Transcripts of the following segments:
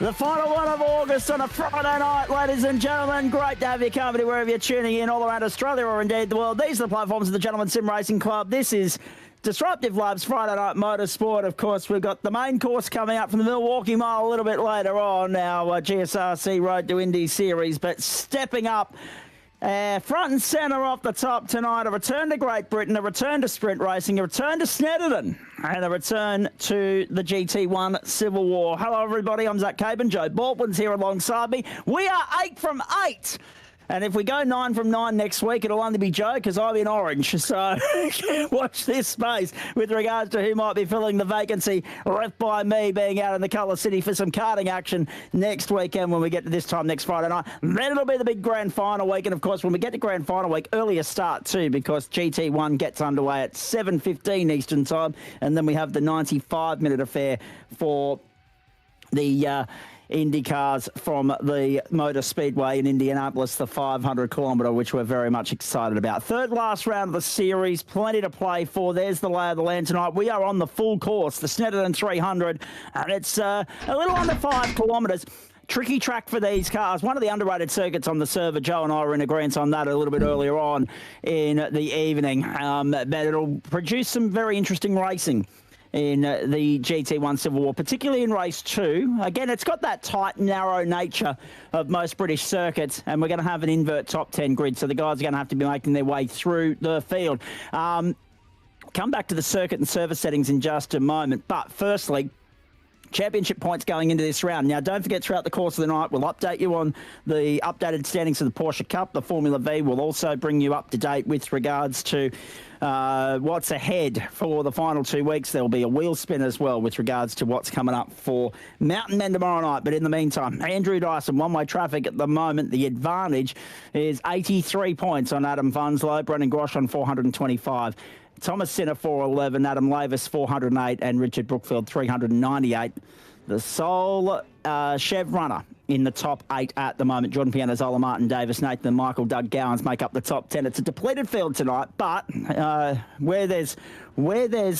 The final one of August on a Friday night, ladies and gentlemen. Great to have your company wherever you're tuning in all around Australia or indeed the world. These are the platforms of the Gentleman Sim Racing Club. This is Disruptive Labs Friday Night Motorsport. Of course, we've got the main course coming up from the Milwaukee Mile a little bit later on, our GSRC Road to Indy series. But stepping up front and centre off the top tonight, a return to Great Britain, a return to sprint racing, a return to Snetterton, and a return to the GT1 Civil War. Hello, everybody. I'm Zach Caban. Joe Baldwin's here alongside me. We are 8 from 8. And if we go 9 from 9 next week, it'll only be Joe because I'm in orange. So watch this space with regards to who might be filling the vacancy left by me being out in the Colour City for some karting action next weekend when we get to this time next Friday night. Then it'll be the big grand final week. And, of course, when we get to grand final week, earlier start too because GT1 gets underway at 7:15 Eastern time. And then we have the 95-minute affair for the Indy cars from the Motor Speedway in Indianapolis, the 500-kilometre, which we're very much excited about. Third last round of the series, plenty to play for. There's the lay of the land tonight. We are on the full course, the Snetterton 300, and it's a little under 5 kilometres. Tricky track for these cars. One of the underrated circuits on the server. Joe and I were in agreement on that a little bit earlier on in the evening, but it'll produce some very interesting racing in the GT1 Civil War, particularly in race 2. Again, it's got that tight, narrow nature of most British circuits, and we're going to have an invert top 10 grid, so the guys are going to have to be making their way through the field. Come back to the circuit and service settings in just a moment, but firstly, championship points going into this round. Now, don't forget, throughout the course of the night, we'll update you on the updated standings of the Porsche Cup. The Formula V will also bring you up to date with regards to what's ahead for the final 2 weeks. There'll be a wheel spin as well with regards to what's coming up for MtnMen tomorrow night. But in the meantime, Andrew Dyson, one-way traffic at the moment. The advantage is 83 points on Adam Funslow, Brendan Grosh on 425. Thomas Sinner 411, Adam Lavis 408, and Richard Brookfield 398. The sole Chev runner in the top 8 at the moment. Jordan Pianazzola, Martin Davis, Nathan Michael, Doug Gowans make up the top 10. It's a depleted field tonight, but where there's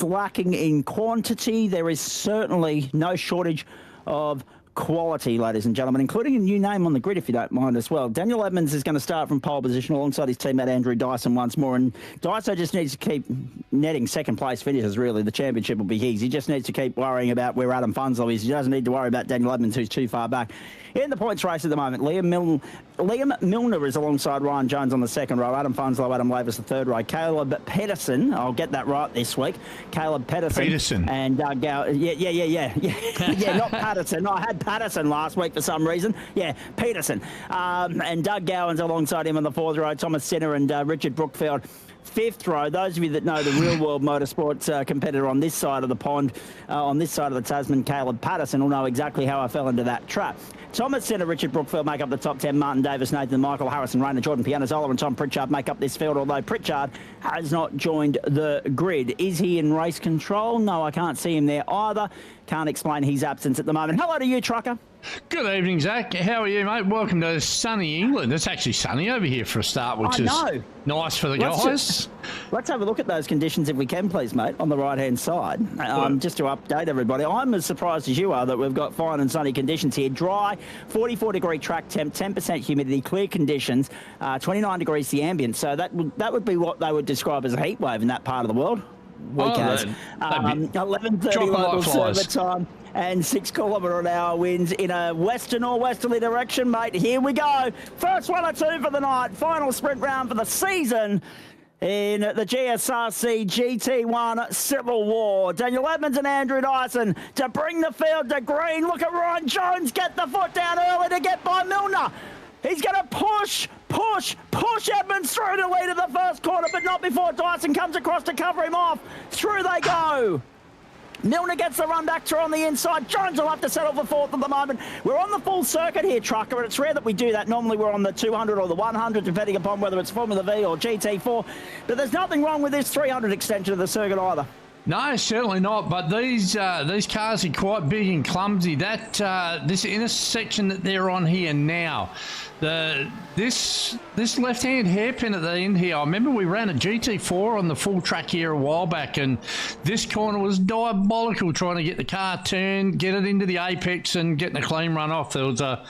lacking in quantity, there is certainly no shortage of quality, ladies and gentlemen, including a new name on the grid, if you don't mind, as well. Daniel Edmonds is going to start from pole position alongside his teammate Andrew Dyson once more, and Dyson just needs to keep netting second place finishes, really. The championship will be his. He just needs to keep worrying about where Adam Funslow is. He doesn't need to worry about Daniel Edmonds, who's too far back. In the points race at the moment, Liam Milner is alongside Ryan Jones on the second row, Adam Funslow, Adam Lavis the third row, Caleb Pedersen, I'll get that right this week, Caleb Pedersen. And Doug Gowans, yeah, not Patterson. I had Patterson last week for some reason. Yeah, Pedersen. And Doug Gowans alongside him on the fourth row, Thomas Sinner and Richard Brookfield. Fifth row, those of you that know the real-world motorsports competitor on this side of the pond, on this side of the Tasman, Caleb Patterson, will know exactly how I fell into that trap. Thomas Sinner, Richard Brookfield make up the top 10. Martin Davis, Nathan Michael, Harrison Rayner, Jordan Pianazzola and Tom Pritchard make up this field, although Pritchard has not joined the grid. Is he in race control? No, I can't see him there either. Can't explain his absence at the moment. Hello to you, Trucker. Good evening, Zach. How are you, mate? Welcome to sunny England. It's actually sunny over here for a start, which is nice for the guys. Let's have a look at those conditions if we can, please, mate, on the right-hand side. Just to update everybody, I'm as surprised as you are that we've got fine and sunny conditions here. Dry, 44-degree track temp, 10% humidity, clear conditions, 29 degrees the ambient. So that would be what they would describe as a heat wave in that part of the world. 11:30 local server time and 6 km/h winds in a western or westerly direction, mate. Here we go. First 1 or 2 for the night. Final sprint round for the season in the GSRC GT1 Civil War. Daniel Edmonds and Andrew Dyson to bring the field to green. Look at Ryan Jones get the foot down early to get by Milner. He's going to push Edmonds through the lead of the first corner, but not before Dyson comes across to cover him off. Through they go. Milner gets the run back through on the inside. Jones will have to settle for fourth at the moment. We're on the full circuit here, Trucker, and it's rare that we do that. Normally we're on the 200 or the 100, depending upon whether it's Formula V or GT4. But there's nothing wrong with this 300 extension of the circuit either. No, certainly not. But these cars are quite big and clumsy. That this intersection that they're on here now, this left-hand hairpin at the end here. I remember we ran a GT4 on the full track here a while back, and this corner was diabolical trying to get the car turned, get it into the apex, and getting a clean run off. There was a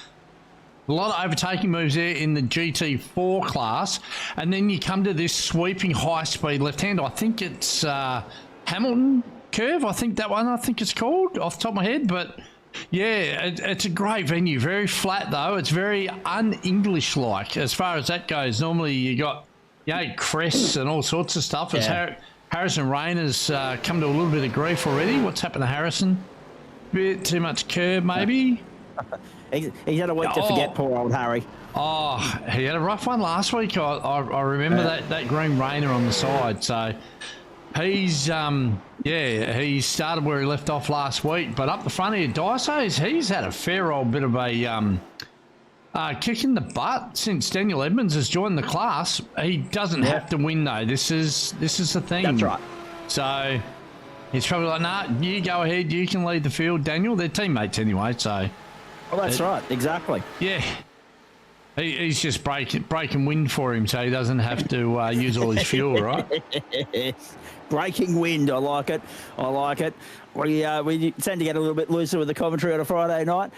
lot of overtaking moves there in the GT4 class, and then you come to this sweeping high-speed left-hand. I think it's Hamilton curve, I think it's called off the top of my head. But yeah, it's a great venue, very flat though. It's very un-English like as far as that goes. Normally you got crests and all sorts of stuff. Yeah. Harrison Rain has come to a little bit of grief already. What's happened to Harrison? Bit too much curb maybe. He's had a week to forget, poor old Harry. Oh, he had a rough one last week. I remember that green rainer on the side. So he's he started where he left off last week, but up the front here, Daiso's, he's had a fair old bit of a kick in the butt since Daniel Edmonds has joined the class. He doesn't have to win though. This is the thing. That's right. So he's probably like, nah, you go ahead, you can lead the field, Daniel. They're teammates anyway, so. Well, that's right, exactly. Yeah. He's just breaking wind for him, so he doesn't have to use all his fuel, right? Breaking wind, I like it. We tend to get a little bit looser with the commentary on a Friday night.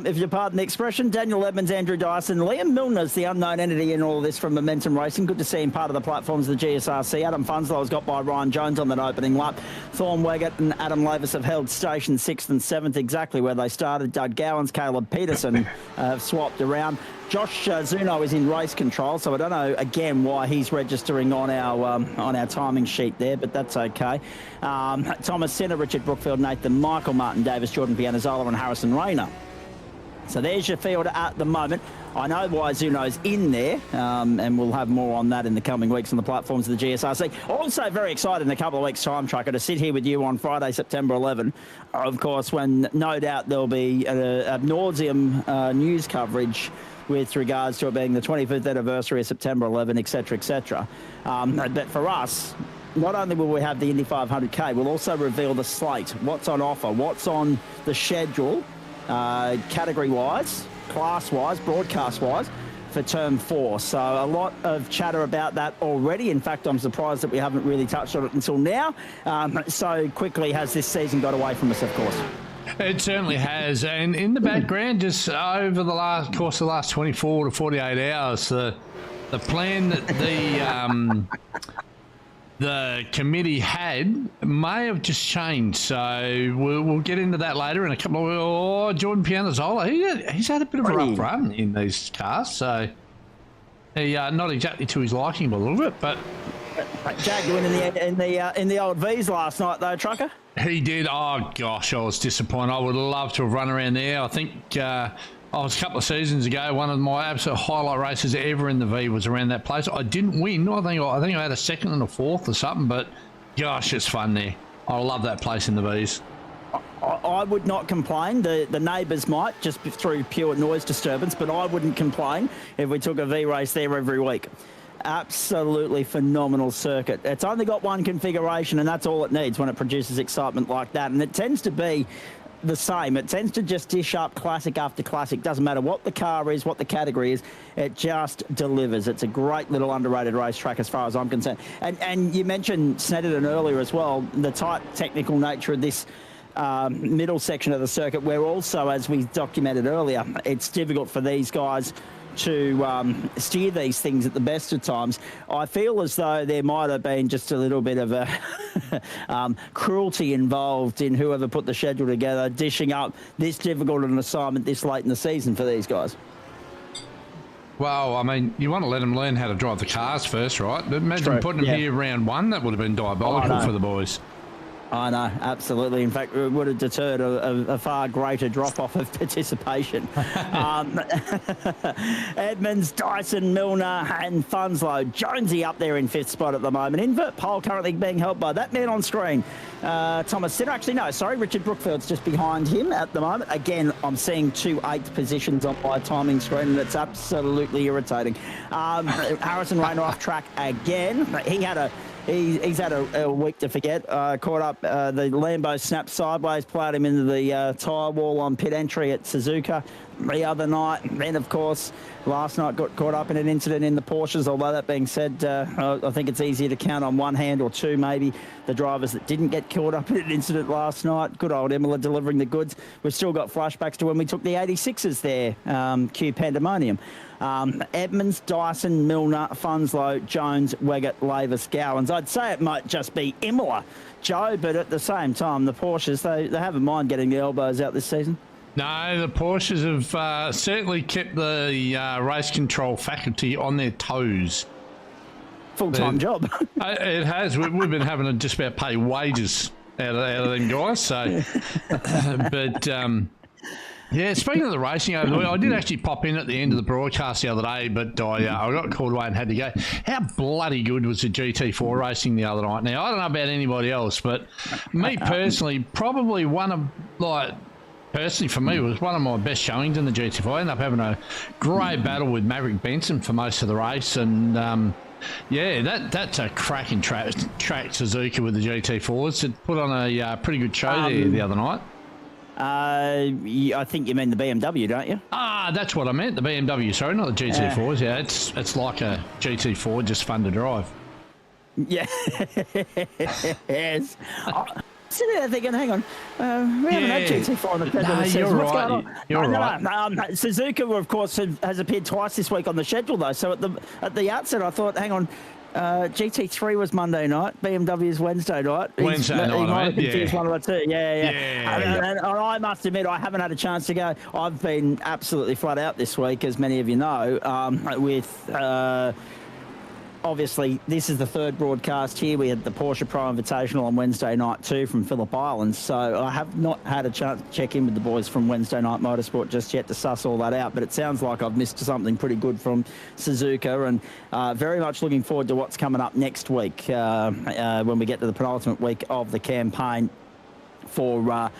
If you pardon the expression, Daniel Edmonds, Andrew Dyson, Liam Milner's the unknown entity in all of this from MtnMen Racing. Good to see him part of the platforms of the GSRC. Adam Funslow was got by Ryan Jones on that opening lap. Thorn Weggett and Adam Lavis have held station 6th and 7th, exactly where they started. Doug Gowans, Caleb Peterson have swapped around. Josh Zuno is in race control, so I don't know, again, why he's registering on our timing sheet there, but that's okay. Thomas Sinner, Richard Brookfield, Nathan Michael, Martin Davis, Jordan Pianazola and Harrison Rayner. So there's your field at the moment. I know why Zuno's in there, and we'll have more on that in the coming weeks on the platforms of the GSRC. Also very excited in a couple of weeks' time, Trucker, to sit here with you on Friday, September 11, of course, when no doubt there'll be ad nauseum news coverage with regards to it being the 25th anniversary of September 11, etc., etc. But for us, not only will we have the Indy 500K, we'll also reveal the slate, what's on offer, what's on the schedule, category-wise, class-wise, broadcast-wise, for Term 4. So a lot of chatter about that already. In fact, I'm surprised that we haven't really touched on it until now. So quickly has this season got away from us, of course. It certainly has, and in the background, just over the course of the last 24 to 48 hours, the plan that the committee had may have just changed. So we'll get into that later in a couple of. Oh, Jordan Pianazola, he's had a bit of a rough run in these cars, so he not exactly to his liking by a little bit, but. Jag winning in the old V's last night though, Trucker. He did. Oh gosh, I was disappointed. I would love to have run around there. I think I was a couple of seasons ago. One of my absolute highlight races ever in the V was around that place. I didn't win. I think I had a 2nd and a 4th or something. But gosh, it's fun there. I love that place in the V's. I would not complain. The neighbours might, just through pure noise disturbance, but I wouldn't complain if we took a V race there every week. Absolutely phenomenal circuit. It's only got one configuration, and that's all it needs when it produces excitement like that. And it tends to be the same. It tends to just dish up classic after classic. Doesn't matter what the car is, what the category is, it just delivers. It's a great little underrated racetrack as far as I'm concerned. And you mentioned Snetterton earlier as well, the tight technical nature of this middle section of the circuit, where also, as we documented earlier, it's difficult for these guys to steer these things at the best of times. I feel as though there might have been just a little bit of a cruelty involved in whoever put the schedule together, dishing up this difficult an assignment this late in the season for these guys. Well, I mean, you want to let them learn how to drive the cars first, right? Imagine putting them here round 1. That would have been diabolical for the boys. I know, absolutely. In fact, it would have deterred a far greater drop-off of participation. Edmonds, Dyson, Milner and Funslow. Jonesy up there in 5th spot at the moment. Invert pole currently being held by that man on screen. Thomas Sinner. Actually, no, sorry. Richard Brookfield's just behind him at the moment. Again, I'm seeing 2 8th positions on my timing screen, and it's absolutely irritating. Harrison Rayner off track again. He had he's had a week to forget. Caught up, the Lambo snapped sideways, plowed him into the tyre wall on pit entry at Suzuka the other night. Then, of course, last night got caught up in an incident in the Porsches. Although that being said, I think it's easier to count on one hand or two maybe the drivers that didn't get caught up in an incident last night. Good old Imola delivering the goods. We've still got flashbacks to when we took the 86s there, Q Pandemonium. Edmonds, Dyson, Milner, Funslow, Jones, Weggett, Lavis, Gowans. I'd say it might just be Imola, Joe, but at the same time, the Porsches, they haven't mind getting the elbows out this season. No, the Porsches have certainly kept the race control faculty on their toes. Full-time job. It has. We've been having to just about pay wages out of them guys. So, but yeah, speaking of the racing over the week, I did actually pop in at the end of the broadcast the other day, but I got called away and had to go. How bloody good was the GT4 racing the other night? Now, I don't know about anybody else, but me personally, probably personally for me, it was one of my best showings in the GT4. I ended up having a great battle with Maverick Benson for most of the race, and yeah, that's a cracking track Suzuka with the GT4s. It put on a pretty good show there the other night. I think you mean the BMW, don't you? That's what I meant, the BMW, sorry, not the GT4s. Yeah, it's like a GT4, just fun to drive. Yeah. Yes. Sitting there thinking, hang on, we haven't had GT4 on the schedule this season. What's going on? You're right. Suzuka, of course, has appeared twice this week on the schedule, though. So at the outset, I thought, hang on, GT3 was Monday night, BMW's Wednesday night. Wednesday night, he might have confused yeah. one of the two. Yeah. And I must admit, I haven't had a chance to go. I've been absolutely flat out this week, as many of you know, with... obviously, this is the third broadcast here. We had the Porsche Pro Invitational on Wednesday night too from Phillip Island. So I have not had a chance to check in with the boys from Wednesday Night Motorsport just yet to suss all that out. But it sounds like I've missed something pretty good from Suzuka, and very much looking forward to what's coming up next week when we get to the penultimate week of the campaign for...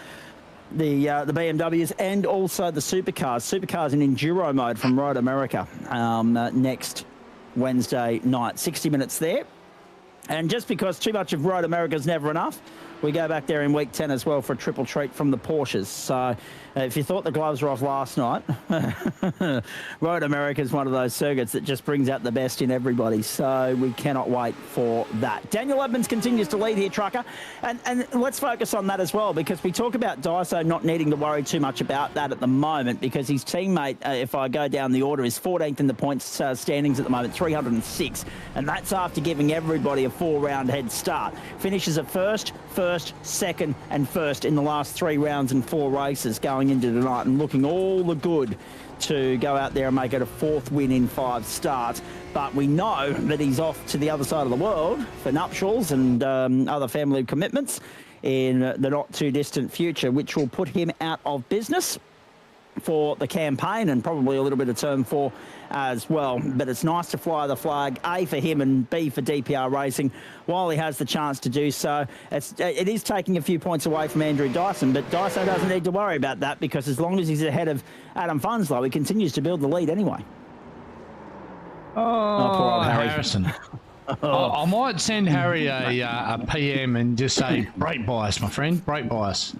the BMWs and also the supercars. Supercars in enduro mode from Road America next Wednesday night. 60 minutes there. And just because too much of Road America is never enough, we go back there in week 10 as well for a triple treat from the Porsches. So if you thought the gloves were off last night, Road America is one of those circuits that just brings out the best in everybody. So we cannot wait for that. Daniel Edmonds continues to lead here, Trucker. And let's focus on that as well, because we talk about Daiso not needing to worry too much about that at the moment, because his teammate, if I go down the order, is 14th in the points standings at the moment, 306. And that's after giving everybody a 4-round head start. Finishes at first, second and first in the last 3 rounds and 4 races going into tonight, and looking all the good to go out there and make it a 4th win in 5 starts. But we know that he's off to the other side of the world for nuptials and other family commitments in the not too distant future, which will put him out of business for the campaign and probably a little bit of term 4 as well. But it's nice to fly the flag, A, for him and B, for DPR Racing while he has the chance to do so. It is taking a few points away from Andrew Dyson, but Dyson doesn't need to worry about that, because as long as he's ahead of Adam Funslow, he continues to build the lead anyway. Oh, poor old Harrison. I might send Harry a PM and just say, brake bias, my friend, brake bias.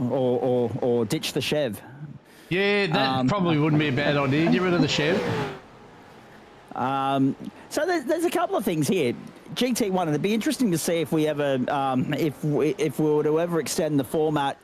Or ditch the Chev. Yeah, that probably wouldn't be a bad idea. Get rid of the Chev. So there's a couple of things here. GT1, and it'd be interesting to see if we ever, if we were to ever extend the format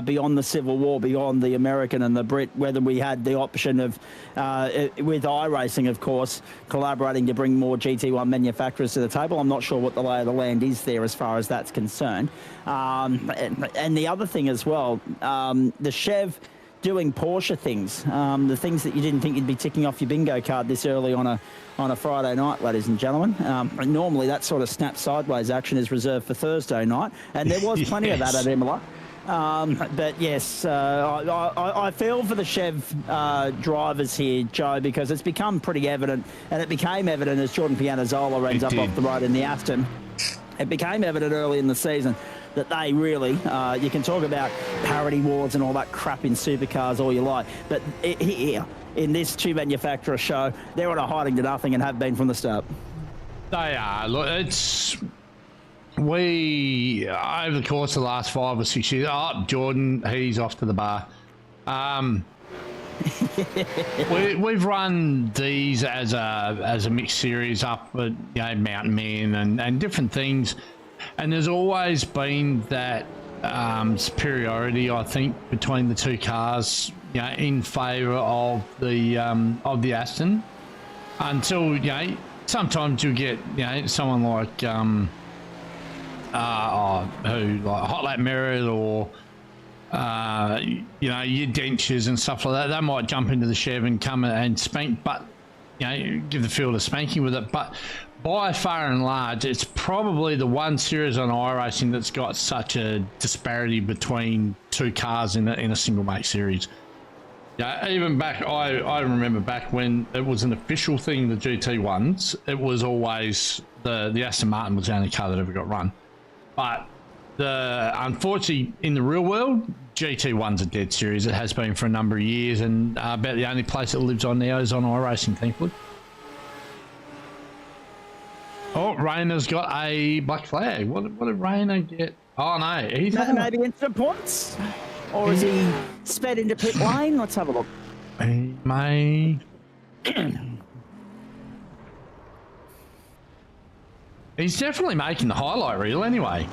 beyond the Civil War, beyond the American and the Brit, whether we had the option of, with iRacing, of course, collaborating to bring more GT1 manufacturers to the table. I'm not sure what the lay of the land is there as far as that's concerned. And the other thing as well, the Chev doing Porsche things, the things that you didn't think you'd be ticking off your bingo card this early on a Friday night, ladies and gentlemen. Normally that sort of snap sideways action is reserved for Thursday night, and there was plenty of that at Imola. But yes, I feel for the Chev drivers here, Joe, because it's become pretty evident, and it became evident as Jordan Pianazzola ends up off the road in the Aston. It became evident early in the season that they really, you can talk about parity wars and all that crap in supercars all you like, but here, in this 2 manufacturer show, they're on a hiding to nothing and have been from the start. They are. Look, we over the course of the last 5 or 6 years. Oh, Jordan, he's off to the bar. We've run these as a mixed series up at MtnMen and different things, and there's always been that superiority, I think, between the two cars, in favour of the Aston, until sometimes you get someone like Hot Lap Merit or your dentures and stuff like that. They might jump into the Chev and come and spank, but give the field a spanking with it. But by far and large, it's probably the one series on iRacing that's got such a disparity between two cars in a single make series. Even back, I remember back when it was an official thing, the GT1s, it was always the Aston Martin was the only car that ever got run. But unfortunately, in the real world, GT1's a dead series. It has been for a number of years, and about the only place it lives on now is on iRacing, thankfully. Oh, Rayner's got a black flag. What did Rayner get? Oh, no. He's maybe instant points? Or is he sped into pit lane? Let's have a look. He may. He's definitely making the highlight reel anyway.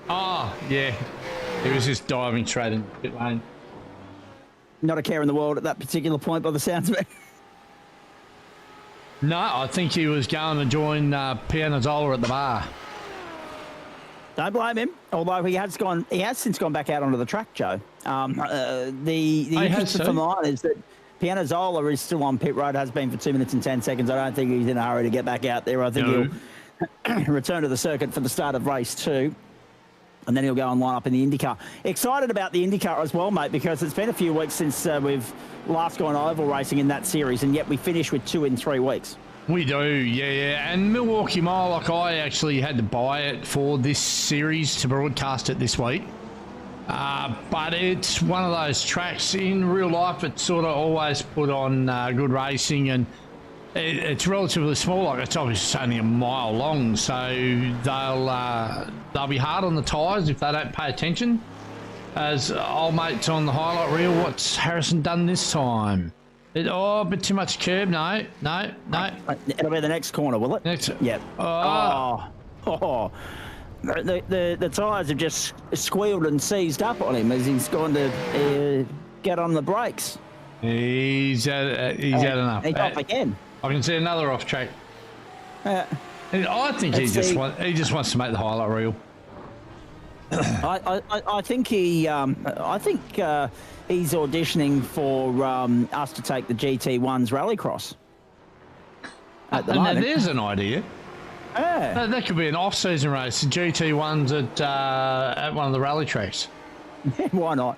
Oh, yeah. He was just diving straight into pit lane. Not a care in the world at that particular point by the sounds of it. No, I think he was going to join Pianazzola at the bar. Don't blame him. Although he has since gone back out onto the track, Joe. The interesting for mine is that Pianazzola is still on pit road, has been for 2 minutes and 10 seconds. I don't think he's in a hurry to get back out there. I think he'll return to the circuit for the start of race 2. And then he'll go and line up in the Indycar. Excited about the Indycar as well, mate, because it's been a few weeks since we've last gone oval racing in that series, and yet we finish with 2 in 3 weeks. We do, yeah. And Milwaukee Mile, like I actually had to buy it for this series to broadcast it this week. But it's one of those tracks in real life. It's sort of always put on good racing, and it's relatively small. Like it's obviously only a mile long, so they'll be hard on the tyres if they don't pay attention. As old mate's on the highlight reel, what's Harrison done this time? A bit too much curb. No. It'll be the next corner, will it? Next. Yep. The tyres have just squealed and seized up on him as he's gone to get on the brakes. He's had enough. He's off again. I can see another off track. I think he just wants to make the highlight reel. I think he's auditioning for us to take the GT1's Rallycross. Now there's an idea. Yeah. That could be an off-season race. The GT1's at one of the rally tracks. Why not?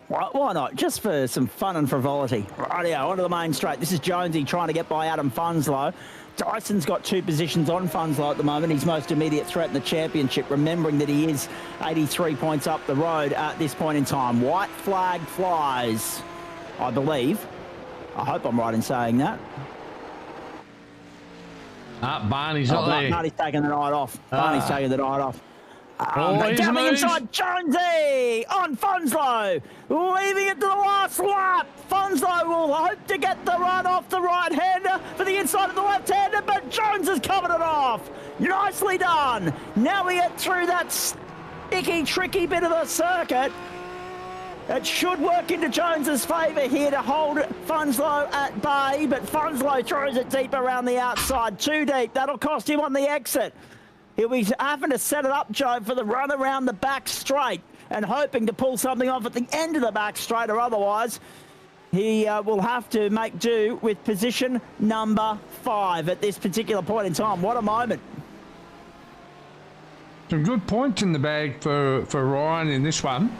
Why not? Just for some fun and frivolity. Rightio, onto the main straight. This is Jonesy trying to get by Adam Funslow. Dyson's got 2 positions on Funslow at the moment. His most immediate threat in the championship, remembering that he is 83 points up the road at this point in time. White flag flies, I believe. I hope I'm right in saying that. Barney's not there. Barney's taking the night off. Barney's taking the night off. Down the inside, Jonesy on Funslow, leaving it to the last lap. Funslow will hope to get the run off the right-hander for the inside of the left-hander, but Jones has covered it off. Nicely done. Now we get through that sticky, tricky bit of the circuit. It should work into Jones's favour here to hold Funslow at bay, but Funslow throws it deep around the outside, too deep. That'll cost him on the exit. He'll be having to set it up, Joe, for the run around the back straight and hoping to pull something off at the end of the back straight, or otherwise he will have to make do with position number 5 at this particular point in time. What a moment. Some good points in the bag for Ryan in this one.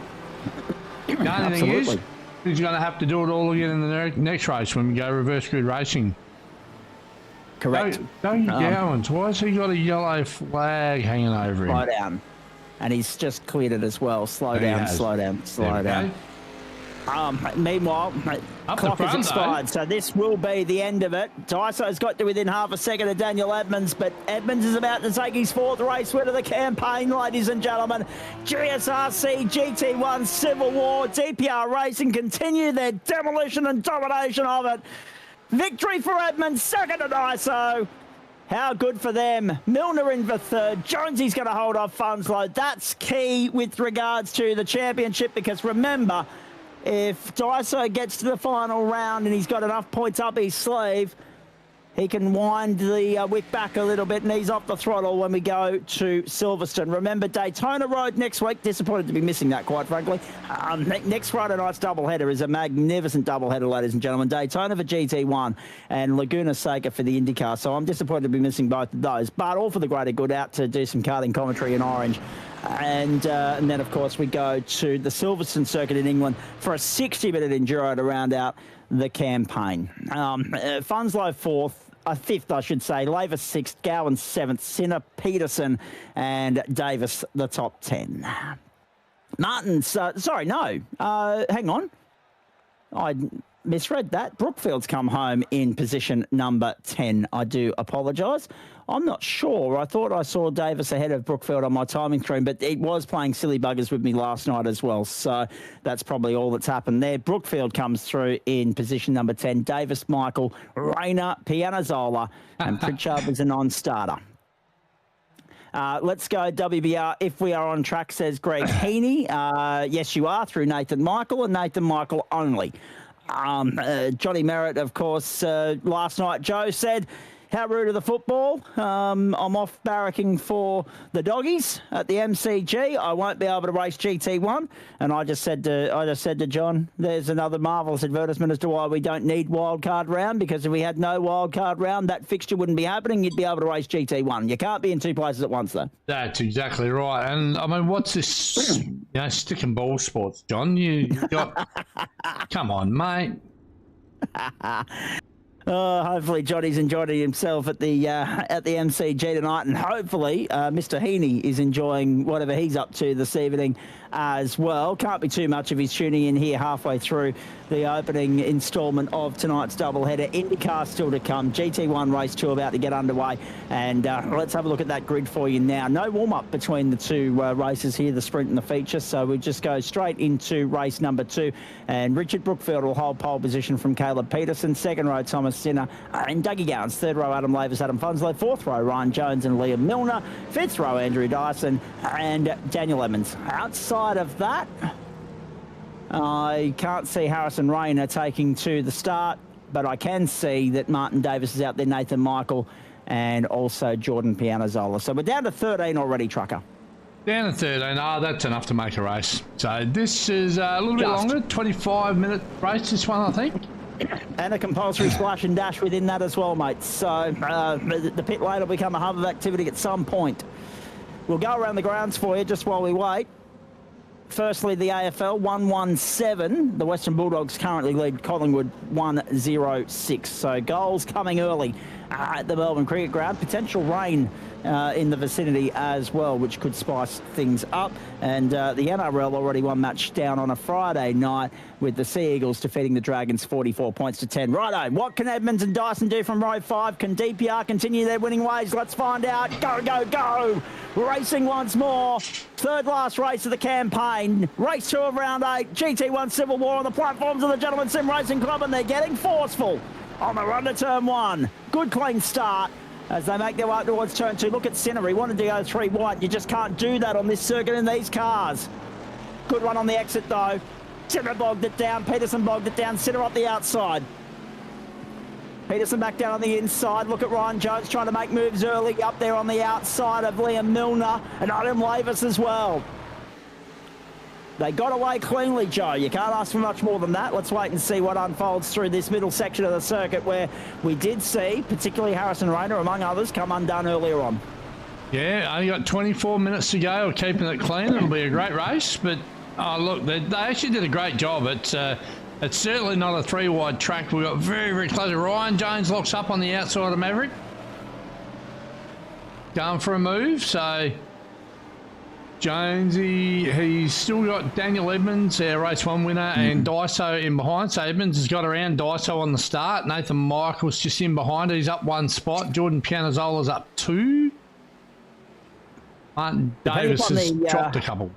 The only thing is, he's going to have to do it all again in the next race when we go reverse grid racing. Correct. Dougie Gowans, why has he got a yellow flag hanging over him? Slow down. And he's just cleared it as well. Slow down. Meanwhile, Up the clock has front, expired, though. so this will be the end of it. Dyso's got to within half a second of Daniel Edmonds, but Edmonds is about to take his 4th race win of the campaign, ladies and gentlemen. GSRC, GT1, Civil War, DPR Racing continue their demolition and domination of it. Victory for Edmonds, second to Dyso. How good for them. Milner in for 3rd. Jonesy's going to hold off Funslow. That's key with regards to the championship, because remember, if Dyso gets to the final round and he's got enough points up his sleeve, he can wind the wick back a little bit and he's off the throttle when we go to Silverstone. Remember, Daytona Road next week. Disappointed to be missing that, quite frankly. Next Friday night's doubleheader is a magnificent doubleheader, ladies and gentlemen. Daytona for GT1 and Laguna Seca for the Indycar. So I'm disappointed to be missing both of those, but all for the greater good, out to do some karting commentary in Orange. And then, of course, we go to the Silverstone circuit in England for a 60-minute enduro to round out the campaign. Funslow 4th. 5th, I should say. Laver 6th, Gowan 7th, Sinner, Peterson, and Davis the top 10. Martin's, sorry, no. Hang on. I misread that. Brookfield's come home in position number 10. I do apologise. I'm not sure. I thought I saw Davis ahead of Brookfield on my timing screen, but it was playing silly buggers with me last night as well. So that's probably all that's happened there. Brookfield comes through in position number 10. Davis, Michael, Rayner, Pianazzola, and Pritchard was a non-starter. Let's go WBR. If we are on track, says Greg Heaney. Yes, you are, through Nathan Michael and Nathan Michael only. Johnny Merritt, of course, last night, Joe said, how rude of the football. I'm off barracking for the doggies at the MCG. I won't be able to race GT1. And I just said to John, there's another marvellous advertisement as to why we don't need wildcard round, because if we had no wildcard round, that fixture wouldn't be happening. You'd be able to race GT1. You can't be in 2 places at once, though. That's exactly right. And I mean, what's this, stick and ball sports, John? You got, come on, mate. Hopefully Johnny's enjoying himself at the MCG tonight, and hopefully Mr. Heaney is enjoying whatever he's up to this evening as well. Can't be too much if he's tuning in here halfway through the opening instalment of tonight's doubleheader. Indycar still to come. GT1 race 2 about to get underway, and let's have a look at that grid for you now. No warm-up between the two races here, the sprint and the feature, so we just go straight into race number 2, and Richard Brookfield will hold pole position from Caleb Peterson. 2nd row, Thomas Sinner and Dougie Gowans. 3rd row, Adam Lavis, Adam Funslow. 4th row, Ryan Jones and Liam Milner. 5th row, Andrew Dyson and Daniel Edmonds. Outside of that, I can't see Harrison Rayner taking to the start, but I can see that Martin Davis is out there, Nathan Michael, and also Jordan Pianazzola. So we're down to 13 already, Trucker. Down to 13. That's enough to make a race. So this is a little bit longer, 25-minute race, this one, I think. And a compulsory splash and dash within that as well, mate. So the pit lane will become a hub of activity at some point. We'll go around the grounds for you just while we wait. Firstly, the AFL 117. The Western Bulldogs currently lead Collingwood 106. So goals coming early at the Melbourne Cricket Ground. Potential rain in the vicinity as well, which could spice things up. And the NRL already one match down on a Friday night with the Sea Eagles defeating the Dragons 44 points to 10. Righto, what can Edmonds and Dyson do from row 5? Can DPR continue their winning ways? Let's find out. Go, go, go! Racing once more. 3rd last race of the campaign. Race 2 of round 8. GT1 Civil War on the platforms of the Gentleman Sim Racing Club, and they're getting forceful on the run to turn 1. Good clean start as they make their way towards turn 2. Look at Sinner. He wanted to go 3 wide. You just can't do that on this circuit in these cars. Good run on the exit, though. Sinner bogged it down. Peterson bogged it down. Sinner up the outside. Peterson back down on the inside. Look at Ryan Jones trying to make moves early up there on the outside of Liam Milner and Adam Lavis as well. They got away cleanly, Joe. You can't ask for much more than that. Let's wait and see what unfolds through this middle section of the circuit, where we did see, particularly Harrison Rayner, among others, come undone earlier on. Yeah, only got 24 minutes to go of keeping it clean. It'll be a great race. But, look, they actually did a great job. It's certainly not a 3-wide track. We got very, very close. Ryan Jones locks up on the outside of Maverick. Going for a move, so Jonesy, he's still got Daniel Edmonds, our race 1 winner, and Daiso in behind. So Edmonds has got around Daiso on the start. Nathan Michael's just in behind. He's up 1 spot. Jordan Pianazzola's up 2. Martin Davis has dropped a couple.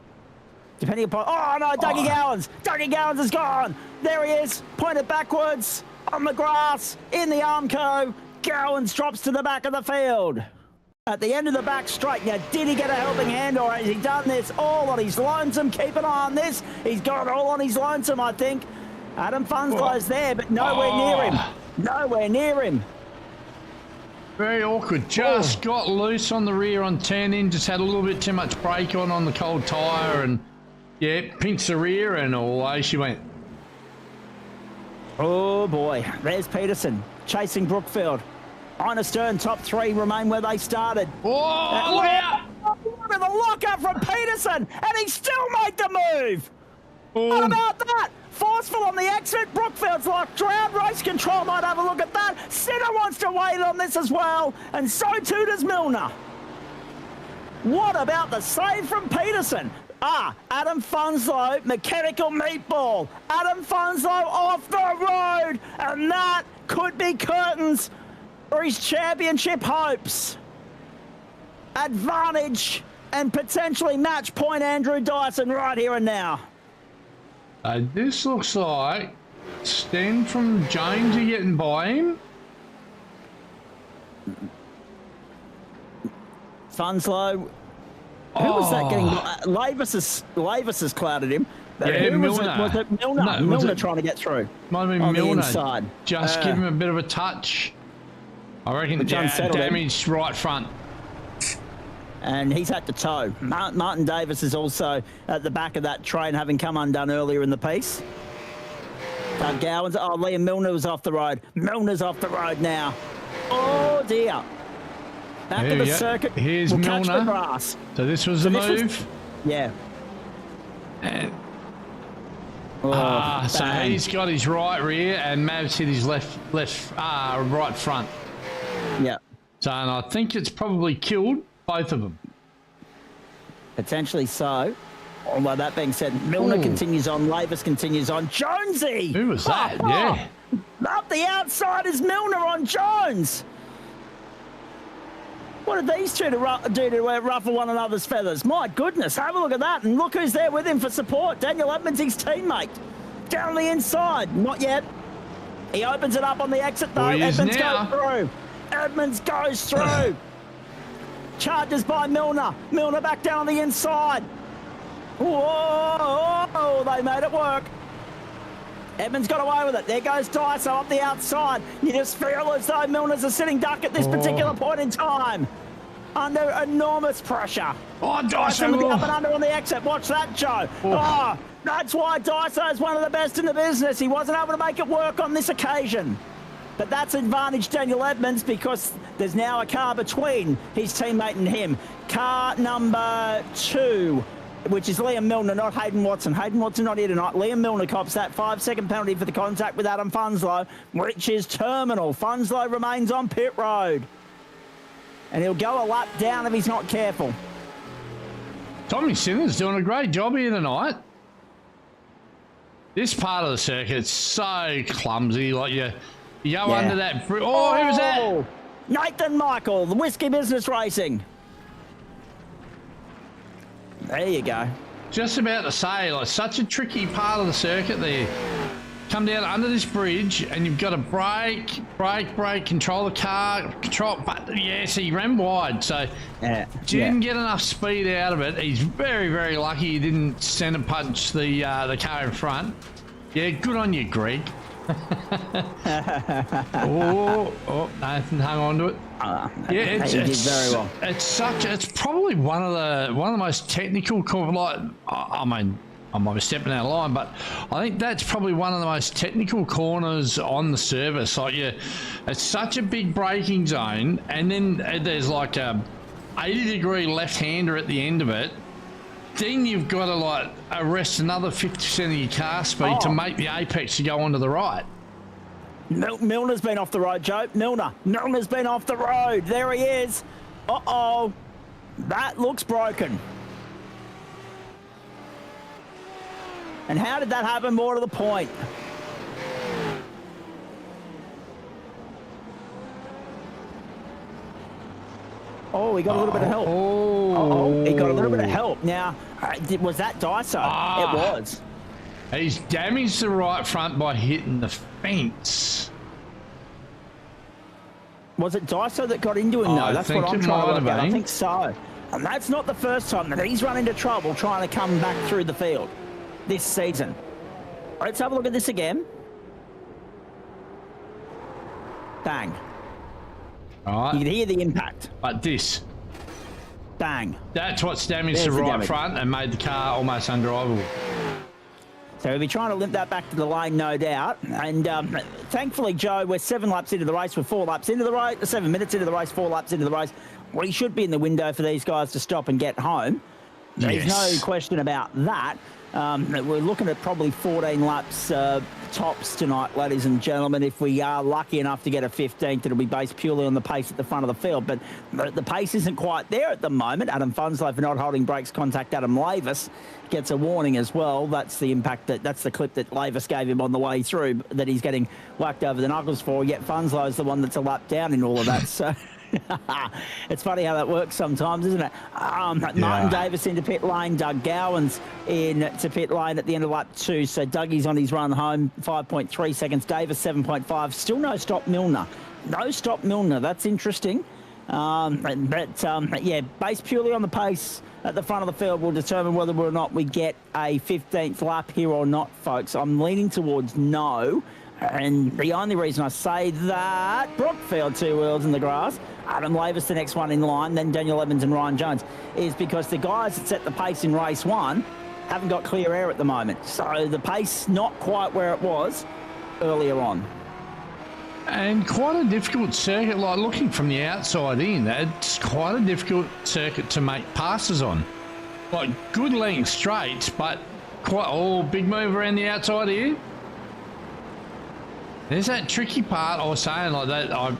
Depending upon... Oh, no, Dougie Gowans. Dougie Gowans is gone. There he is, pointed backwards on the grass in the Armco. Gowans drops to the back of the field. At the end of the back straight. Now, did he get a helping hand, or has he done this all on his lonesome? Keep an eye on this. He's got it all on his lonesome, I think. Adam Funslow's there, but nowhere near him. Nowhere near him. Very awkward. Just got loose on the rear on turn in. Just had a little bit too much brake on the cold tyre, and yeah, pinched the rear, and away she went. Oh boy, there's Peterson chasing Brookfield. On a stern, top 3 remain where they started. Oh, look out! Look at the lockup from Peterson, and he still made the move. What about that? Forceful on the exit. Brookfield's locked around. Race control might have a look at that. Sinner wants to wait on this as well, and so too does Milner. What about the save from Peterson? Adam Funslow, mechanical meatball. Adam Funslow off the road, and that could be curtains for his championship hopes. Advantage and potentially match point Andrew Dyson right here and now. This looks like Sten from Jones are getting by him. Funslow. Who was that getting? Lavis has clouded him. Yeah, who Milner. Was it Milner? No, Milner trying to get through. Might have been on Milner. The inside. Just give him a bit of a touch. I reckon damaged right front. And he's had to tow. Martin Davis is also at the back of that train, having come undone earlier in the piece. Gowans. Oh, Liam Milner was off the road. Milner's off the road now. Oh, dear. Back of the circuit. Here's we'll Milner. catch the grass. So this was the move. Yeah. And, so bang. he's got his right rear, and Mavs hit his right front. Yeah. So, and I think it's probably killed both of them. Potentially so. Although that being said, Milner continues on, Lavis continues on. Jonesy! Who was that? Yeah. Up the outside is Milner on Jones. What did these two do to ruffle one another's feathers? My goodness, have a look at that. And look who's there with him for support. Daniel Edmonds, his teammate. Down the inside. Not yet. He opens it up on the exit, though. Edmonds goes through. Edmonds goes through. Charges by Milner. Milner back down on the inside. Whoa, they made it work. Edmonds got away with it. There goes Daiso up the outside. You just feel as though Milner's a sitting duck at this particular point in time. Under enormous pressure. Oh, Daiso looking up and under on the exit. Watch that, Joe. Oh, that's why Daiso is one of the best in the business. He wasn't able to make it work on this occasion. But that's advantage Daniel Edmonds, because there's now a car between his teammate and him. Car number 2, which is Liam Milner, not Hayden Watson. Hayden Watson not here tonight. Liam Milner cops that 5-second penalty for the contact with Adam Funslow, which is terminal. Funslow remains on pit road. And he'll go a lap down if he's not careful. Tommy Sinner's doing a great job here tonight. This part of the circuit's so clumsy. Like you go under that. Oh, who was that? Nathan Michael, the Whiskey Business Racing. There you go. Just about to say, like, such a tricky part of the circuit there. Come down under this bridge, and you've got to brake, control the car, but yes, he ran wide, so didn't get enough speed out of it. He's very, very lucky he didn't center punch the car in front. Yeah, good on you, Greg. Nathan hung on to it. He did very well. It's probably one of the most technical, like, I mean, I might be stepping out of line, but I think that's probably one of the most technical corners on the service. Like, it's such a big braking zone, and then there's like a 80-degree left-hander at the end of it. Then you've got to like arrest another 50% of your car speed to make the apex to go onto the right. Milner's been off the road, Joe. Milner's been off the road. There he is. Uh-oh. That looks broken. And how did that happen? More to the point. Oh, he got a little bit of help. Oh, he got a little bit of help. Now, was that Daiso? It was. He's damaged the right front by hitting the fence. Was it Daiso that got into him, though? That's what I'm trying to work out. I think so. And that's not the first time that he's run into trouble trying to come back through the field this season. Let's have a look at this again. Bang. All right. You can hear the impact. But this. Bang. That's what's damaged the right front and made the car almost undrivable. So we'll be trying to limp that back to the lane, no doubt. And thankfully, Joe, we're 7 laps into the race. We're 4 laps into the race, 7 minutes into the race, 4 laps into the race. We should be in the window for these guys to stop and get home. There's no question about that. We're looking at probably 14 laps tops tonight, ladies and gentlemen. If we are lucky enough to get a 15th, it'll be based purely on the pace at the front of the field. But the pace isn't quite there at the moment. Adam Funslow, for not holding brakes, contact Adam Lavis, gets a warning as well. That's the impact, that's the clip that Lavis gave him on the way through, that he's getting whacked over the knuckles for. Yet Funslow's the one that's a lap down in all of that. So it's funny how that works sometimes, isn't it? Martin Davis into pit lane, Doug Gowans into pit lane at the end of lap 2. So Dougie's on his run home, 5.3 seconds. Davis 7.5. Still no stop Milner. No stop Milner. That's interesting. Yeah, based purely on the pace at the front of the field will determine whether or not we get a 15th lap here or not, folks. I'm leaning towards no. And the only reason I say that, Brookfield 2 wheels in the grass, Adam Lavis the next one in line, then Daniel Evans and Ryan Jones, is because the guys that set the pace in race 1 haven't got clear air at the moment. So the pace not quite where it was earlier on. And quite a difficult circuit, like looking from the outside in, it's quite a difficult circuit to make passes on. Like good length straight, but quite, big move around the outside here. There's that tricky part I was saying, like that. I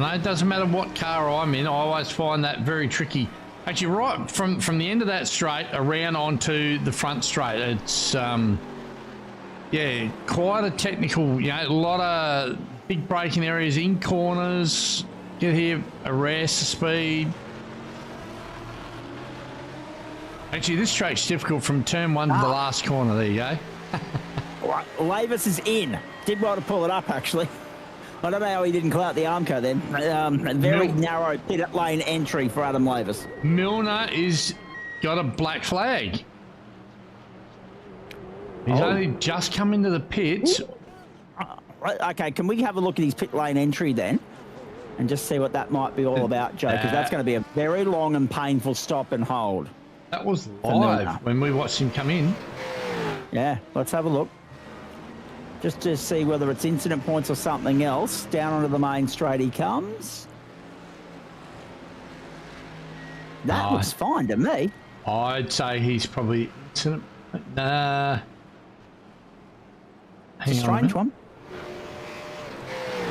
know it doesn't matter what car I'm in, I always find that very tricky. Actually, right from the end of that straight around onto the front straight, it's yeah, quite a technical. You know, a lot of big braking areas in corners. Get here, arrest the speed. Actually, this track's difficult from turn 1 to the last corner. There you go. Right, Lavis is in. Did well to pull it up, actually. I don't know how he didn't clout the Armco then. Very narrow pit lane entry for Adam Lavis. Milner is got a black flag. He's only just come into the pits. Okay, can we have a look at his pit lane entry then? And just see what that might be all about, Joe, because that's going to be a very long and painful stop and hold. That was live when we watched him come in. Yeah, let's have a look. Just to see whether it's incident points or something else. Down onto the main straight he comes. That looks fine to me. I'd say he's probably incident. Hang it's a strange one.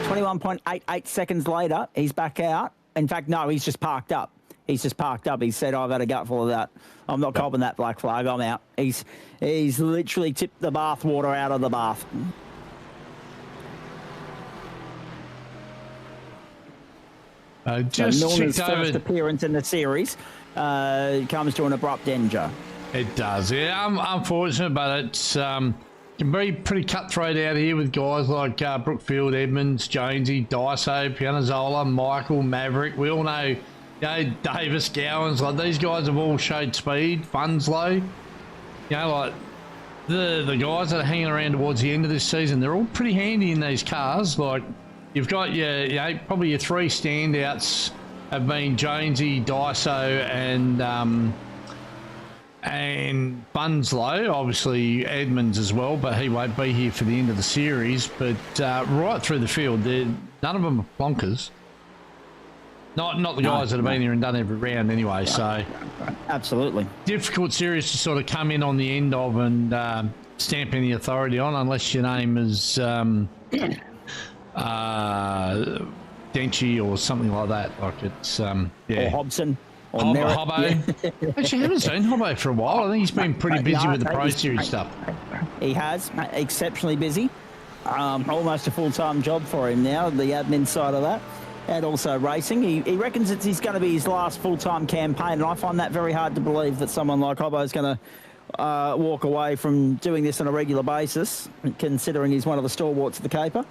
21.88 seconds later, he's back out. In fact, no, he's just parked up. He's just parked up. He said, I've had a gutful of that. I'm not copping that black flag. I'm out. He's literally tipped the bath water out of the bath. Just so Milner's first appearance in the series comes to an abrupt end, Joe. It does. Yeah, I'm unfortunate, but it's can be pretty cutthroat out here with guys like Brookfield, Edmonds, Jonesy, Daiso, Pianazzola, Michael, Maverick. We all know, Davis, Gowans, like these guys have all showed speed. Funslow, like the guys that are hanging around towards the end of this season, they're all pretty handy in these cars. Like you've got your, probably your 3 standouts have been Jonesy, Daiso, and Bunslow, obviously Edmonds as well, but he won't be here for the end of the series. But right through the field, none of them are plonkers. Not the guys that have been here and done every round anyway. So absolutely difficult series to sort of come in on the end of and stamp any authority on, unless your name is Denchi or something like that. Like it's or Hobson. Or Hobbo. Actually, I haven't seen Hobbo for a while. I think he's been pretty busy with the Pro Series stuff. He has, exceptionally busy. Almost a full-time job for him now, the admin side of that. And also racing. He reckons he's going to be his last full-time campaign, and I find that very hard to believe that someone like Hobbo is going to walk away from doing this on a regular basis, considering he's one of the stalwarts of the caper.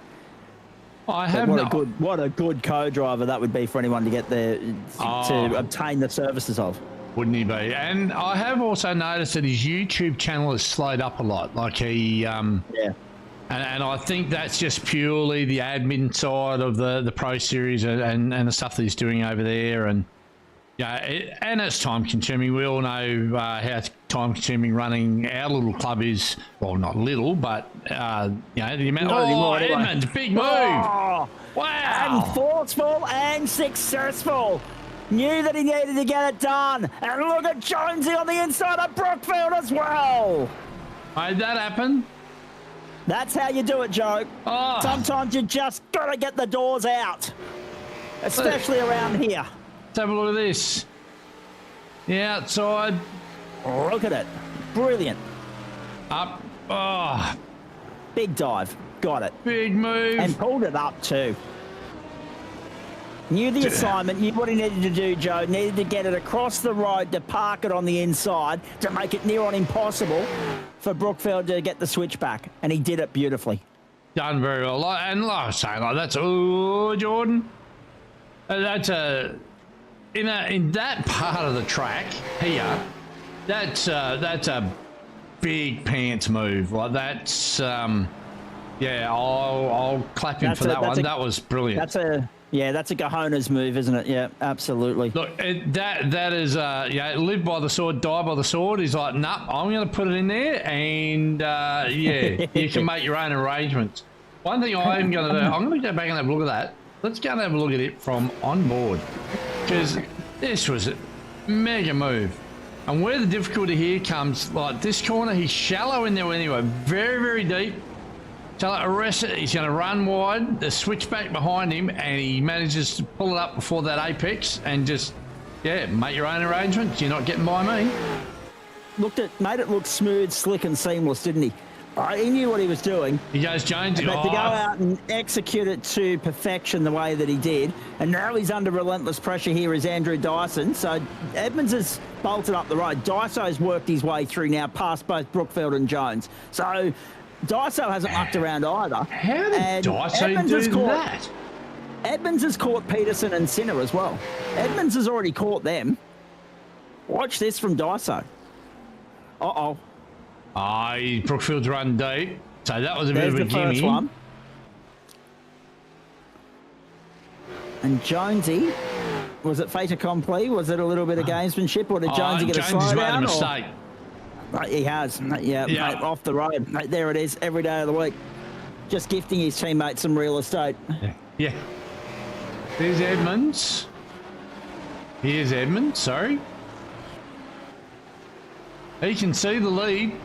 What a good co-driver that would be for anyone to get there to obtain the services of. Wouldn't he be? And I have also noticed that his YouTube channel has slowed up a lot. Like he, And I think that's just purely the admin side of the Pro Series and the stuff that he's doing over there. And and it's time consuming. We all know how time consuming running our little club is. Well, not little, but the amount. Edmonds, big move! Oh, wow! And forceful and successful. Knew that he needed to get it done. And look at Jonesy on the inside of Brookfield as well. Made that happen. That's how you do it, Joe. Oh. Sometimes you just got to get the doors out, especially around here. Let's have a look at this. The outside. Look at it. Brilliant. Up. Oh. Big dive. Got it. Big move. And pulled it up too. Knew the assignment, knew what he needed to do, Joe. Needed to get it across the road to park it on the inside to make it near on impossible for Brookfield to get the switch back. And he did it beautifully. Done very well. And like I was saying, that's Jordan. That's in that part of the track here. That's a big pants move. Like that's I'll clap him for that one. That was brilliant. That's a cojones move, isn't it? Yeah, absolutely. Look, that is live by the sword, die by the sword. He's like, nah, I'm going to put it in there, and you can make your own arrangements. One thing I'm going to do, I'm going to go back and have a look at that. Let's go and have a look at it from on board, because this was a mega move. And where the difficulty here comes, like this corner, he's shallow in there anyway, very, very deep. So arrest it, he's going to run wide, the switchback behind him, and he manages to pull it up before that apex and just, make your own arrangements. You're not getting by me. Made it look smooth, slick, and seamless, didn't he? He knew what he was doing. He goes Jonesy. But to go out and execute it to perfection the way that he did, and now he's under relentless pressure here is Andrew Dyson. So Edmonds has bolted up the road. Dyso's worked his way through now past both Brookfield and Jones. So Dyso hasn't mucked around either. How did Dyso do that? Edmonds has caught Peterson and Sinner as well. Edmonds has already caught them. Watch this from Dyso. Uh-oh. Brookfield's run deep. So that was a bit of a gimme. First one. And Jonesy, was it fait accompli? Was it a little bit of gamesmanship, or did Jonesy get a slide Jonesy's made down? a mistake. He has. Mate, off the road. Mate, there it is, every day of the week. Just gifting his teammates some real estate. Yeah. There's Edmonds. Here's Edmonds, sorry. He can see the lead.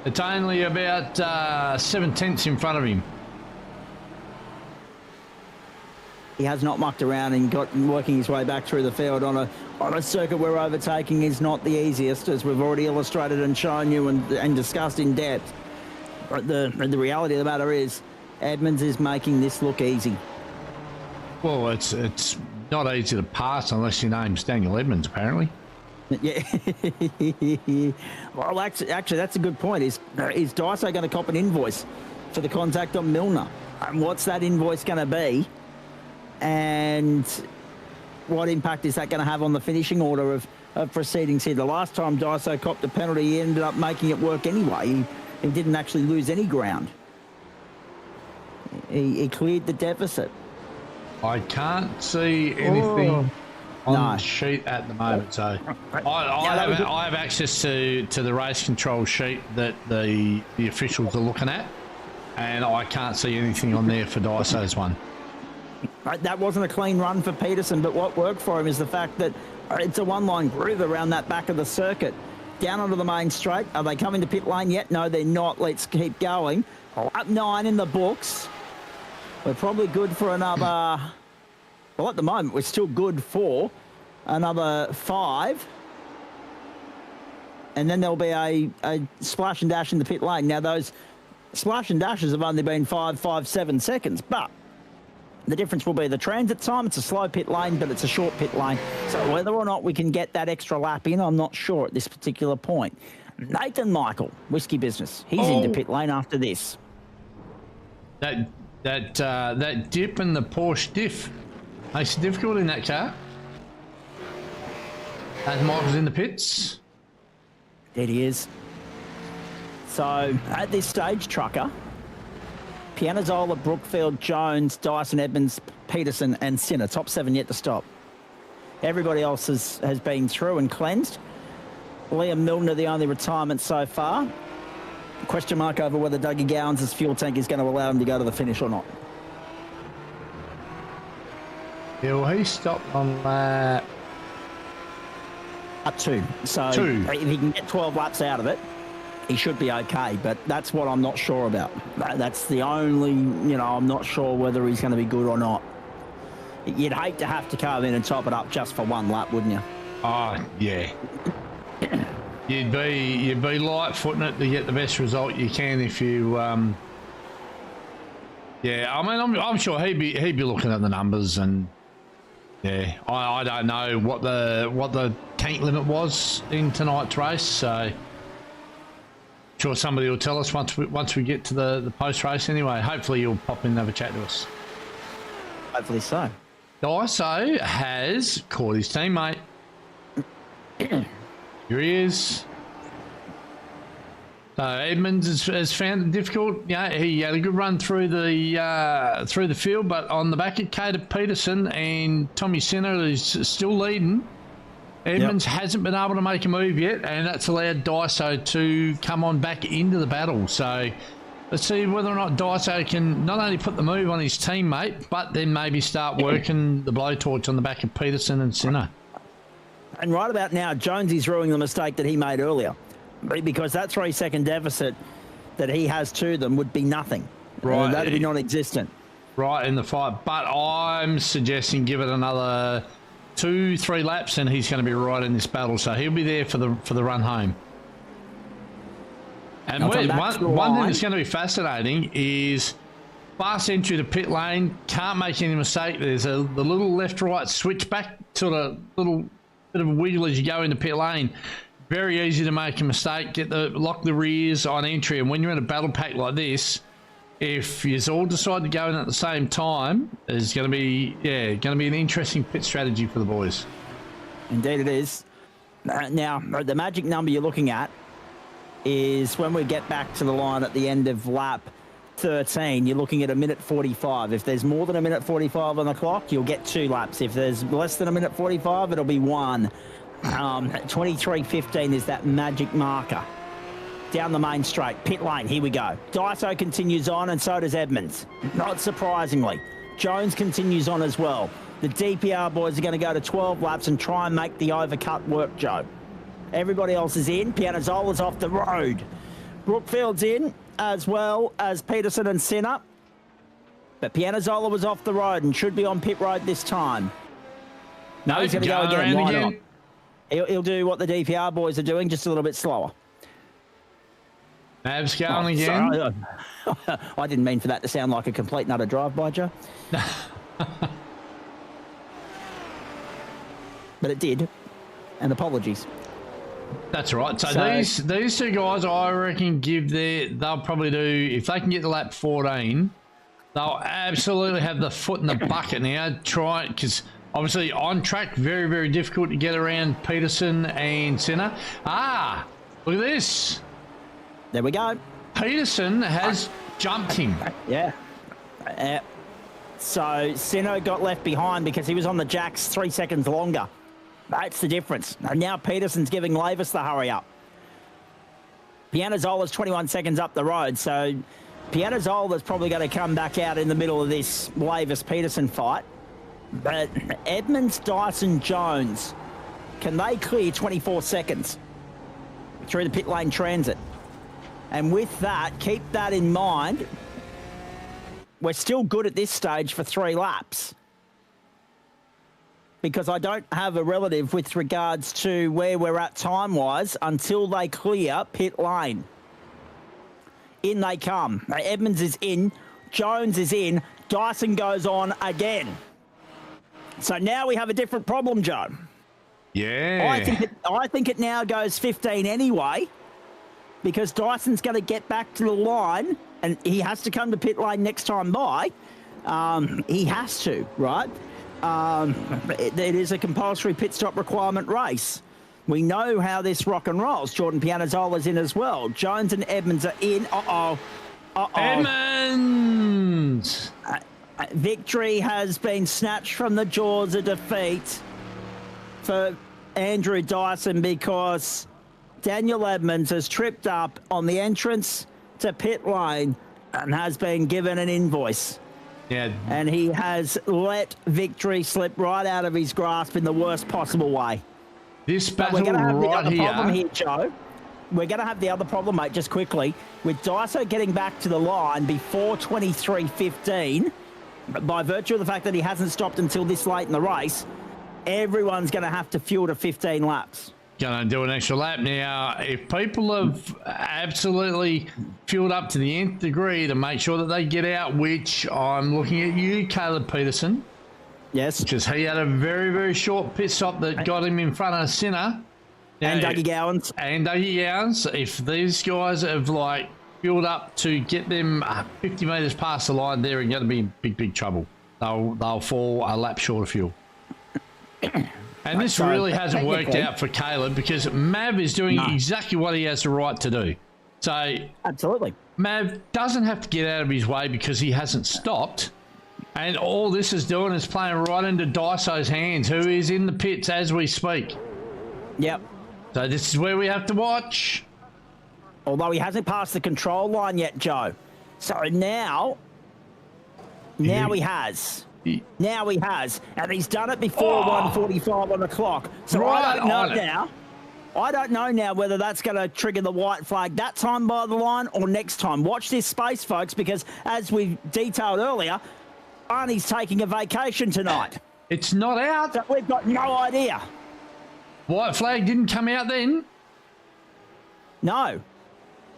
It's only about 7/10 in front of him. He has not mucked around and working his way back through the field on a circuit where overtaking is not the easiest, as we've already illustrated and shown you and discussed in depth. But the reality of the matter is, Edmonds is making this look easy. Well, it's not easy to pass unless your name's Daniel Edmonds, apparently. Yeah. Well, actually, that's a good point. Is Dyso going to cop an invoice for the contact on Milner? And what's that invoice going to be? And what impact is that going to have on the finishing order of proceedings here? The last time Dyso copped a penalty, he ended up making it work anyway. He didn't actually lose any ground. He cleared the deficit. I can't see anything on the sheet at the moment, so I have access to the race control sheet that the officials are looking at, and I can't see anything on there for Dyso's one. That wasn't a clean run for Peterson, but what worked for him is the fact that it's a one-line groove around that back of the circuit. Down onto the main straight. Are they coming to pit lane yet? No, they're not. Let's keep going. Up 9 in the books. We're probably good for another... Well, at the moment, we're still good for another 5. And then there'll be a splash and dash in the pit lane. Now, those splash and dashes have only been 7 seconds, but the difference will be the transit time. It's a slow pit lane, but it's a short pit lane. So whether or not we can get that extra lap in, I'm not sure at this particular point. Nathan Michael, Whiskey Business. He's into pit lane after this. That dip in the Porsche diff makes it difficult in that car. As Michael's in the pits. There he is. So at this stage, Trucker, Pianazzola, Brookfield, Jones, Dyson, Edmonds, Peterson, and Sinner. Top 7 yet to stop. Everybody else has been through and cleansed. Liam Milner, the only retirement so far. Question mark over whether Dougie Gowans' fuel tank is going to allow him to go to the finish or not. Yeah, well, he stopped on that. 2. So 2. If he can get 12 laps out of it, he should be okay, but that's what I'm not sure about. That's the only, I'm not sure whether he's going to be good or not. You'd hate to have to come in and top it up just for 1 lap, wouldn't you? Oh, yeah. You'd be light-footing it to get the best result you can if you, yeah, I mean, I'm sure he'd be looking at the numbers and, yeah, I don't know what the tank limit was in tonight's race, so sure somebody will tell us once we get to the post race anyway. Hopefully you'll pop in and have a chat to us. Hopefully so. Daiso has caught his teammate. Here he is. So Edmonds has found it difficult. Yeah, he had a good run through the field, but on the back of Cater Peterson and Tommy Sinner is still leading. Edmonds hasn't been able to make a move yet, and that's allowed Daiso to come on back into the battle. So let's see whether or not Daiso can not only put the move on his teammate, but then maybe start working the blowtorch on the back of Peterson and Sinner. And right about now, Jonesy's ruining the mistake that he made earlier, because that 3-second deficit that he has to them would be nothing. Right. That would be non-existent. Right in the fight. But I'm suggesting give it another 2-3 laps and he's going to be right in this battle. So he'll be there for the run home. And one thing that's going to be fascinating is fast entry to pit lane, can't make any mistake. There's the little left-right switch back, sort of little bit of a wiggle as you go into pit lane. Very easy to make a mistake. Lock the rears on entry, and when you're in a battle pack like this, if you all decide to go in at the same time, there's going to be an interesting pit strategy for the boys. Indeed, it is. Now, the magic number you're looking at is when we get back to the line at the end of lap 13, you're looking at 1:45. If there's more than 1:45 on the clock, you'll get 2 laps. If there's less than 1:45, it'll be 1. 23:15 is that magic marker. Down the main straight, pit lane, here we go. Daiso continues on, and so does Edmonds. Not surprisingly. Jones continues on as well. The DPR boys are going to go to 12 laps and try and make the overcut work, Joe. Everybody else is in. Pianazzola's off the road. Brookfield's in, as well as Peterson and Sinner. But Pianazzola was off the road and should be on pit road this time. No, he's going to go again. Why not? He'll do what the DPR boys are doing, just a little bit slower. Mav's going again. Sorry. I didn't mean for that to sound like a complete nutter drive-by, Joe. But it did. And apologies. That's right. So these two guys, I reckon, they'll probably do, if they can get to lap 14, they'll absolutely have the foot in the bucket now. Try, because obviously on track, very, very difficult to get around Peterson and Sinner. Look at this. There we go. Peterson has jumped him. Yeah. So Sinner got left behind because he was on the jacks 3 seconds longer. That's the difference. And now Peterson's giving Lavis the hurry up. Pianazzola's 21 seconds up the road, so Pianazzola's probably going to come back out in the middle of this Lavis-Peterson fight. But Edmonds, Dyson, Jones, can they clear 24 seconds through the pit lane transit? And with that, keep that in mind. We're still good at this stage for 3 laps. because I don't have a relative with regards to where we're at time-wise until they clear pit lane. In they come. Edmonds is in. Jones is in. Dyson goes on again. So now we have a different problem, Joe. Yeah. I think it now goes 15 anyway, because Dyson's going to get back to the line, and he has to come to pit lane next time by. He has to, right? It is a compulsory pit stop requirement race. We know how this rock and rolls. Jordan Pianazzola's in as well. Jones and Edmonds are in. Edmonds! Victory has been snatched from the jaws of defeat for Andrew Dyson because Daniel Edmonds has tripped up on the entrance to pit lane and has been given an invoice. Yeah. And he has let victory slip right out of his grasp in the worst possible way. This battle we're going to have right the other here. problem here, Joe. We're going to have the other problem, mate, just quickly. With Dyso getting back to the line before 23:15, by virtue of the fact that he hasn't stopped until this late in the race, everyone's going to have to fuel to 15 laps. Going to do an extra lap. Now, if people have absolutely fueled up to the nth degree to make sure that they get out, which I'm looking at you, Caleb Peterson. Yes. Because he had a very, very short pit stop that got him in front of Sinner. And Dougie Gowans. And Dougie Gowans. If these guys have, like, fueled up to get them 50 metres past the line, they're going to be in big, big trouble. They'll fall a lap short of fuel. And this really hasn't worked out for Caleb because Mav is doing exactly what he has the right to do. So absolutely, Mav doesn't have to get out of his way because he hasn't stopped. And all this is doing is playing right into Dyso's hands, who is in the pits as we speak. Yep. So this is where we have to watch. Although he hasn't passed the control line yet, Joe. So now he has. Now he has. And he's done it before 1:45 on the clock. So right I don't know now. I don't know now whether that's going to trigger the white flag that time by the line or next time. Watch this space, folks, because as we detailed earlier, Arnie's taking a vacation tonight. It's not out. So we've got no idea. White flag didn't come out then? No.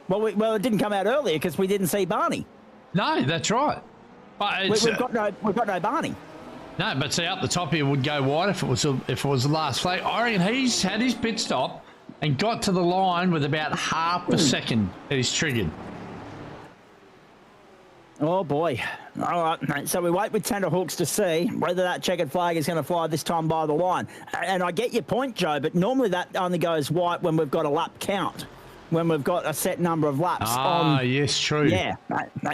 Well, it didn't come out earlier because we didn't see Barney. No, that's right. But it's, we've got no Barney. No, but see, up the top here would go wide if it was the last flag. I reckon he's had his pit stop and got to the line with about half a second that he's triggered. Oh, boy. All right, so we wait with tenterhooks to see whether that checkered flag is going to fly this time by the line. And I get your point, Joe, but normally that only goes white when we've got a lap count, when we've got a set number of laps. Yes, true. Yeah.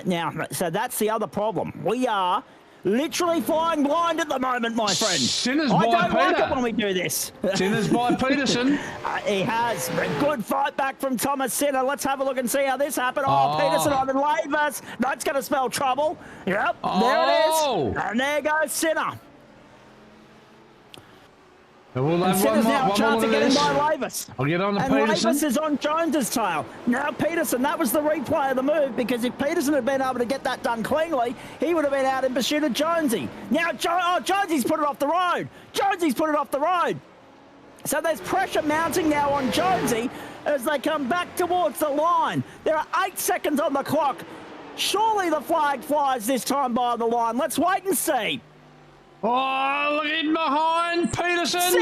Now, so that's the other problem. We are literally flying blind at the moment, my friend. Sinners I by don't Peter. like it when we do this. Sinners by Peterson. He has. Good fight back from Thomas Sinner. Let's have a look and see how this happened. Peterson on the Lavers. That's going to spell trouble. Yep, there it is. And there goes Sinner. We'll have Sinner's now a chance of of getting by Lavis. I'll get on to and Peterson. Lavis is on Jones's tail. Now Peterson, that was the replay of the move, because if Peterson had been able to get that done cleanly, he would have been out in pursuit of Jonesy. Now Jonesy's put it off the road. Jonesy's put it off the road. So there's pressure mounting now on Jonesy as they come back towards the line. There are 8 seconds on the clock. Surely the flag flies this time by the line. Let's wait and see. Oh, look in behind Peterson. No!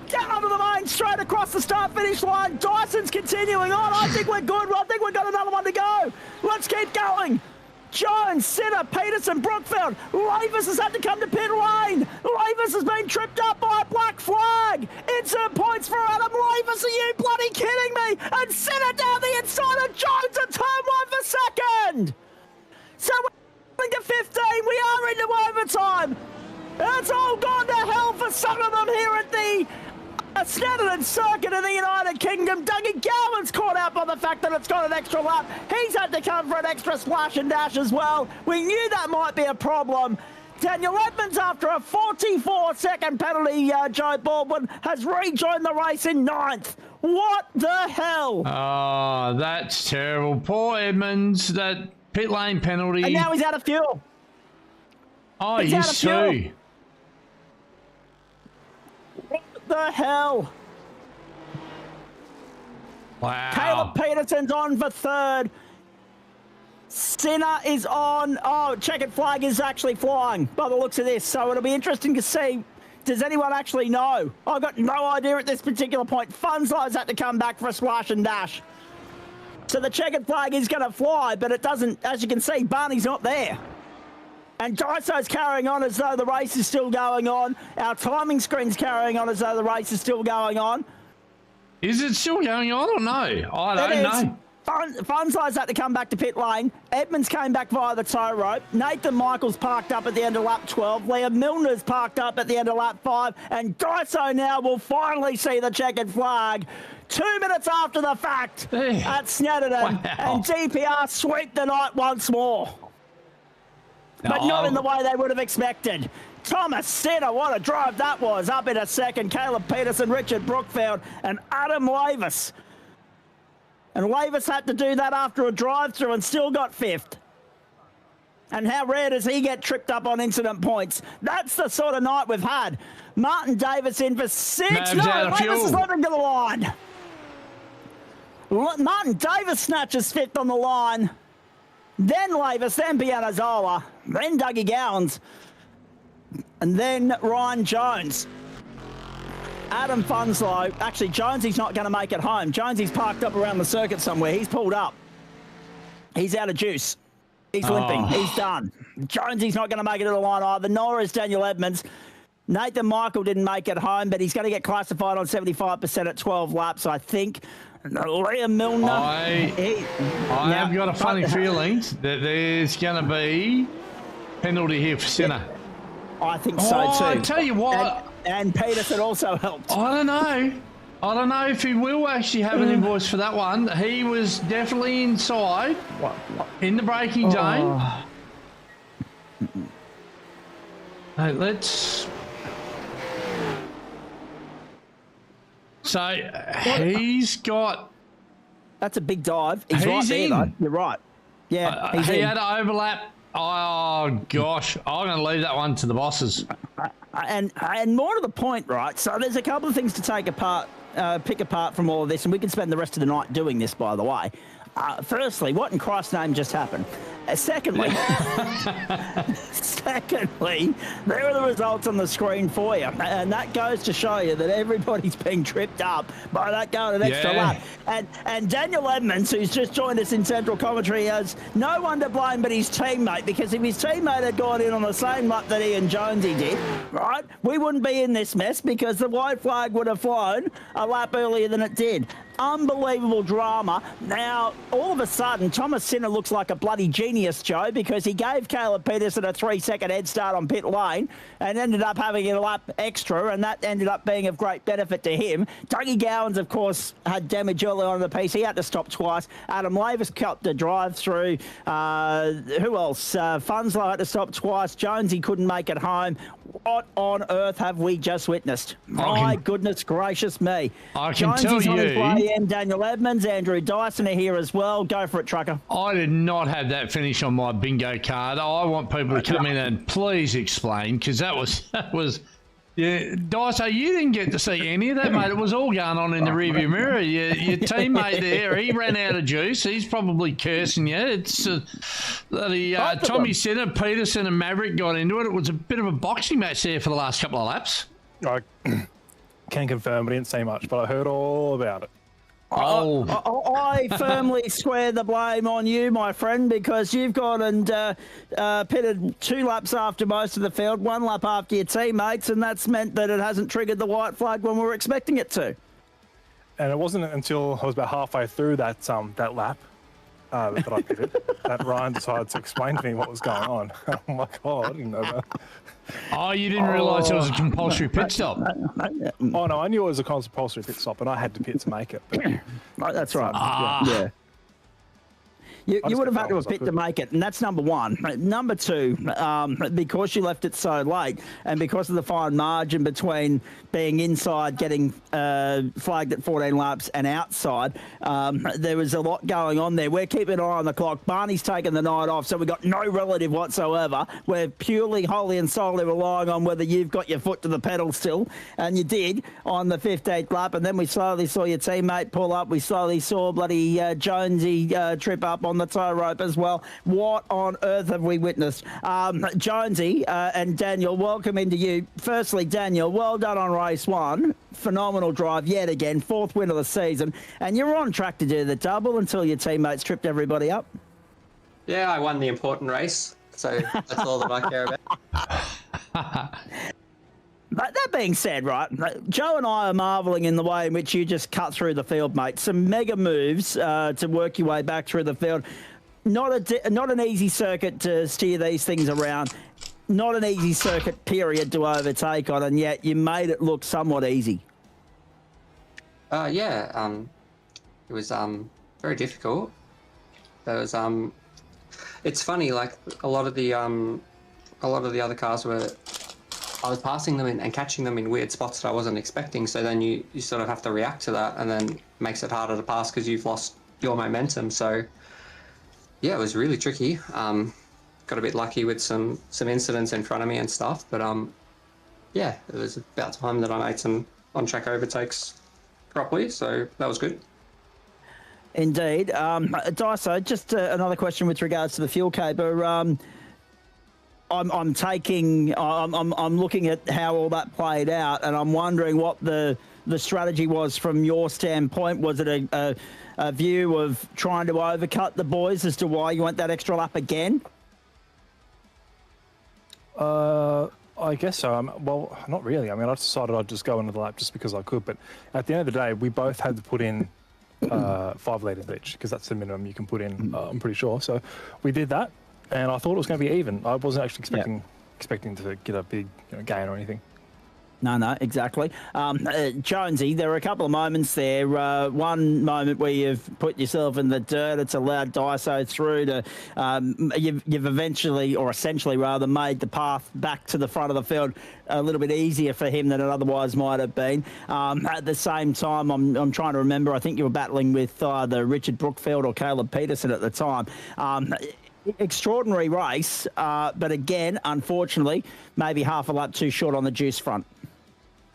Down to the main, straight across the start-finish line. Dyson's continuing on. I think we're good. I think we've got another one to go. Let's keep going. Jones, Sinner, Peterson, Brookfield. Lavis has had to come to pit lane. Lavis has been tripped up by a black flag. Insert points for Adam Lavis. Are you bloody kidding me? And Sinner down the inside of Jones at turn 1 for second. So we're into 15. We are into overtime. It's all gone to hell for some of them here at the Snetterton circuit in the United Kingdom. Dougie Gowan's caught out by the fact that it's got an extra lap. He's had to come for an extra splash and dash as well. We knew that might be a problem. Daniel Edmonds, after a 44-second penalty, Joe Baldwin, has rejoined the race in 9th. What the hell? Oh, that's terrible. Poor Edmonds, that pit lane penalty. And now he's out of fuel. Oh, He's out of he's fuel. two. What the hell? Wow. Caleb Peterson's on for third. Sinner is on. Oh, checkered flag is actually flying by the looks of this. So it'll be interesting to see. Does anyone actually know? I've got no idea at this particular point. Funslow's had to come back for a splash and dash. So the checkered flag is going to fly, but it doesn't. As you can see, Barney's not there. And Daiso's carrying on as though the race is still going on. Our timing screen's carrying on as though the race is still going on. Is it still going on or no? I don't know. Funslow's had to come back to pit lane. Edmonds came back via the tow rope. Nathan Michaels parked up at the end of lap 12. Liam Milner's parked up at the end of lap 5. And Daiso now will finally see the checkered flag 2 minutes after the fact at Snetterton. Wow. And DPR sweep the night once more. But not in the way they would have expected. Thomas Sinner, what a drive that was. Up in a second. Caleb Peterson, Richard Brookfield, and Adam Lavis. And Lavis had to do that after a drive-through and still got fifth. And how rare does he get tripped up on incident points? That's the sort of night we've had. Martin Davis in for six. No, Lavis is leaving to the line. Martin Davis snatches fifth on the line. Then Lavis, then Pianazola, then Dougie Gowans, and then Ryan Jones. Adam Funslow. Actually, Jonesy's not going to make it home. Jonesy's parked up around the circuit somewhere. He's pulled up. He's out of juice. He's limping. He's done. Jonesy's not going to make it to the line either, nor is Daniel Edmonds. Nathan Michael didn't make it home, but he's going to get classified on 75% at 12 laps, I think. Liam Milner. I have got a funny feeling that there's going to be penalty here for Sinner. I think so too. I tell you what. And Peterson also helped. I don't know if he will actually have an invoice for that one. He was definitely inside in the braking zone. Hey, let's. So he's got. That's a big dive. He's right there, though. You're right. Yeah, he had to overlap. Oh gosh, I'm going to leave that one to the bosses. And more to the point, right? So there's a couple of things to take apart, pick apart from all of this, and we can spend the rest of the night doing this, by the way. Firstly, what in Christ's name just happened? Secondly, there are the results on the screen for you, and that goes to show you that everybody's being tripped up by that going an extra lap. And Daniel Edmonds, who's just joined us in Central Commentary, has no one to blame but his teammate, because if his teammate had gone in on the same lap that he and Jonesy did, right, we wouldn't be in this mess because the white flag would have flown a lap earlier than it did. Unbelievable drama. Now, all of a sudden, Thomas Sinner looks like a bloody genius, Joe, because he gave Caleb Peterson a 3-second head start on pit lane and ended up having a lap extra, and that ended up being of great benefit to him. Dougie Gowans, of course, had damage early on in the piece. He had to stop twice. Adam Lavis cut the drive-through. Who else? Funslow had to stop twice. Jonesy couldn't make it home. What on earth have we just witnessed? My goodness gracious me. I can Jonesy's tell on his you. way in. Daniel Edmonds, Andrew Dyson are here as well. Go for it, Trucker. I did not have that finish on my bingo card. I want people to come in and please explain, because that was yeah, Daiso, you didn't get to see any of that, mate. It was all going on in the rearview mirror. Your teammate there, he ran out of juice. He's probably cursing you. It's Tommy Sinner, Peterson and Maverick got into it. It was a bit of a boxing match there for the last couple of laps. I can confirm, I didn't see much, but I heard all about it. I firmly square the blame on you, my friend, because you've gone and pitted 2 laps after most of the field, 1 lap after your teammates, and that's meant that it hasn't triggered the white flag when we were expecting it to. And it wasn't until I was about halfway through that lap that I pitted that Ryan decided to explain to me what was going on. I'm like, oh, I didn't know that. Oh, you didn't realise it was a compulsory pit stop? Oh, no, I knew it was a compulsory pit stop, and I had to pit to make it. But, right, that's right. Ah. Yeah. You just would have kept had to going have as I picked to could. make it, and that's number one. Number two, because you left it so late, and because of the fine margin between being inside, getting flagged at 14 laps, and outside, there was a lot going on there. We're keeping an eye on the clock. Barney's taken the night off, so we've got no relative whatsoever. We're purely, wholly and solely relying on whether you've got your foot to the pedal still, and you did on the 15th lap, and then we slowly saw your teammate pull up. We slowly saw bloody Jonesy trip up on the tow rope as well. What on earth have we witnessed? Jonesy and Daniel, welcome into you. Firstly, Daniel, well done on race one. Phenomenal drive yet again, 4th win of the season, and you're on track to do the double until your teammates tripped everybody up. Yeah, I won the important race, so that's all that I care about. But that being said, right, Joe and I are marvelling in the way in which you just cut through the field, mate. Some mega moves to work your way back through the field. Not an easy circuit to steer these things around. Not an easy circuit, period, to overtake on, and yet you made it look somewhat easy. Yeah, it was very difficult. There was it's funny, like a lot of the other cars were. I was passing them and catching them in weird spots that I wasn't expecting. So then you sort of have to react to that, and then makes it harder to pass because you've lost your momentum. So yeah, it was really tricky. Got a bit lucky with some incidents in front of me and stuff, but yeah, it was about time that I made some on-track overtakes properly. So that was good. Indeed. Daiso, just another question with regards to the fuel caper. I'm looking at how all that played out, and I'm wondering what the strategy was from your standpoint. Was it a view of trying to overcut the boys as to why you went that extra lap again? I guess so. Well, not really. I mean, I decided I'd just go into the lap just because I could. But at the end of the day, we both had to put in 5 litres each because that's the minimum you can put in, I'm pretty sure. So we did that, and I thought it was going to be even. I wasn't actually expecting to get a big gain or anything. No, exactly. Jonesy, there were a couple of moments there. One moment where you've put yourself in the dirt. It's allowed Daiso through to. You've eventually, or essentially rather, made the path back to the front of the field a little bit easier for him than it otherwise might have been. At the same time, I'm trying to remember. I think you were battling with either Richard Brookfield or Caleb Peterson at the time. Extraordinary race, but again, unfortunately, maybe half a lap too short on the juice front.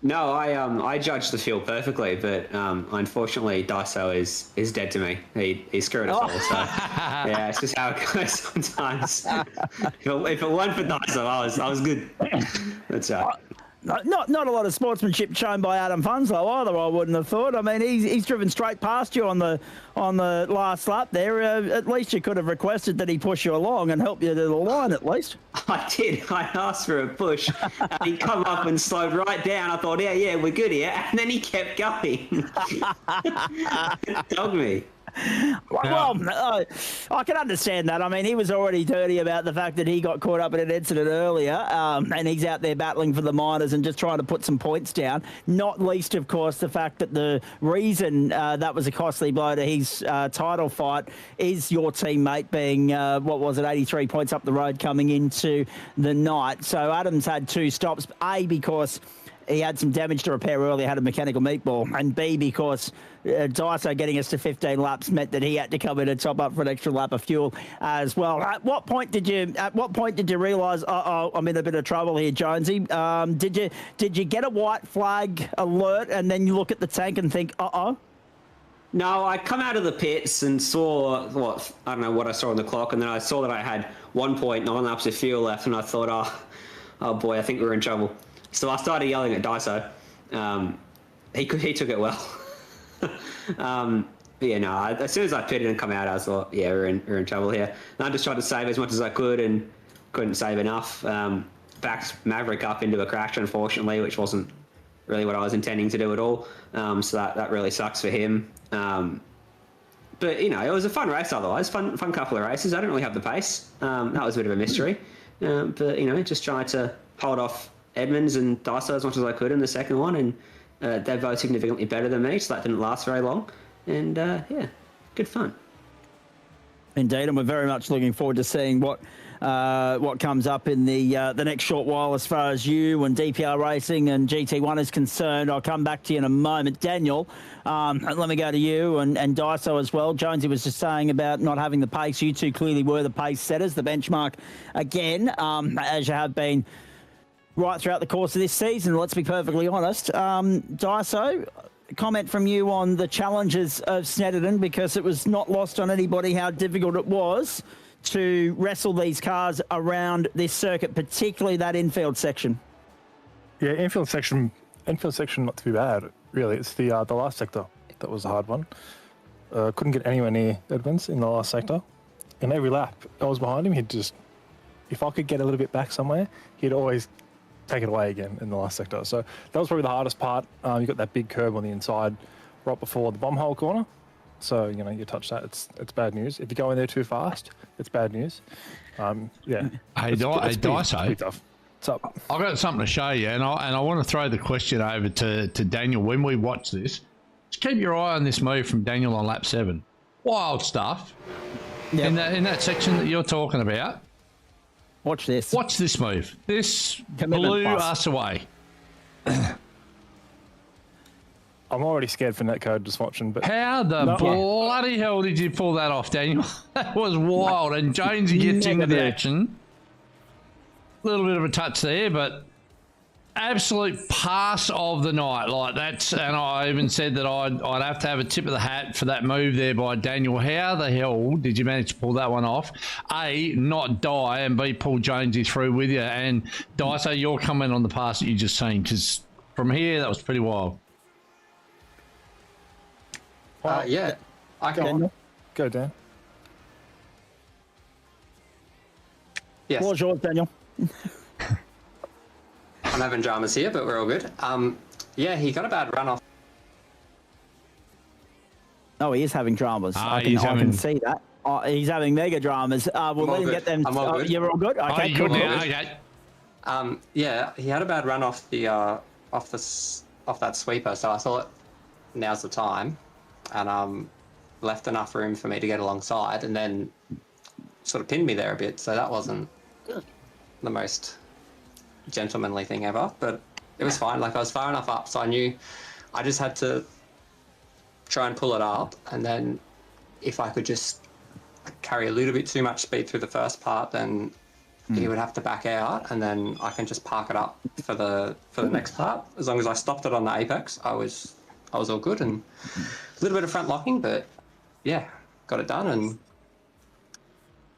No, I judged the field perfectly, but unfortunately, Daiso is dead to me. He screwed us all. So yeah, it's just how it goes sometimes. If it weren't for Daiso, I was good. That's right. Not a lot of sportsmanship shown by Adam Funslow either, I wouldn't have thought. I mean, he's driven straight past you on the last lap there. At least you could have requested that he push you along and help you to the line at least. I did. I asked for a push. And he come up and slowed right down. I thought, yeah, we're good here. And then he kept going. Dogged me. Well, I can understand that. I mean, he was already dirty about the fact that he got caught up in an incident earlier, and he's out there battling for the minors and just trying to put some points down. Not least, of course, the fact that the reason that was a costly blow to his title fight is your teammate being, 83 points up the road coming into the night. So Adams had 2 stops, A, because he had some damage to repair earlier, had a mechanical meatball, and B, because Daiso getting us to 15 laps meant that he had to come in and top up for an extra lap of fuel as well. At what point did you realise, I'm in a bit of trouble here, Jonesy? Did you get a white flag alert and then you look at the tank and think, No, I come out of the pits and saw I don't know what I saw on the clock, and then I saw that I had 1.9 laps of fuel left, and I thought, oh boy, I think we're in trouble. So I started yelling at Daiso. He took it well. As soon as I pitted and come out, I thought, yeah, we're in trouble here. And I just tried to save as much as I could and couldn't save enough. Backed Maverick up into a crash, unfortunately, which wasn't really what I was intending to do at all. So that really sucks for him. But it was a fun race otherwise. Fun couple of races. I didn't really have the pace. That was a bit of a mystery. But just tried to hold off Edmonds and Daiso as much as I could in the second one, and they're both significantly better than me, so that didn't last very long. And good fun. Indeed, and we're very much looking forward to seeing what comes up in the next short while as far as you and DPR Racing and GT1 is concerned. I'll come back to you in a moment. Daniel, let me go to you and Daiso as well. Jonesy was just saying about not having the pace. You two clearly were the pace setters, the benchmark again, as you have been right throughout the course of this season. Let's be perfectly honest. Daiso, comment from you on the challenges of Snetterton, because it was not lost on anybody how difficult it was to wrestle these cars around this circuit, particularly that infield section. Yeah, infield section not too bad, really. It's the last sector that was a hard one. Couldn't get anywhere near Edmonds in the last sector. And every lap I was behind him, he'd just, if I could get a little bit back somewhere, he'd always take it away again in the last sector. So that was probably the hardest part. You got that big curb on the inside right before the bomb hole corner. So, you know, you touch that, it's bad news. If you go in there too fast, it's bad news. Yeah. Hey, Daiso. Pretty tough. What's up? I've got something to show you, and I want to throw the question over to Daniel when we watch this. Just keep your eye on this move from Daniel on lap 7. Wild stuff. Yep. In that section that you're talking about. Watch this. Watch this move. This Commitment blew plus. us away. I'm already scared for netcode just watching, but How the bloody hell did you pull that off, Daniel? That was wild. And Jonesy gets into the action. A little bit of a touch there, but absolute pass of the night. Like that's, and I even said that I'd have to have a tip of the hat for that move there by Daniel. How the hell did you manage to pull that one off? A, not die, and B, pull Jonesy through with you. And Daiso, your comment on the pass that you just seen, because from here that was pretty wild. Yeah, I can. Go, Dan. Yes, What's yours, Daniel? I'm having dramas here, but we're all good. Yeah, he got a bad run off. Oh, he is having dramas. I he's can having- see that. He's having mega dramas. We'll let him good. get them. I'm all good. You're all good? Okay, you cool. good now? Okay. Yeah, he had a bad run off the off that sweeper, so I thought now's the time, and left enough room for me to get alongside, and then sort of pinned me there a bit. So that wasn't the most gentlemanly thing ever, but it was fine. Like I was far enough up, so I knew I just had to try and pull it up, and then if I could just carry a little bit too much speed through the first part, then he would have to back out, and then I can just park it up for the next part. As long as I stopped it on the apex, I was all good, and a little bit of front locking, but yeah, got it done, and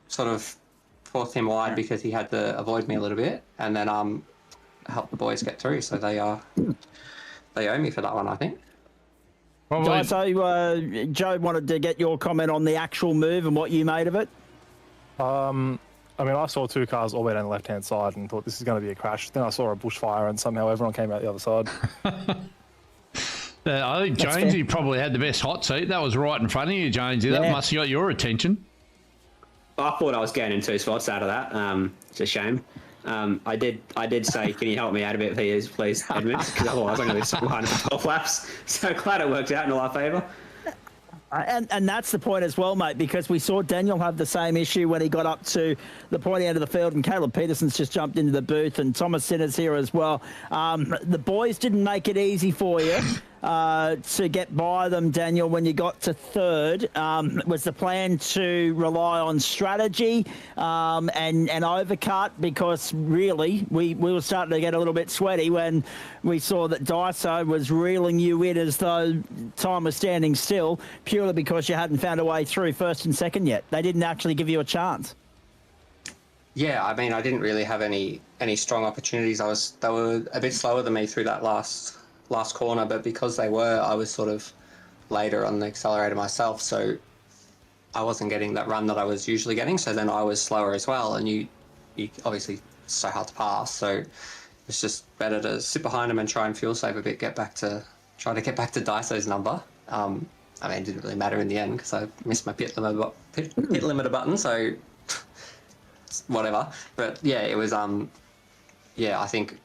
sort of forced him wide because he had to avoid me a little bit, and then helped the boys get through. So they owe me for that one, I think. Probably. So, Joe wanted to get your comment on the actual move and what you made of it. I mean, I saw two cars all the way down the left-hand side and thought this is going to be a crash. Then I saw a bushfire and somehow everyone came out the other side. I think Jonesy probably had the best hot seat. That was right in front of you, Jonesy. That Yeah. must have got your attention. I thought I was getting in 2 spots out of that. It's a shame. I did say, can you help me out a bit, please, Edmonds? Because otherwise I'm going to be stuck behind for 12 laps. So glad it worked out in our favour. And that's the point as well, mate, because we saw Daniel have the same issue when he got up to the pointy end of the field, and Caleb Peterson's just jumped into the booth, and Thomas Sinner's here as well. The boys didn't make it easy for you to get by them, Daniel, when you got to third. Was the plan to rely on strategy and overcut? Because really, we were starting to get a little bit sweaty when we saw that Daiso was reeling you in as though time was standing still, purely because you hadn't found a way through first and second yet. They didn't actually give you a chance. Yeah, I mean, I didn't really have any strong opportunities. They were a bit slower than me through that last corner, but because they were, I was sort of later on the accelerator myself, so I wasn't getting that run that I was usually getting. So then I was slower as well, and you obviously it's so hard to pass. So it's just better to sit behind them and try and fuel save a bit, try to get back to Daiso's number. I mean, it didn't really matter in the end because I missed my pit limiter button, so whatever. But yeah, it was I think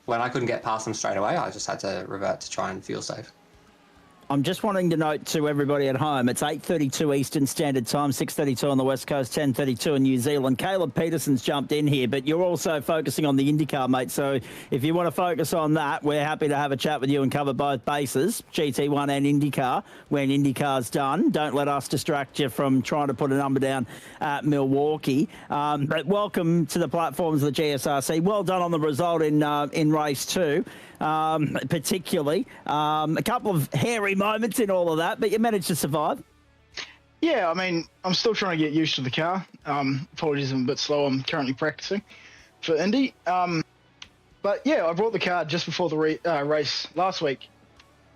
when I couldn't get past them straight away, I just had to revert to try and fuel save. I'm just wanting to note to everybody at home, it's 8:32 Eastern Standard Time, 6:32 on the West Coast, 10:32 in New Zealand. Caleb Peterson's jumped in here, but you're also focusing on the IndyCar, mate. So if you want to focus on that, we're happy to have a chat with you and cover both bases, GT1 and IndyCar, when IndyCar's done. Don't let us distract you from trying to put a number down at Milwaukee. But welcome to the platforms of the GSRC. Well done on the result in race 2. Particularly. A couple of hairy moments in all of that, but you managed to survive. Yeah, I mean, I'm still trying to get used to the car. Apologies, I'm a bit slow. I'm currently practicing for Indy. But yeah, I brought the car just before the race last week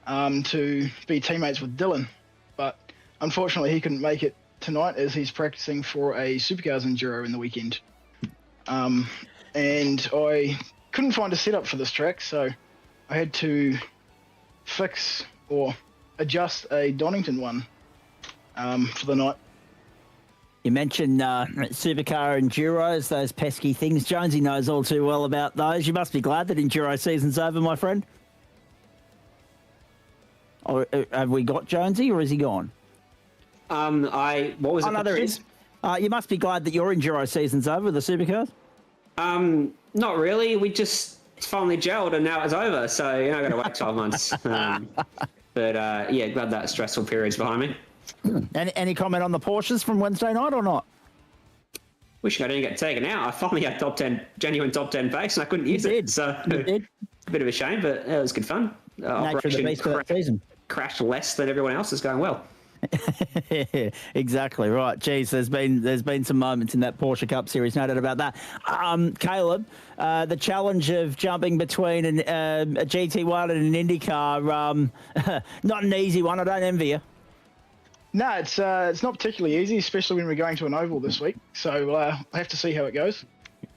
to be teammates with Dylan. But unfortunately, he couldn't make it tonight as he's practicing for a Supercars Enduro in the weekend. And I couldn't find a setup for this track, so I had to fix or adjust a Donington one for the night. You mentioned supercar enduros, those pesky things. Jonesy knows all too well about those. You must be glad that enduro season's over, my friend. Or have we got Jonesy, or is he gone? What was it? No, there is. You must be glad that your enduro season's over with the supercars. Not really. It's finally gelled and now it's over. So, I've got to wait 12 months. Yeah, glad that stressful period's behind me. Any comment on the Porsches from Wednesday night or not? Wishing I didn't get taken out. I finally had genuine top 10 pace and I couldn't use it. So, a bit of a shame, but it was good fun. Nature of the beast for that season. Crashed less than everyone else is going well. Exactly right. Geez, there's been some moments in that Porsche Cup Series, no doubt about that. Caleb, the challenge of jumping between a GT1 and an IndyCar, not an easy one. I don't envy you. No, it's not particularly easy, especially when we're going to an oval this week. So I have to see how it goes.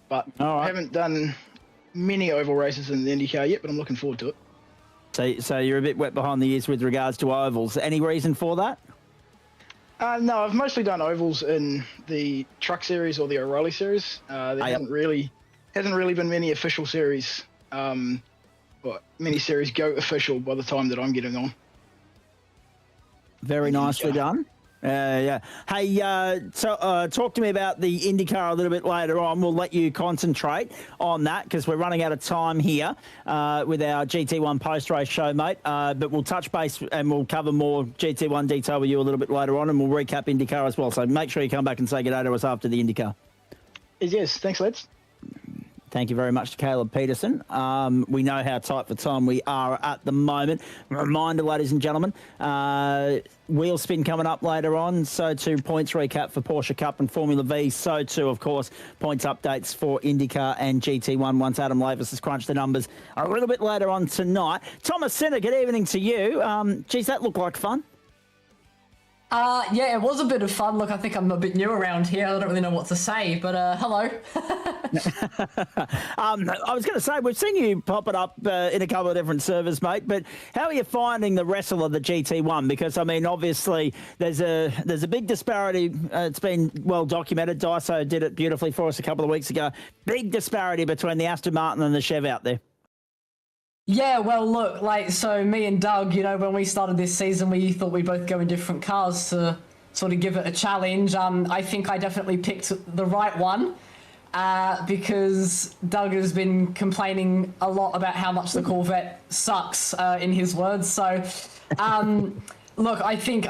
But I haven't done many oval races in the IndyCar yet, but I'm looking forward to it. So you're a bit wet behind the ears with regards to ovals. Any reason for that? No, I've mostly done ovals in the Truck Series or the O'Reilly Series. There hasn't really been many official series, or many series go official by the time that I'm getting on. Very nicely done. Yeah. Hey, talk to me about the IndyCar a little bit later on. We'll let you concentrate on that because we're running out of time here with our GT1 post-race show, mate. But we'll touch base and we'll cover more GT1 detail with you a little bit later on, and we'll recap IndyCar as well. So make sure you come back and say good day to us after the IndyCar. Yes, thanks, lads. Thank you very much to Caleb Peterson. We know how tight for time we are at the moment. Reminder, ladies and gentlemen, wheel spin coming up later on. So too, points recap for Porsche Cup and Formula V. So too, of course, points updates for IndyCar and GT1 once Adam Lavis has crunched the numbers a little bit later on tonight. Thomas Sinner, good evening to you. Geez, that looked like fun. Yeah, it was a bit of fun. Look, I think I'm a bit new around here. I don't really know what to say, but hello. I was going to say, we've seen you pop it up in a couple of different servers, mate, but how are you finding the wrestle of the GT1? Because, I mean, obviously, there's a big disparity. It's been well documented. Daiso did it beautifully for us a couple of weeks ago. Big disparity between the Aston Martin and the Chev out there. Yeah, well, look, so me and Doug, when we started this season, we thought we'd both go in different cars to sort of give it a challenge. I think I definitely picked the right one because Doug has been complaining a lot about how much the Corvette sucks, in his words. So, look, I think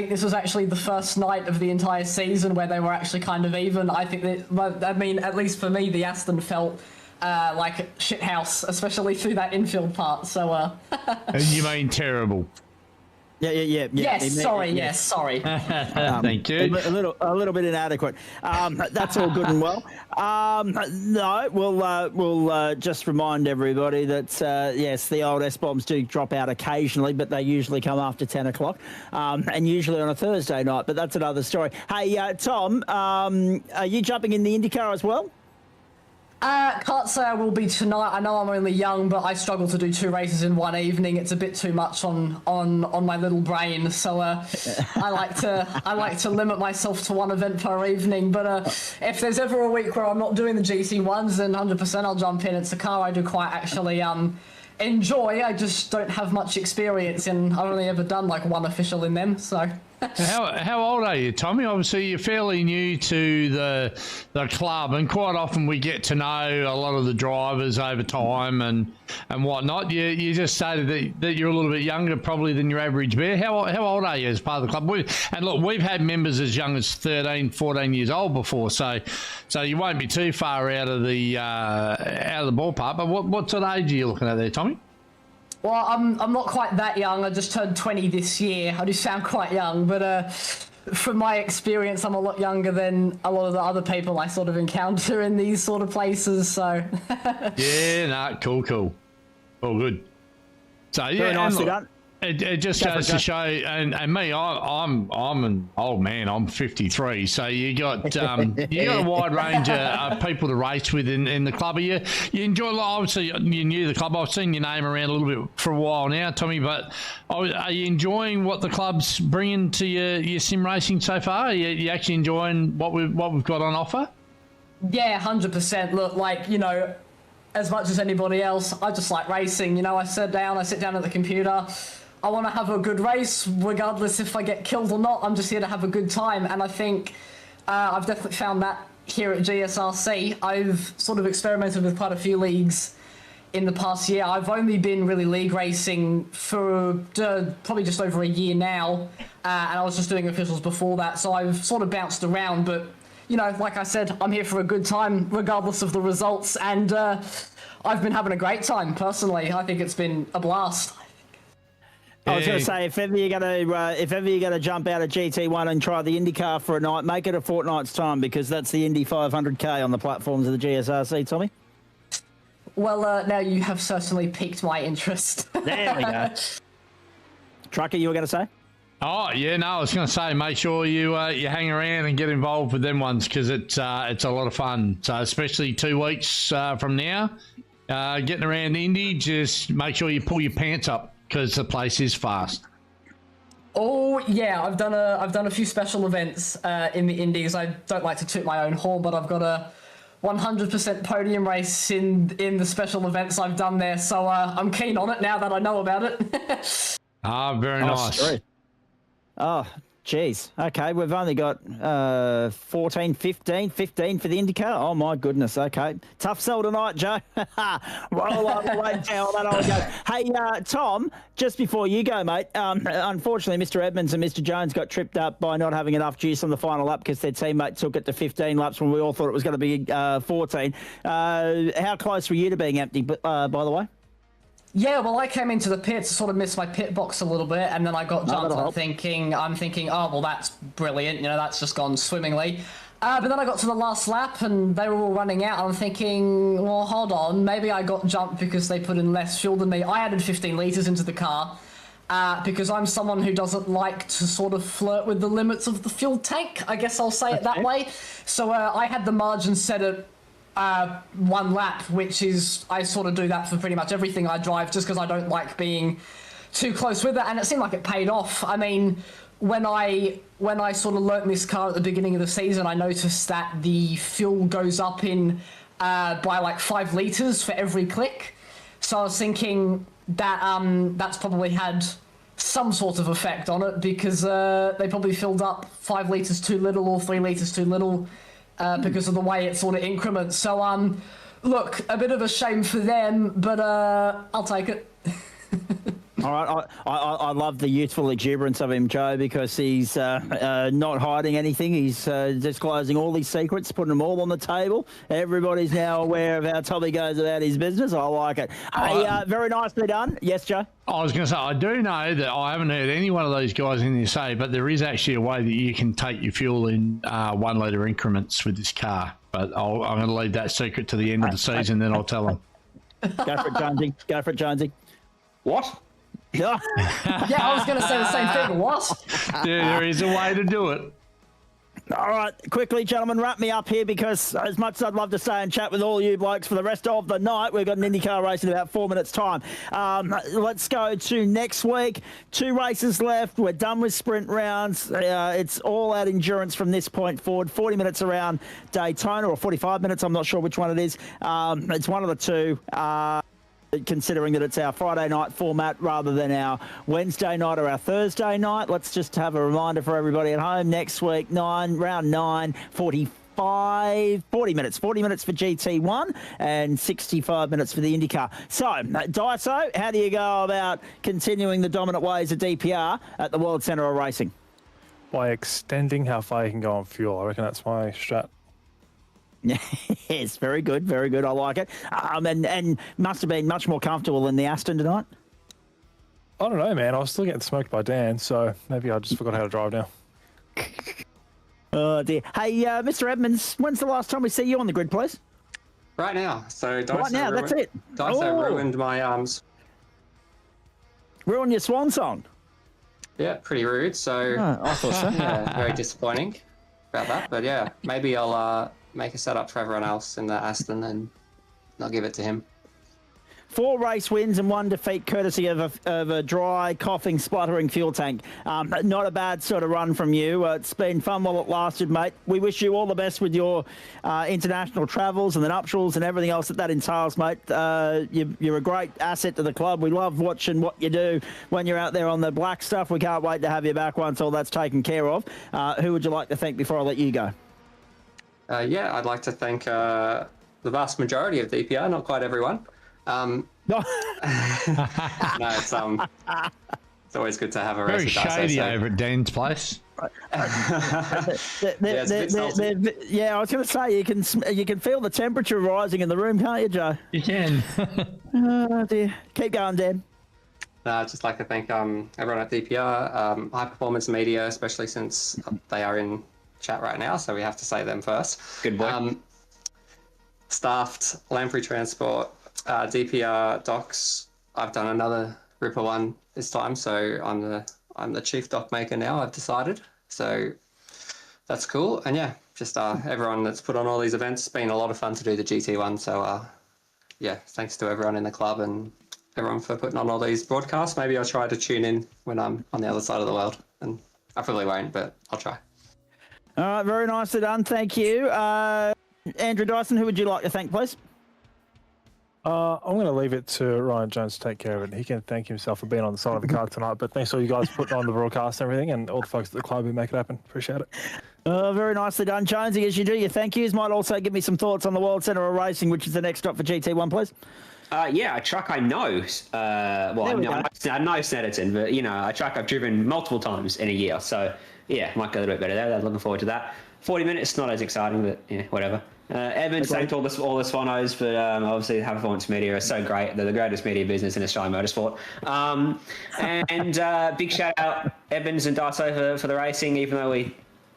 this was actually the first night of the entire season where they were actually kind of even. I think that, at least for me, the Aston felt like a shit house, especially through that infield part. So, You mean terrible? Yeah. Yes, sorry. Thank you. A little bit inadequate. That's all good and well. No, we'll just remind everybody that yes, the old S-bombs do drop out occasionally, but they usually come after 10 o'clock, and usually on a Thursday night. But that's another story. Hey, Tom, are you jumping in the IndyCar as well? Can't say I will be tonight. I know I'm only young, but I struggle to do 2 races in one evening. It's a bit too much on my little brain. So I like to limit myself to one event per evening. But if there's ever a week where I'm not doing the GT1s, then 100% I'll jump in. It's a car I do quite actually enjoy. I just don't have much experience in. I've only ever done like one official in them, so. How old are you, Tommy? Obviously, you're fairly new to the club, and quite often we get to know a lot of the drivers over time and whatnot. You just stated that you're a little bit younger probably than your average bear. How old are you as part of the club? And look, we've had members as young as 13, 14 years old before, so you won't be too far out of the ballpark. But what sort of age are you looking at there, Tommy? Well, I'm not quite that young. I just turned 20 this year. I do sound quite young, but from my experience, I'm a lot younger than a lot of the other people I sort of encounter in these sort of places. So yeah, no, cool, all good. So yeah, very nicely done. It just goes to show, and me, I'm an old man. I'm 53, so you got a wide range of people to race with in the club. You enjoy. Obviously, you knew the club. I've seen your name around a little bit for a while now, Tommy. But are you enjoying what the club's bringing to your sim racing so far? Are you actually enjoying what we've got on offer? Yeah, 100%. Look, like, you know, as much as anybody else, I just like racing. You know, I sit down at the computer. I want to have a good race, regardless if I get killed or not. I'm just here to have a good time. And I think I've definitely found that here at GSRC. I've sort of experimented with quite a few leagues in the past year. I've only been really league racing for probably just over a year now. And I was just doing officials before that. So I've sort of bounced around. But, you know, like I said, I'm here for a good time, regardless of the results. And I've been having a great time, personally. I think it's been a blast. I was going to say, if ever you're going to jump out of GT1 and try the Indycar for a night, make it a fortnight's time, because that's the Indy 500k on the platforms of the GSRC, Tommy. Well, now you have certainly piqued my interest. There we go. Trucker, you were going to say? Oh yeah, no, I was going to say, make sure you hang around and get involved with them ones, because it's a lot of fun. So especially 2 weeks from now, getting around Indy, just make sure you pull your pants up, because the place is fast. Oh yeah, I've done a few special events in the Indies. I don't like to toot my own horn, but I've got a 100% podium race in the special events I've done there. So I'm keen on it now that I know about it. Very nice. Sweet. Oh, geez. Okay, we've only got 15 for the Indycar. Oh, my goodness. Okay. Tough sell tonight, Joe. Roll on the way down. That all goes. Hey, Tom, just before you go, mate, unfortunately, Mr. Edmonds and Mr. Jones got tripped up by not having enough juice on the final lap because their teammate took it to 15 laps when we all thought it was going to be 14. How close were you to being empty, by the way? Yeah, well, I came into the pit to sort of miss my pit box a little bit, and then I got jumped. I'm thinking, oh, well, that's brilliant. You know, that's just gone swimmingly. But then I got to the last lap, and they were all running out. I'm thinking, well, hold on. Maybe I got jumped because they put in less fuel than me. I added 15 litres into the car because I'm someone who doesn't like to sort of flirt with the limits of the fuel tank. I guess I'll say it that way. So I had the margin set at 1 lap, which is, I sort of do that for pretty much everything I drive, just because I don't like being too close with it, and it seemed like it paid off. I mean, when I sort of learnt this car at the beginning of the season, I noticed that the fuel goes up in by like 5 litres for every click. So I was thinking that that's probably had some sort of effect on it, because they probably filled up 5 litres too little or 3 litres too little. Because of the way it sort of increments. So, look, a bit of a shame for them, but I'll take it. All right, I love the youthful exuberance of him, Joe, because he's not hiding anything. He's disclosing all his secrets, putting them all on the table. Everybody's now aware of how Tommy goes about his business. I like it. Hey, very nicely done. Yes, Joe? I was going to say, I do know that I haven't heard any one of those guys in there say, but there is actually a way that you can take your fuel in 1 litre increments with this car. But I'm going to leave that secret to the end of the season, then I'll tell them. Go for it, Jonesy. Go for it, Jonesy. What? Yeah, I was going to say the same thing. What? There is a way to do it. All right, quickly, gentlemen, wrap me up here, because as much as I'd love to stay and chat with all you blokes for the rest of the night, we've got an IndyCar race in about 4 minutes' time. Let's go to next week. 2 races left. We're done with sprint rounds. It's all out endurance from this point forward. 40 minutes around Daytona, or 45 minutes. I'm not sure which one it is. It's one of the two. considering that it's our Friday night format rather than our Wednesday night or our Thursday night. Let's just have a reminder for everybody at home. Next week, round 9, 40 minutes for GT1 and 65 minutes for the Indycar. So, Daiso, how do you go about continuing the dominant ways of DPR at the World Centre of Racing? By extending how far you can go on fuel. I reckon that's my strat. Yes, very good, very good. I like it. And must have been much more comfortable than the Aston tonight. I don't know, man. I was still getting smoked by Dan, so maybe I just forgot how to drive now. Oh, dear. Hey, Mr. Edmonds, when's the last time we see you on the grid, please? Right now. So Daiso Right now, that's it. Daiso ruined my arms. Ruined your swan song. Yeah, pretty rude. So I thought so. yeah, very disappointing about that. But yeah, maybe I'll make a setup for everyone else in the Aston and I'll give it to him. 4 race wins and 1 defeat courtesy of a dry, coughing, spluttering fuel tank. Not a bad sort of run from you. It's been fun while it lasted, mate. We wish you all the best with your international travels and the nuptials and everything else that entails, mate. You're a great asset to the club. We love watching what you do when you're out there on the black stuff. We can't wait to have you back once all that's taken care of. Who would you like to thank before I let you go? Yeah, I'd like to thank the vast majority of DPR, not quite everyone. No, it's always good to have a race. Very shady over at Dan's place. Yeah, I was going to say you can feel the temperature rising in the room, can't you, Joe? You can. Oh dear. Keep going, Dan. I'd just like to thank everyone at DPR, High Performance Media, especially since they are in chat right now, so we have to say them first. Good boy. Staffed, Lamprey Transport, DPR Docs. I've done another Ripper one this time, so I'm the chief doc maker now. I've decided, so that's cool. And yeah, just everyone that's put on all these events. It's been a lot of fun to do the GT1. So yeah, thanks to everyone in the club and everyone for putting on all these broadcasts. Maybe I'll try to tune in when I'm on the other side of the world, and I probably won't, but I'll try. All right, very nicely done. Thank you, Andrew Dyson. Who would you like to thank, please? I'm going to leave it to Ryan Jones to take care of it. He can thank himself for being on the side of the card tonight. But thanks to all you guys putting on the broadcast and everything, and all the folks at the club who make it happen. Appreciate it. Very nicely done, Jonesy. As you do your thank yous, might also give me some thoughts on the World Centre of Racing, which is the next stop for GT1, please. Yeah, a truck I know. I know Snetterton, but a truck I've driven multiple times in a year. So yeah, might go a little bit better there. I'm looking forward to that. 40 minutes, not as exciting, but yeah, whatever. Evan, thanked all the Swanos, but obviously High Performance Media are so great. They're the greatest media business in Australian motorsport. And big shout out Evans and Daiso for the racing, even though we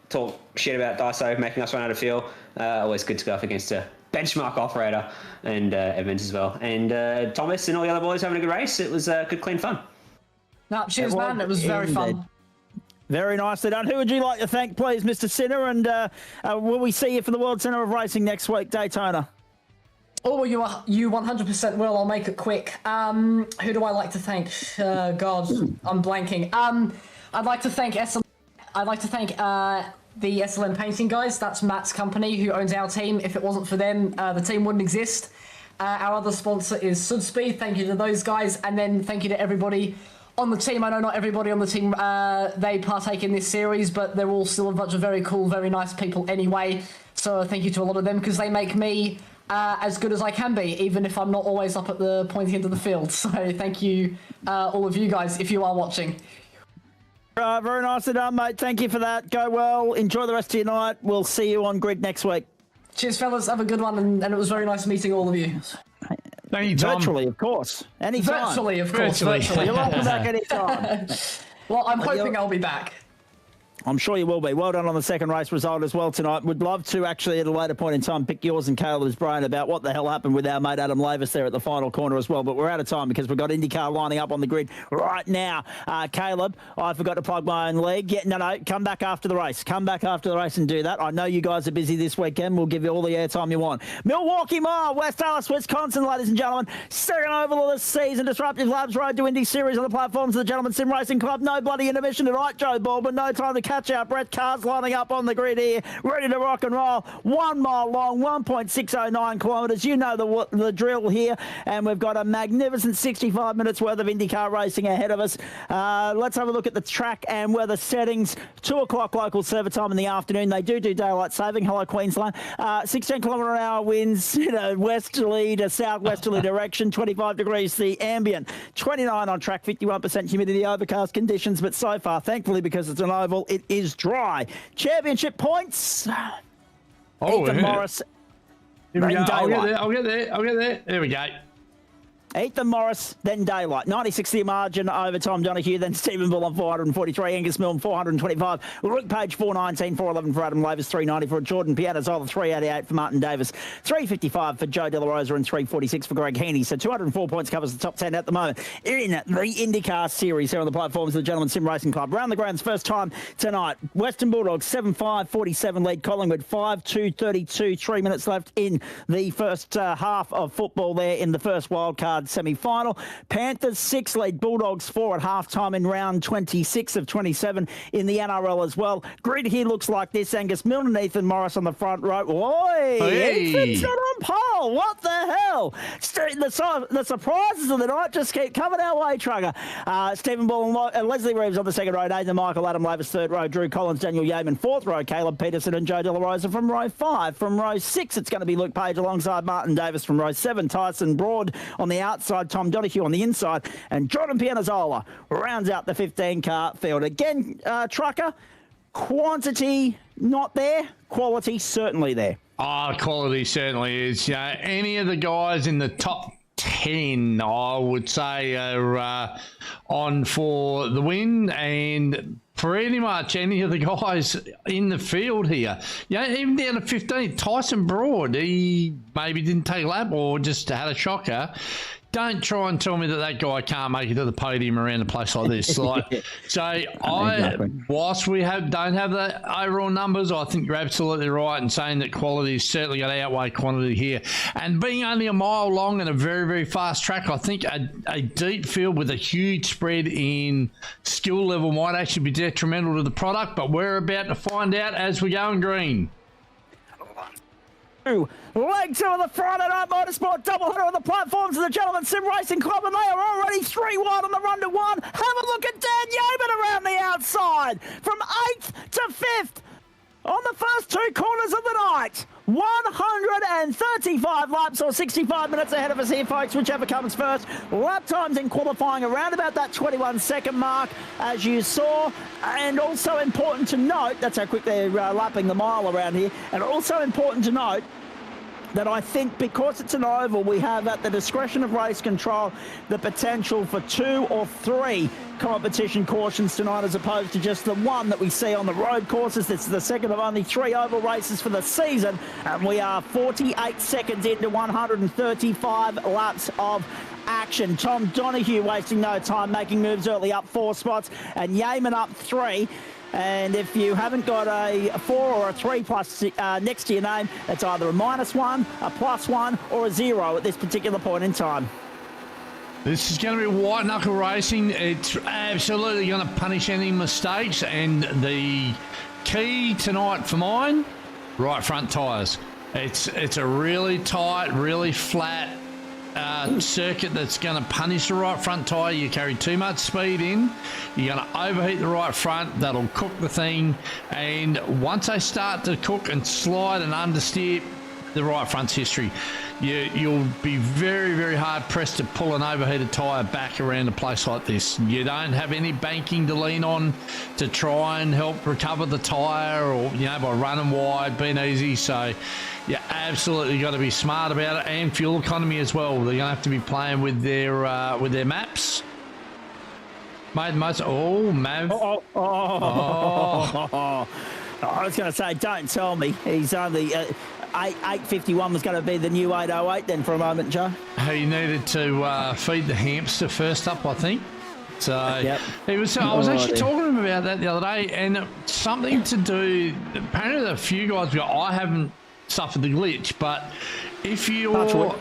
talk shit about Daiso making us run out of fuel. Always good to go up against a benchmark operator, and Evans as well. And Thomas and all the other boys having a good race. It was good, clean fun. No, cheers, man. It was very fun. Very nicely done. Who would you like to thank, please, Mr. Sinner? And will we see you for the World Centre of Racing next week, Daytona? Oh, you 100% will. I'll make it quick. Who do I like to thank? God, I'm blanking. I'd like to thank SLM. I'd like to thank the SLM Painting guys. That's Matt's company who owns our team. If it wasn't for them, the team wouldn't exist. Our other sponsor is Sudspeed. Thank you to those guys. And then thank you to everybody on the team. I know not everybody on the team, they partake in this series, but they're all still a bunch of very cool, very nice people anyway. So thank you to a lot of them, because they make me as good as I can be, even if I'm not always up at the pointy end of the field. So thank you, all of you guys, if you are watching. Very nicely done, mate. Thank you for that. Go well. Enjoy the rest of your night. We'll see you on grid next week. Cheers, fellas. Have a good one, and it was very nice meeting all of you. Thank you, Tom. Virtually, of course. Anytime. Virtually, of course. Virtually. You're welcome back anytime. Well, I'm hoping I'll be back. I'm sure you will be. Well done on the second race result as well tonight. Would love to actually at a later point in time pick yours and Caleb's brain about what the hell happened with our mate Adam Lavis there at the final corner as well. But we're out of time because we've got Indycar lining up on the grid right now. Caleb, I forgot to plug my own leg. Yeah, no, come back after the race. Come back after the race and do that. I know you guys are busy this weekend. We'll give you all the airtime you want. Milwaukee Mile, West Dallas, Wisconsin, ladies and gentlemen. Second oval of the season. Disruptive Labs Road to Indy Series on the platforms of the Gentleman Sim Racing Club. No bloody intermission tonight, Joe Baldwin. No time to catch our breath. Cars lining up on the grid here, ready to rock and roll. 1 mile long, 1.609 kilometres. You know the drill here. And we've got a magnificent 65 minutes worth of Indycar racing ahead of us. Let's have a look at the track and weather settings. 2 o'clock local server time in the afternoon. They do daylight saving. Hello, Queensland. 16 kilometre an hour winds in a westerly to southwesterly direction. 25 degrees the ambient. 29 on track, 51% humidity, overcast conditions. But so far, thankfully, because it's an oval, it is dry. Championship points. Ethan Morris. Here we go. I'll get there. There we go. Ethan Morris, then Daylight. 96 the margin over Tom Donoghue, then Stephen Bull on 443, Angus Milne 425, Luke Page 419, 411 for Adam Lavis, 390 for Jordan Pianazzola, 388 for Martin Davis, 355 for Joe De La Rosa and 346 for Greg Heaney. So 204 points covers the top 10 at the moment in the IndyCar series here on the platforms of the Gentleman Sim Racing Club. Round the grounds first time tonight. Western Bulldogs 7.5.47 lead, Collingwood 5.2.32, 3 minutes left in the first half of football there in the first wildcard semi-final. Panthers 6 lead, Bulldogs 4 at half-time in round 26 of 27 in the NRL as well. Grid here looks like this. Angus Milne and Ethan Morris on the front row. Oi! Hey. Ethan's not on pole. What the hell? The surprises of the night just keep coming our way, Trugger. Stephen Bull and Leslie Reeves on the second row. Nathan Michael, Adam Lavis, third row. Drew Collins, Daniel Yeaman, fourth row. Caleb Peterson and Joe De La Rosa from row 5. From row 6, it's going to be Luke Page alongside Martin Davis. From row 7, Tyson Broad on the outside, Tom Donoghue on the inside, and Jordan Pianazzola rounds out the 15-car field. Again, Trucker, quantity not there, quality certainly there. Quality certainly is. Any of the guys in the top 10, I would say, are on for the win, and pretty much any of the guys in the field here. Even down to 15th, Tyson Broad, he maybe didn't take a lap or just had a shocker. Don't try and tell me that guy can't make it to the podium around a place like this. Whilst we don't have the overall numbers, I think you're absolutely right in saying that quality is certainly going to outweigh quantity here. And being only a mile long and a very, very fast track, I think a deep field with a huge spread in skill level might actually be detrimental to the product, but we're about to find out as we go in green. Leg 2 of the Friday Night Motorsport doubleheader on the platforms of the Gentleman Sim Racing Club, and they are already 3 wide on the run to 1. Have a look at Dan Yeaman around the outside from 8th to 5th on the first 2 corners of the night. 135 laps or 65 minutes ahead of us here, folks, whichever comes first. Lap times in qualifying around about that 21-second mark, as you saw. And also important to note, that's how quick they're lapping the mile around here. And also important to note that I think because it's an oval, we have at the discretion of race control the potential for 2 or 3 competition cautions tonight, as opposed to just the one that we see on the road courses. This is the second of only 3 oval races for the season, and we are 48 seconds into 135 laps of action. Tom Donoghue wasting no time, making moves early, up 4 spots, and Yeaman up 3. And if you haven't got a 4 or a 3 plus next to your name, it's either a -1, a +1, or a 0 at this particular point in time. This is going to be white knuckle racing. It's absolutely going to punish any mistakes. And the key tonight for mine, right front tyres. It's a really tight, really flat circuit that's going to punish the right front tyre. You carry too much speed in, you're going to overheat the right front. That'll cook the thing. And once they start to cook and slide and understeer, the right front's history. You'll be very, very hard pressed to pull an overheated tyre back around a place like this. You don't have any banking to lean on to try and help recover the tyre, or by running wide, being easy. So you absolutely got to be smart about it, and fuel economy as well. They're going to have to be playing with their maps. Made most. Mav. I was going to say, don't tell me he's only 851 was going to be the new 808 then for a moment, Joe. He needed to feed the hamster first up, I think. So yep. I was actually talking to him about that the other day, and something to do. Apparently, a few guys go, I haven't suffered the glitch, but if your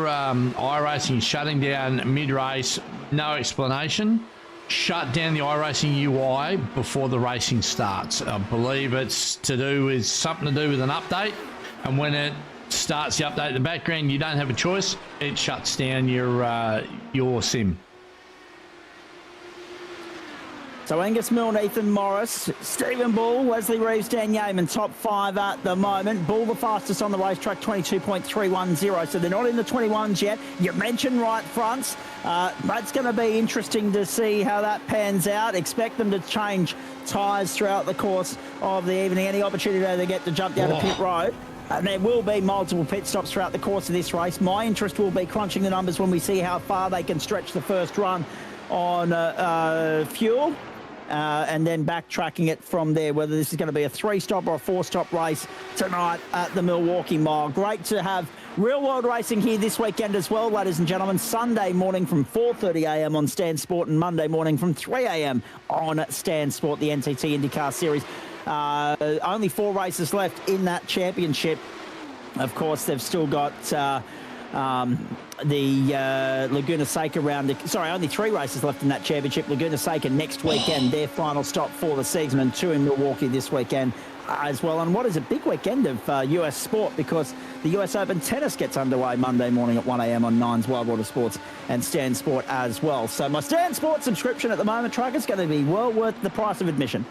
iRacing is shutting down mid-race, no explanation, shut down the iRacing UI before the racing starts. I believe it's to do with something to do with an update, and when it starts the update in the background, you don't have a choice. It shuts down your sim. So Angus Milne, Ethan Morris, Stephen Bull, Wesley Reeves, Dan Yeaman, top 5 at the moment. Bull the fastest on the racetrack, 22.310. So they're not in the 21s yet. You mentioned right fronts. That's going to be interesting to see how that pans out. Expect them to change tyres throughout the course of the evening. Any opportunity they get to jump down to pit road. And there will be multiple pit stops throughout the course of this race. My interest will be crunching the numbers when we see how far they can stretch the first run on fuel. And then backtracking it from there, whether this is going to be a 3-stop or a 4-stop race tonight at the Milwaukee Mile. Great to have real-world racing here this weekend as well, ladies and gentlemen. Sunday morning from 4:30 a.m. on Stan Sport, and Monday morning from 3 a.m. on Stan Sport, the NTT Indycar Series. Only 4 races left in that championship. Of course, they've still got the Laguna Seca round. Sorry, only 3 races left in that championship. Laguna Seca next weekend, their final stop for the season, and 2 in Milwaukee this weekend as well. And what is a big weekend of US sport, because the US Open tennis gets underway Monday morning at 1 a.m. on Nine's Wild Water Sports and Stan Sport as well. So my Stan Sport subscription at the moment, Truck, is going to be well worth the price of admission.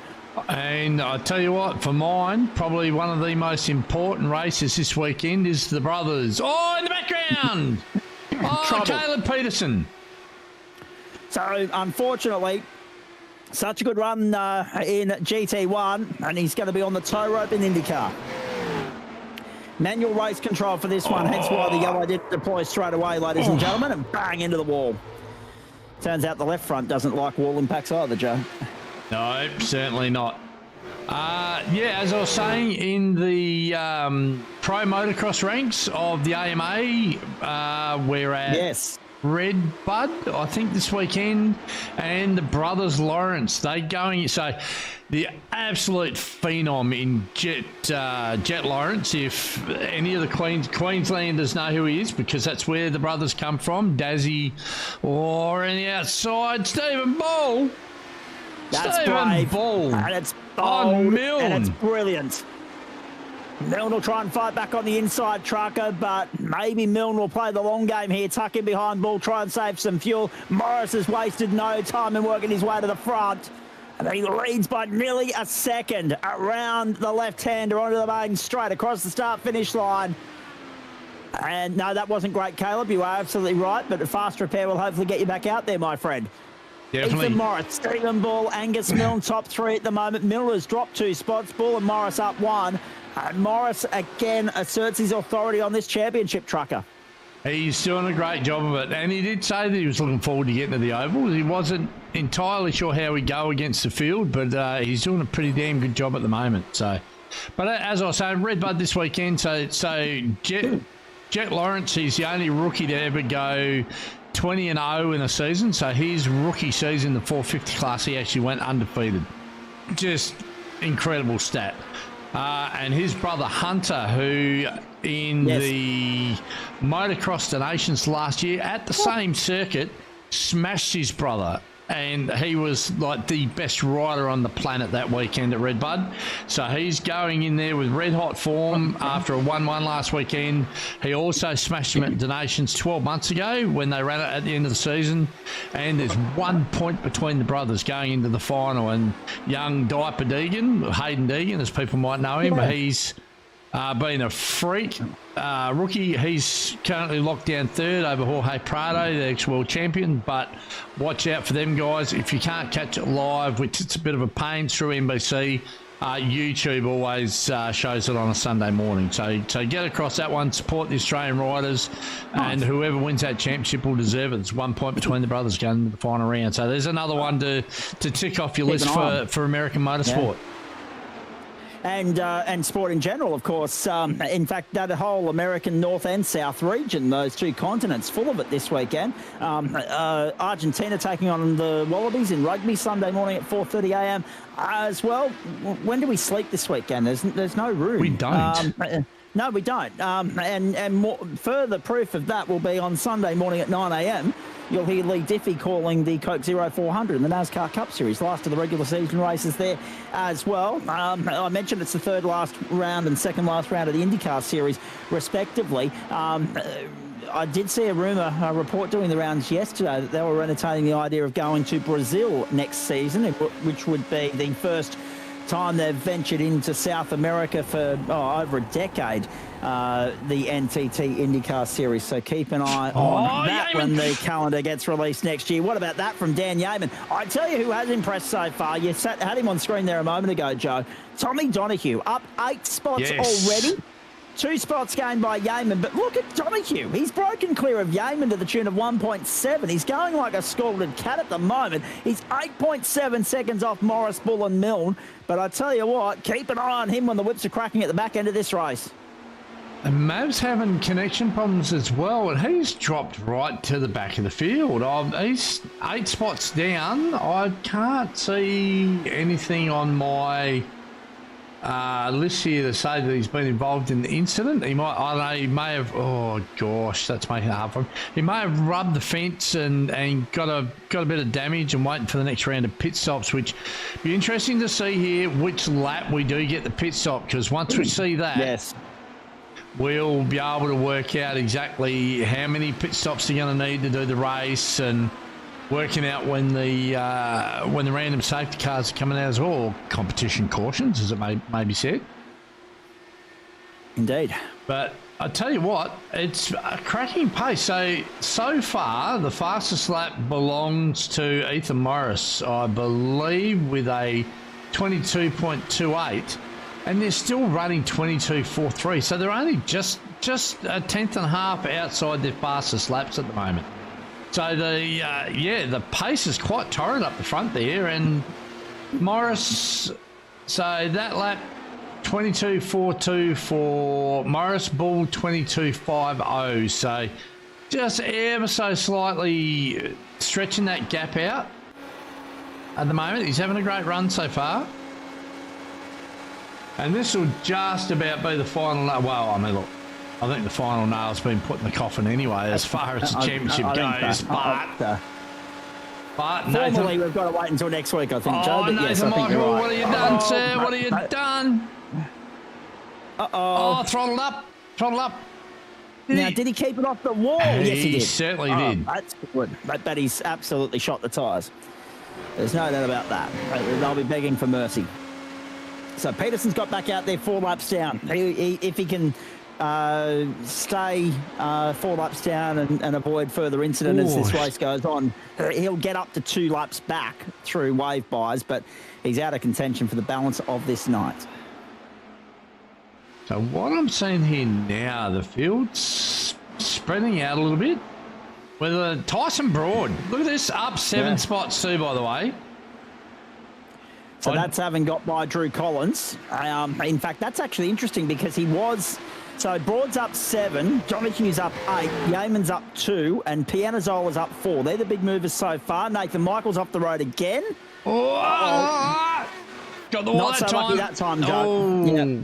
And I tell you what, for mine, probably one of the most important races this weekend is the brothers. Oh, in the background! Oh, Caleb Peterson. So, unfortunately, such a good run in GT1, and he's going to be on the tow rope in Indycar. Manual race control for this one, hence why the yellow didn't deploy straight away, ladies and gentlemen, and bang into the wall. Turns out the left front doesn't like wall impacts either, Joe. No, certainly not. Yeah, as I was saying, in the pro motocross ranks of the AMA, we're at Red Bud, I think, this weekend, and the brothers Lawrence. They going, so the absolute phenom in Jet Lawrence. If any of the Queenslanders know who he is, because that's where the brothers come from, Dazzy, or on the outside, Stephen Bull. That's Stephen brave, Bull. and it's bold, on Milne. and it's brilliant. Milne will try and fight back on the inside, Trucker, but maybe Milne will play the long game here, tuck in behind Bull, try and save some fuel. Morris has wasted no time in working his way to the front, and he leads by nearly a second around the left-hander onto the main straight across the start-finish line. And no, that wasn't great, Caleb. You are absolutely right, but a fast repair will hopefully get you back out there, my friend. Definitely. Ethan Morris, Stephen Bull, Angus Milne, top 3 at the moment. Miller's dropped 2 spots. Bull and Morris up 1. Morris again asserts his authority on this championship, Trucker. He's doing a great job of it, and he did say that he was looking forward to getting to the Oval. He wasn't entirely sure how he'd go against the field, but he's doing a pretty damn good job at the moment. So, but as I was saying, Red Bud this weekend. So Jet Lawrence, he's the only rookie to ever go 20-0 in a season. So his rookie season, the 450 class, he actually went undefeated. Just incredible stat. And his brother Hunter, who in the Motocross the Nations last year at the same circuit, smashed his brother. And he was like the best rider on the planet that weekend at Red Bud. So he's going in there with red hot form after a 1-1 last weekend. He also smashed him at the Nations 12 months ago when they ran it at the end of the season. And there's 1 point between the brothers going into the final. And young Diaper Deegan, Hayden Deegan, as people might know him, but he's been a freak rookie. He's currently locked down 3rd over Jorge Prado, the ex-world champion. But watch out for them guys. If you can't catch it live, which it's a bit of a pain through NBC, YouTube always shows it on a Sunday morning. So get across that one, support the Australian riders, and whoever wins that championship will deserve it. There's 1 point between the brothers going into the final round. So there's another one to tick off your list for American motorsport. Yeah. And sport in general, of course. In fact, that whole American North and South region, those 2 continents, full of it this weekend. Argentina taking on the Wallabies in rugby Sunday morning at 4:30 a.m. As well. When do we sleep this weekend? There's no room. We don't. No, we don't. And more, further proof of that will be on Sunday morning at 9 a.m. you'll hear Lee Diffie calling the Coke 0400 in the NASCAR Cup Series. Last of the regular season races there as well. I mentioned it's the third last round and second last round of the IndyCar Series, respectively. I did see a report doing the rounds yesterday that they were entertaining the idea of going to Brazil next season, which would be the first time they've ventured into South America for over a decade, the NTT IndyCar Series. So keep an eye on that when the calendar gets released next year. What about that from Dan Yeaman? I tell you who has impressed so far. You had him on screen there a moment ago, Joe. Tommy Donahue, up 8 spots already. 2 spots gained by Yeaman, but look at Donahue. He's broken clear of Yeaman to the tune of 1.7. He's going like a scalded cat at the moment. He's 8.7 seconds off Morris, Bull and Milne. But I tell you what, keep an eye on him when the whips are cracking at the back end of this race. And Mav's having connection problems as well, and he's dropped right to the back of the field. He's 8 spots down. I can't see anything on my list here to say that he's been involved in the incident. He might, I don't know, he may have, oh gosh, that's making it hard for him. He may have rubbed the fence and got a bit of damage and waiting for the next round of pit stops, which be interesting to see here which lap we do get the pit stop, because once we see that, we'll be able to work out exactly how many pit stops they're going to need to do the race, and working out when the random safety cars are coming out as well, or competition cautions, as it may be said. Indeed. But I tell you what, it's a cracking pace. So far, the fastest lap belongs to Ethan Morris, I believe, with a 22.28, and they're still running 22.43. So they're only just a tenth and a half outside their fastest laps at the moment. So the pace is quite torrid up the front there, and Morris, so that lap 22.42 for Morris, Bull 22.50, so just ever so slightly stretching that gap out at the moment. He's having a great run so far, and this will just about be the final. Well, I mean, look, I think the final nail's been put in the coffin anyway, as far as the championship goes. But formally, we've got to wait until next week, I think, Joe. But Nathan yes, I think Michael, you're right. what have you done, sir? What have you done? Oh, throttled up. Now, did he keep it off the wall? Yes, he did. He certainly did. That's good. But he's absolutely shot the tyres. There's no doubt about that. They'll be begging for mercy. So Peterson's got back out there 4 laps down. If he can stay 4 laps down and avoid further incident as this race goes on, he'll get up to 2 laps back through wave buys, but he's out of contention for the balance of this night. So what I'm seeing here now, the field's spreading out a little bit. With Tyson Broad, look at this, up 7 spots too, by the way. So that's having got by Drew Collins. In fact, that's actually interesting because he was... So Broad's up 7, Donahue's up 8, Yeaman's up 2, and Pianazzola's up 4. They're the big movers so far. Nathan Michael's off the road again. Got the Not so lucky that time, Joe. Yeah.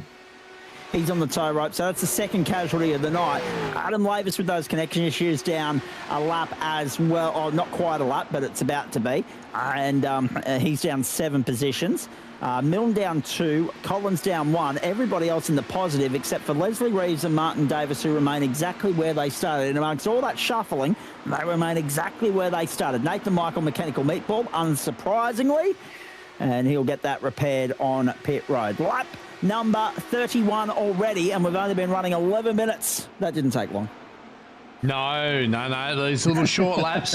He's on the tow rope, so that's the second casualty of the night. Adam Lavis with those connection issues down a lap as well. Oh, not quite a lap, but it's about to be. And he's down 7 positions. Milne down 2, Collins down 1. Everybody else in the positive except for Leslie Reeves and Martin Davis, who remain exactly where they started. And amongst all that shuffling, they remain exactly where they started. Nathan Michael, mechanical meatball, unsurprisingly, and he'll get that repaired on pit road. Lap number 31 already, and we've only been running 11 minutes. That didn't take long. No. These little short laps,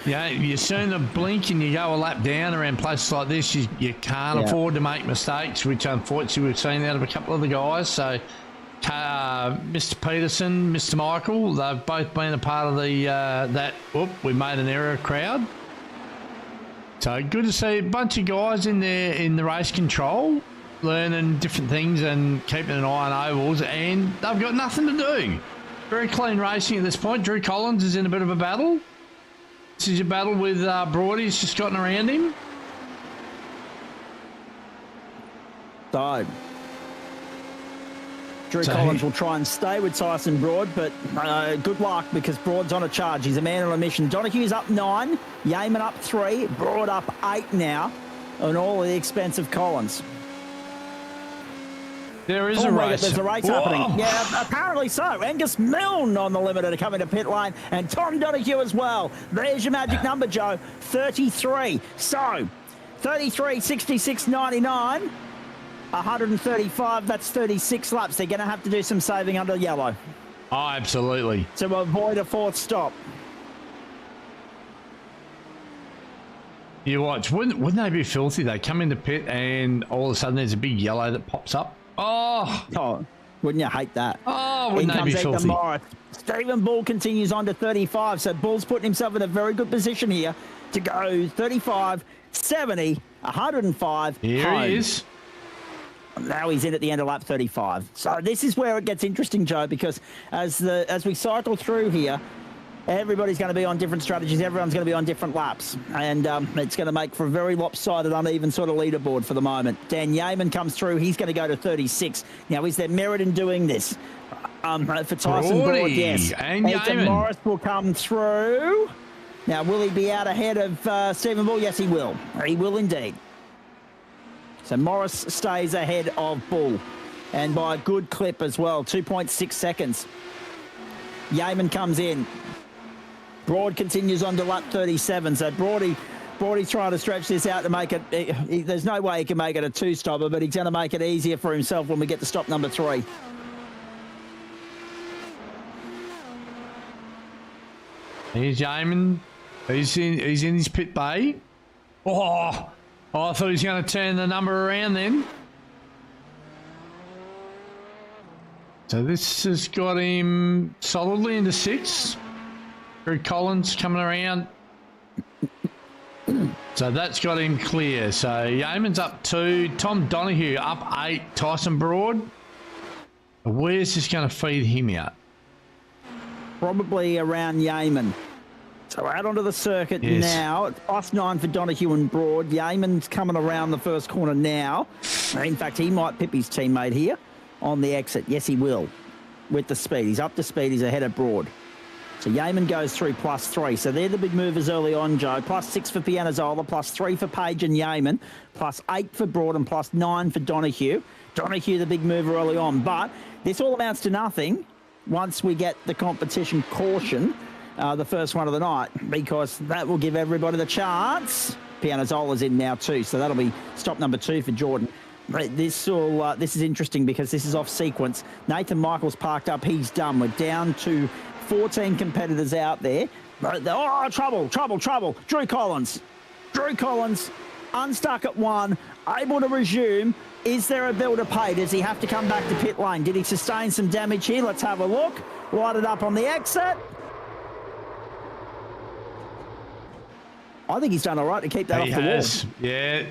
you sooner blink and you go a lap down around places like this. You can't afford to make mistakes, which unfortunately we've seen out of a couple of the guys. So Mr. Peterson, Mr. Michael, they've both been a part of the we made an error crowd. So good to see a bunch of guys in the race control, learning different things and keeping an eye on ovals, and they've got nothing to do. Very clean racing at this point. Drew Collins is in a bit of a battle. This is a battle with Broad. He's just gotten around him. So Drew Collins will try and stay with Tyson Broad, but good luck because Broad's on a charge. He's a man on a mission. Donohue's up 9, Yeaman up 3, Broad up 8 now, and all at the expense of Collins. There is a race. There's a race happening. Yeah, apparently so. Angus Milne on the limiter to come into pit lane, and Tom Donohue as well. There's your magic number, Joe. 33. So, 33, 66, 99. 135, that's 36 laps. They're going to have to do some saving under yellow. Oh, absolutely. To avoid a 4th stop. You watch. Wouldn't they be filthy? They come into pit and all of a sudden there's a big yellow that pops up. Oh, wouldn't you hate that? Oh, wouldn't they be filthy? Stephen Bull continues on to 35, so Bull's putting himself in a very good position here to go 35, 70, 105. Here home. He is. Now he's in at the end of lap 35. So this is where it gets interesting, Joe, because as we cycle through here, everybody's going to be on different strategies. Everyone's going to be on different laps. And it's going to make for a very lopsided, uneven sort of leaderboard for the moment. Dan Yeaman comes through. He's going to go to 36. Now, is there merit in doing this? For Tyson Broad, yes. And Ethan Morris will come through. Now, will he be out ahead of Stephen Bull? Yes, he will. He will indeed. So Morris stays ahead of Bull, and by a good clip as well, 2.6 seconds. Yeaman comes in. Broad continues on to lap 37. So Broady's trying to stretch this out to make it. There's no way he can make it a 2-stopper, but he's going to make it easier for himself when we get to stop number 3. Here's Yeaman. He's in his pit bay. Oh, I thought he was going to turn the number around then. So this has got him solidly into 6. Drew Collins coming around. So that's got him clear. So Yeaman's up 2. Tom Donohue up 8. Tyson Broad. Where's this going to feed him out? Probably around Yeaman. So out onto the circuit now. It's +9 for Donohue and Broad. Yeaman's coming around the first corner now. In fact, he might pip his teammate here on the exit. Yes, he will. With the speed. He's up to speed. He's ahead of Broad. So Yeaman goes through +3. So they're the big movers early on, Joe. +6 for Pianazzola, +3 for Page and Yeaman, +8 for Broad, and +9 for Donohue. Donohue, the big mover early on. But this all amounts to nothing once we get the competition caution. The first one of the night, because that will give everybody the chance. Pianazzola's in now too, so that'll be stop number 2 for Jordan. This is interesting because this is off sequence. Nathan Michael's parked up. He's done. We're down to 14 competitors out there. Oh, trouble. Drew Collins unstuck at 1, able to resume. Is there a bill to pay? Does he have to come back to pit lane? Did he sustain some damage here? Let's have a look. Light it up on the exit. I think he's done all right to keep that off the wall. Yeah.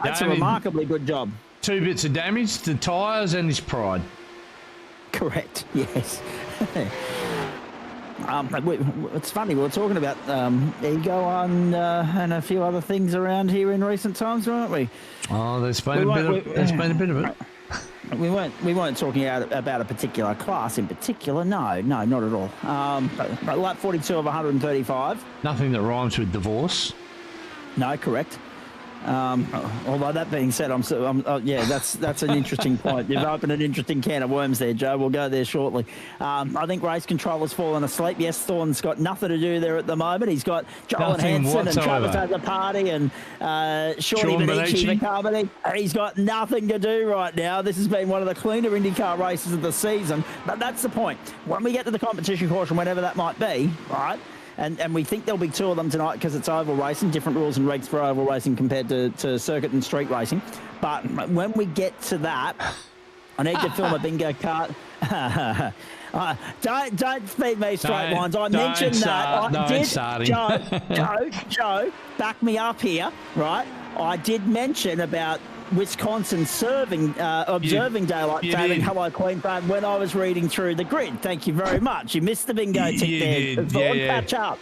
That's a remarkably good job. 2 bits of damage, the tyres and his pride. Correct, yes. It's funny, we were talking about ego and a few other things around here in recent times, weren't we? Oh, there's been a bit of it. We weren't talking about a particular class in particular. No, not at all. But lap 42 of 135. Nothing that rhymes with divorce. No, correct. Although that being said, that's an interesting point. You've opened an interesting can of worms there, Joe. We'll go there shortly. I think race control has fallen asleep. Yes, Thorne's got nothing to do there at the moment. He's got Joel Hansen and Travis at the party and Shawnee Benici for company. He's got nothing to do right now. This has been one of the cleaner IndyCar races of the season. But that's the point. When we get to the competition caution, whenever that might be, right? And we think there'll be 2 of them tonight because it's oval racing, different rules and regs for oval racing compared to circuit and street racing. But when we get to that, I need to film a bingo card. Don't feed me straight lines. I mentioned that. Joe, back me up here, right? I did mention about Wisconsin observing daylight saving. Hello, Queensland. When I was reading through the grid, thank you very much. You missed the bingo tick there. Catch up.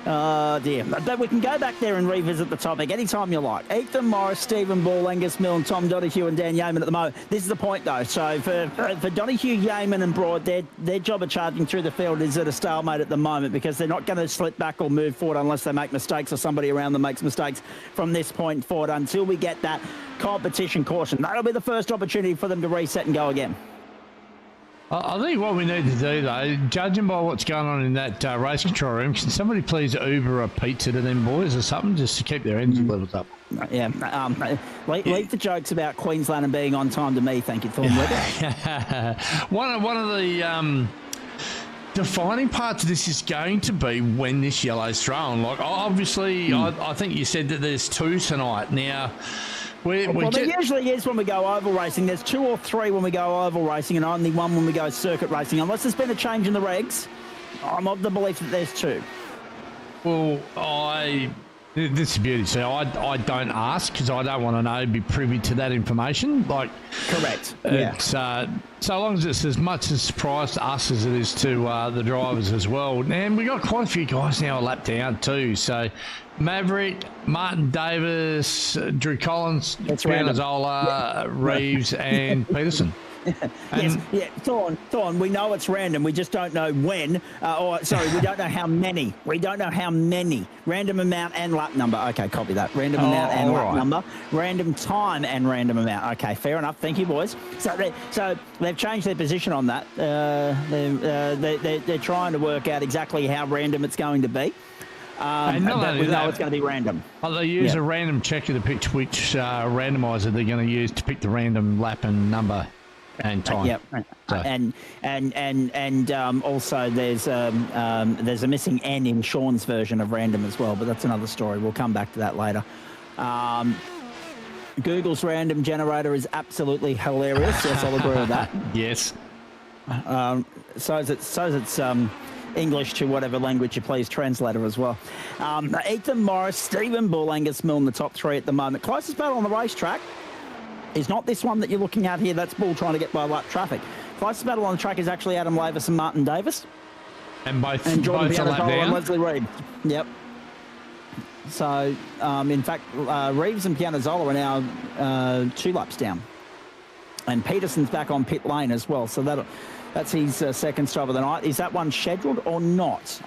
Dear. But we can go back there and revisit the topic anytime you like. Ethan Morris, Stephen Ball, Angus Milne, Tom Donahue and Dan Yeaman at the moment. This is the point, though. So for Donahue, Yeaman and Broad, their job of charging through the field is at a stalemate at the moment because they're not going to slip back or move forward unless they make mistakes or somebody around them makes mistakes from this point forward until we get that competition caution. That'll be the first opportunity for them to reset and go again. I think what we need to do, though, judging by what's going on in that race control room, can somebody please Uber a pizza to them boys or something just to keep their engine levels up? Yeah. Leave the jokes about Queensland and being on time to me, thank you, Thornwood. One of the defining parts of this is going to be when this yellow's thrown. Like, obviously, I think you said that there's 2 tonight. Now... there usually is when we go oval racing. There's 2 or 3 when we go oval racing and only 1 when we go circuit racing. Unless there's been a change in the regs, I'm of the belief that there's 2. Well, this is beauty. So I don't ask because I don't want to know, be privy to that information. Like, correct. It's, so long as it's as much a surprise to us as it is to the drivers as well. And we got quite a few guys now a lap down too. So Maverick, Martin Davis, Drew Collins, Pianazola, Reeves and Peterson. Yes, yeah, Thorn, we know it's random. We just don't know when. We don't know how many. We don't know how many. Random amount and lap number. Okay, copy that. Random amount and lap number. Random time and random amount. Okay, fair enough. Thank you, boys. So they've changed their position on that. They're trying to work out exactly how random it's going to be. And we know it's going to be random. They use a random checker to pick which randomizer they're going to use to pick the random lap and number. And time. Yep. So. And also there's a missing N in Sean's version of random as well, but that's another story. We'll come back to that later. Google's random generator is absolutely hilarious. Yes, I'll agree with that. Yes. So is its English to whatever language you please translator as well. Ethan Morris, Stephen Bull, Angus Milne, the top 3 at the moment. Closest battle on the racetrack is not this one that you're looking at here. That's Bull trying to get by lap traffic. Closest battle on the track is actually Adam Lavis and Martin Davis. And both Jordan both are lap down. and Leslie Reed. Yep. So, in fact, Reeves and Pianazola are now 2 laps down. And Peterson's back on pit lane as well. So that's his second stop of the night. Is that one scheduled or not?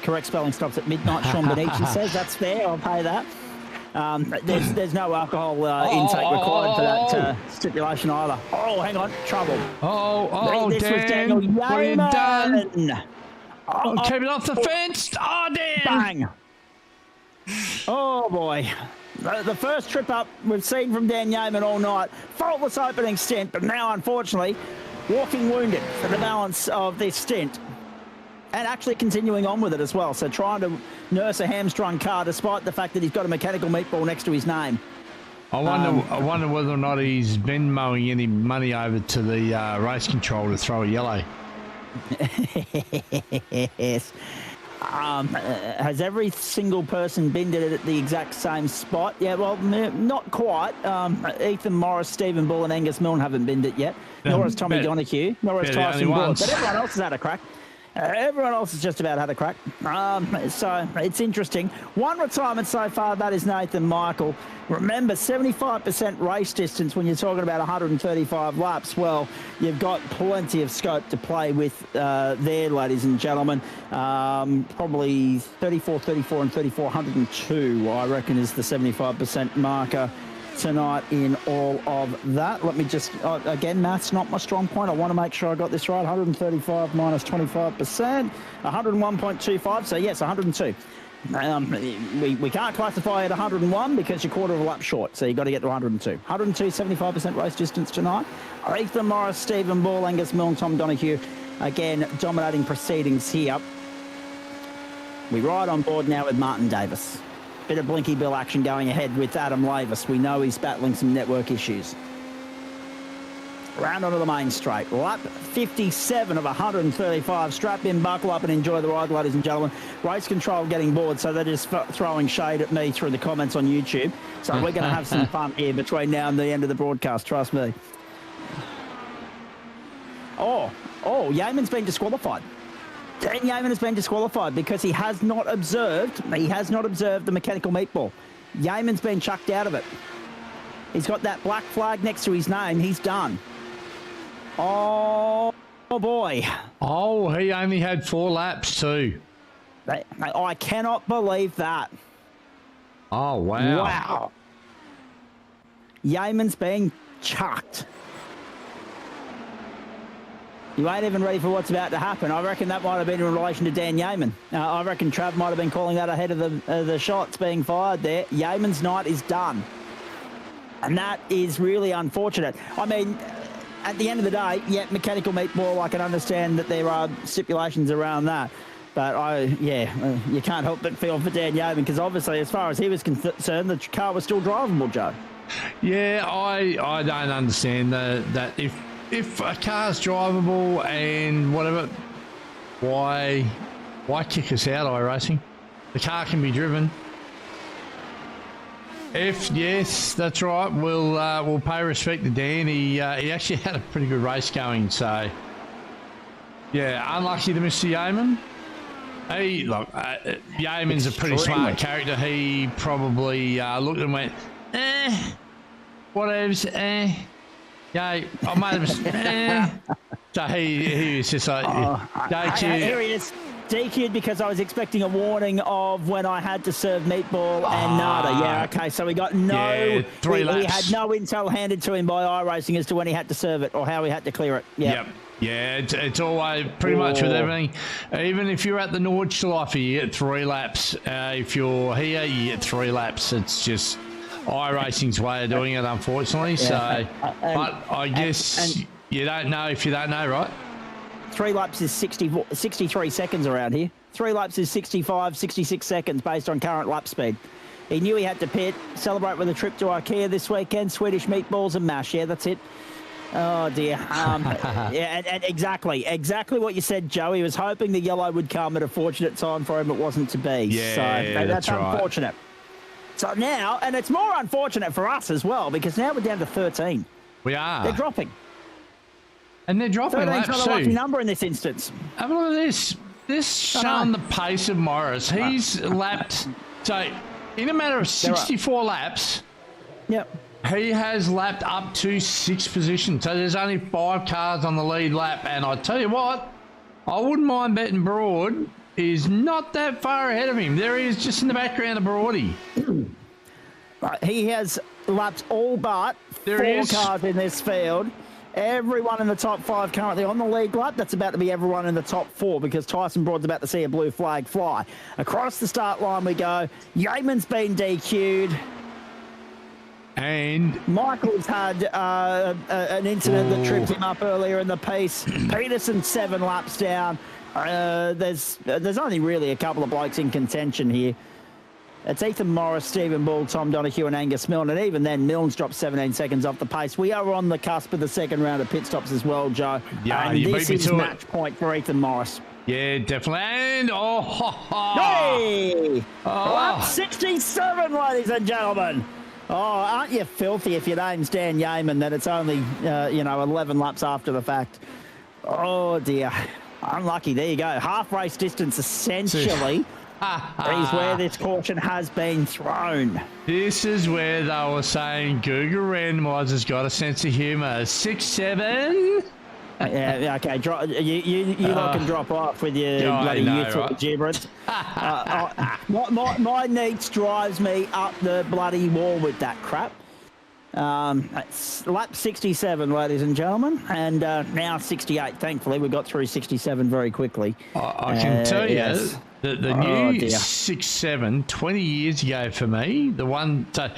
Correct spelling stops at midnight, Sean Benici says. That's fair. I'll pay that. There's no alcohol intake required for that stipulation either. Oh, hang on, trouble. This was Daniel Yeaman. What have you done? Keep it off the fence. Oh, Dan. Bang. Oh, boy. The first trip up we've seen from Dan Yeaman all night. Faultless opening stint, but now, unfortunately, walking wounded for the balance of this stint. And actually continuing on with it as well. So trying to nurse a hamstrung car despite the fact that he's got a mechanical meatball next to his name. I wonder whether or not he's been mowing any money over to the race control to throw a yellow. Yes. Has every single person binned it at the exact same spot? Yeah, well, not quite. Ethan Morris, Stephen Bull and Angus Milne haven't binned it yet. Nor has Tommy Donahue. Nor has Tyson Broad. But everyone else has had a crack. Everyone else has just about had a crack. So it's interesting. One retirement so far, that is Nathan Michael. Remember, 75% race distance when you're talking about 135 laps. Well, you've got plenty of scope to play with there, ladies and gentlemen. Probably 34, 34 and 34, 102, I reckon, is the 75% marker tonight in all of that. Let me just, again, maths not my strong point. I want to make sure I got this right. 135 minus 25%, 101.25. So yes, 102. We can't classify at 101 because you're quarter of a lap short. So you've got to get to 102. 102, 75% race distance tonight. Ethan Morris, Stephen Ball, Angus Milne, Tom Donahue, again, dominating proceedings here. We ride on board now with Martin Davis. Bit of Blinky Bill action going ahead with Adam Lavis. We know he's battling some network issues. Round onto the main straight. Lap 57 of 135. Strap in, buckle up and enjoy the ride, ladies and gentlemen. Race control getting bored, so they're just throwing shade at me through the comments on YouTube. So we're going to have some fun here between now and the end of the broadcast, trust me. Oh, Yeaman's been disqualified. Dan Yeaman has been disqualified because he has not observed the mechanical meatball. Yeaman's been chucked out of it. He's got that black flag next to his name. He's done. Oh boy. Oh, he only had 4 laps too. I cannot believe that. Oh, wow. Wow. Yeaman's being chucked. You ain't even ready for what's about to happen. I reckon that might have been in relation to Dan Yeaman. I reckon Trav might have been calling that ahead of the shots being fired there. Yeaman's night is done. And that is really unfortunate. I mean, at the end of the day, yeah, mechanical meatball, I can understand that there are stipulations around that. But you can't help but feel for Dan Yeaman because obviously, as far as he was concerned, the car was still drivable, Joe. Yeah, I don't understand that if a car's drivable and whatever, why kick us out, iRacing? The car can be driven. If yes, that's right, we'll pay respect to Dan. He actually had a pretty good race going, so yeah, unlucky to Mr. Yeaman. Hey, look, Yeaman's a pretty smart character. He probably looked and went, whatevs, yeah, I might have. So he was just like, here he is, DQ'd because I was expecting a warning of when I had to serve meatball and nada. Yeah, okay, so we got no. 3 laps. He had no intel handed to him by iRacing as to when he had to serve it or how he had to clear it. Yep. Yeah, it's always pretty much with everything. Even if you're at the Nordschleife, you get 3 laps. If you're here, you get 3 laps. It's just iRacing's way of doing it, unfortunately. Yeah. So, but I guess you don't know if you don't know, right? 3 laps is 63 seconds around here. 3 laps is 65, 66 seconds based on current lap speed. He knew he had to pit, celebrate with a trip to IKEA this weekend, Swedish meatballs and mash. Yeah, that's it. Oh, dear. Yeah, and exactly what you said, Joe. He was hoping the yellow would come at a fortunate time for him. It wasn't to be. Yeah, so that's unfortunate. Right. So now, and it's more unfortunate for us as well, because now we're down to 13. We are. They're dropping. And they're dropping 13's laps not a lucky number in this instance. Have a look at this. This showing the pace of Morris. He's lapped, so in a matter of 64 laps, yep, he has lapped up to 6th position. So there's only 5 cars on the lead lap. And I tell you what, I wouldn't mind betting Broad is not that far ahead of him. There he is just in the background of Broady. He has lapped all but 4 cars in this field. Everyone in the top 5 currently on the lead lap. That's about to be everyone in the top 4 because Tyson Broad's about to see a blue flag fly. Across the start line we go. Yeaman's been DQ'd. And Michael's had an incident that tripped him up earlier in the piece. Peterson 7 laps down. There's only really a couple of blokes in contention here. It's Ethan Morris, Stephen Bull, Tom Donoghue and Angus Milne. And even then, Milne's dropped 17 seconds off the pace. We are on the cusp of the second round of pit stops as well, Joe. Yeah, and this is match point for Ethan Morris. Yeah, definitely. And hey! Lap 67, ladies and gentlemen. Oh, aren't you filthy if your name's Dan Yeaman that it's only, 11 laps after the fact. Oh, dear. Unlucky. There you go. Half race distance, essentially. is where this caution has been thrown. This is where they were saying Google Randomizer's got a sense of humour. 6-7. Yeah, okay. You lot can drop off with your bloody youthful exuberance. My needs drives me up the bloody wall with that crap. It's lap 67, ladies and gentlemen, and now 68. Thankfully, we got through 67 very quickly. I can tell you yes. the new 6-7, 20 years ago for me, the one, so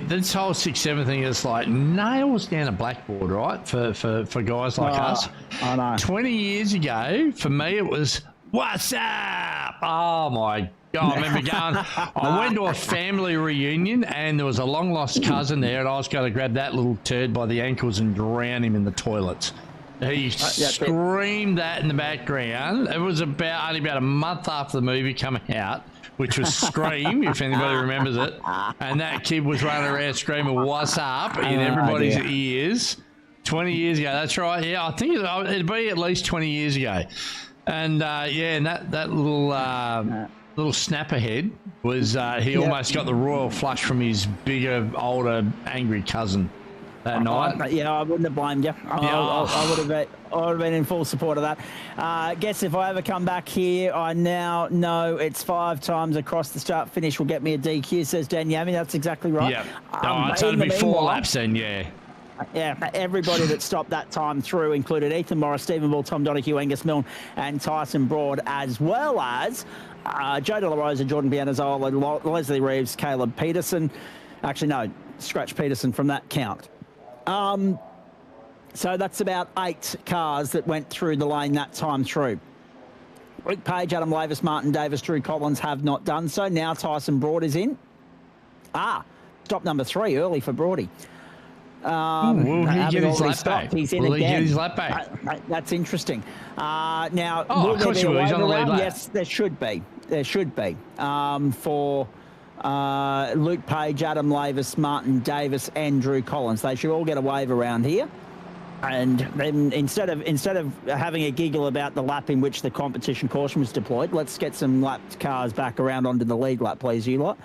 this whole 6-7 thing is like nails down a blackboard, right, for guys like us. I know. 20 years ago, for me, it was, what's up? Oh, my God, I remember going, I went to a family reunion and there was a long lost cousin there and I was going to grab that little turd by the ankles and drown him in the toilets. He screamed that in the background. It was only about a month after the movie coming out, which was Scream, if anybody remembers it. And that kid was running around screaming, what's up, in everybody's ears. 20 years ago, that's right. Yeah, I think it'd be at least 20 years ago. And and that little snap ahead was he almost got the royal flush from his bigger, older, angry cousin that night. Yeah, I wouldn't have blamed you. I would have been in full support of that. Guess if I ever come back here, I now know it's 5 times across the start finish will get me a DQ, says Dan Yami. That's exactly right. Yeah. So it'll be 4 laps then, yeah. Yeah, everybody that stopped that time through included Ethan Morris, Stephen Bull, Tom Donoghue, Angus Milne, and Tyson Broad, as well as Joe De La Rosa, Jordan Pianazola, Leslie Reeves, Caleb Peterson. Actually, no, scratch Peterson from that count. So that's about 8 cars that went through the lane that time through. Luke Page, Adam Lavis, Martin Davis, Drew Collins have not done so. Now Tyson Broad is in. Stop number 3 early for Broady. Will he get his lap back? He's in Will again. he get his lap back? That's interesting. Now, of course he will. He's on the lead lap. Yes, there should be. There should be. For Luke Page, Adam Lavis, Martin Davis, and Drew Collins. They should all get a wave around here. And then instead of having a giggle about the lap in which the competition caution was deployed, let's get some lapped cars back around onto the lead lap, please, you lot.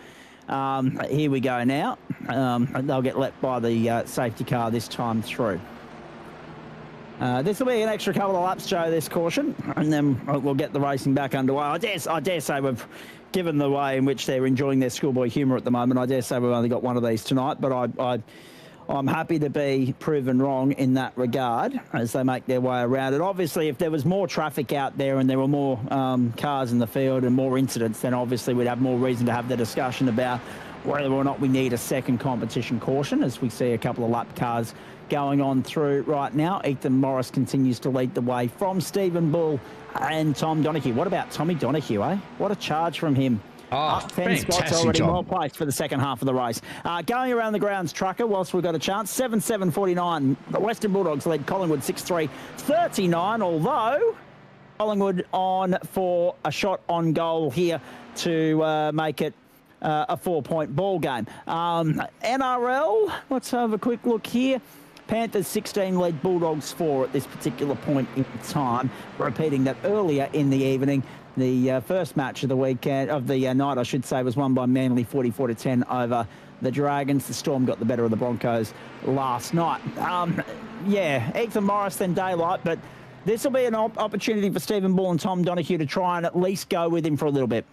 Here we go now. They'll get let by the safety car this time through. This will be an extra couple of laps, Joe, this caution, and then we'll get the racing back underway. I dare say we've, given the way in which they're enjoying their schoolboy humour at the moment, I dare say we've only got one of these tonight, but I'm happy to be proven wrong in that regard as they make their way around it. Obviously, if there was more traffic out there and there were more cars in the field and more incidents, then obviously we'd have more reason to have the discussion about whether or not we need a second competition caution, as we see a couple of lap cars going on through right now. Ethan Morris continues to lead the way from Stephen Bull and Tom Donoghue. What about Tommy Donoghue, eh? What a charge from him. 10 spots already well placed for the second half of the race. Going around the grounds, Trucker, whilst we've got a chance, 7.7.49. The Western Bulldogs led Collingwood 6.3.39, although Collingwood on for a shot on goal here to make it a 4-point ball game. NRL, let's have a quick look here. Panthers 16 led Bulldogs 4 at this particular point in time, repeating that earlier in the evening. The first match of the weekend, of the night, I should say, was won by Manly 44-10 over the Dragons. The Storm got the better of the Broncos last night. Ethan Morris, then daylight, but this will be an opportunity for Stephen Bull and Tom Donoghue to try and at least go with him for a little bit.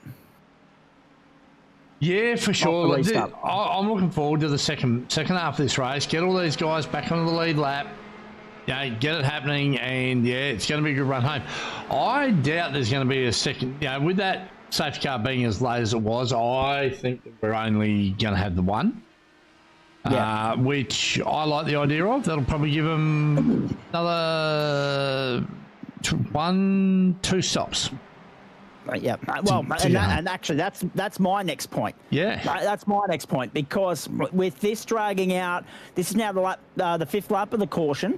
Yeah, for sure. I'm looking forward to the second half of this race. Get all these guys back on the lead lap. Get it happening, and it's going to be a good run home. I doubt there's going to be a second. With that safety car being as late as it was, I think that we're only going to have the one, which I like the idea of. That'll probably give them another 2 stops. Yeah. Well, and actually, that's my next point. Yeah. That's my next point, because with this dragging out, this is now the 5th lap of the caution.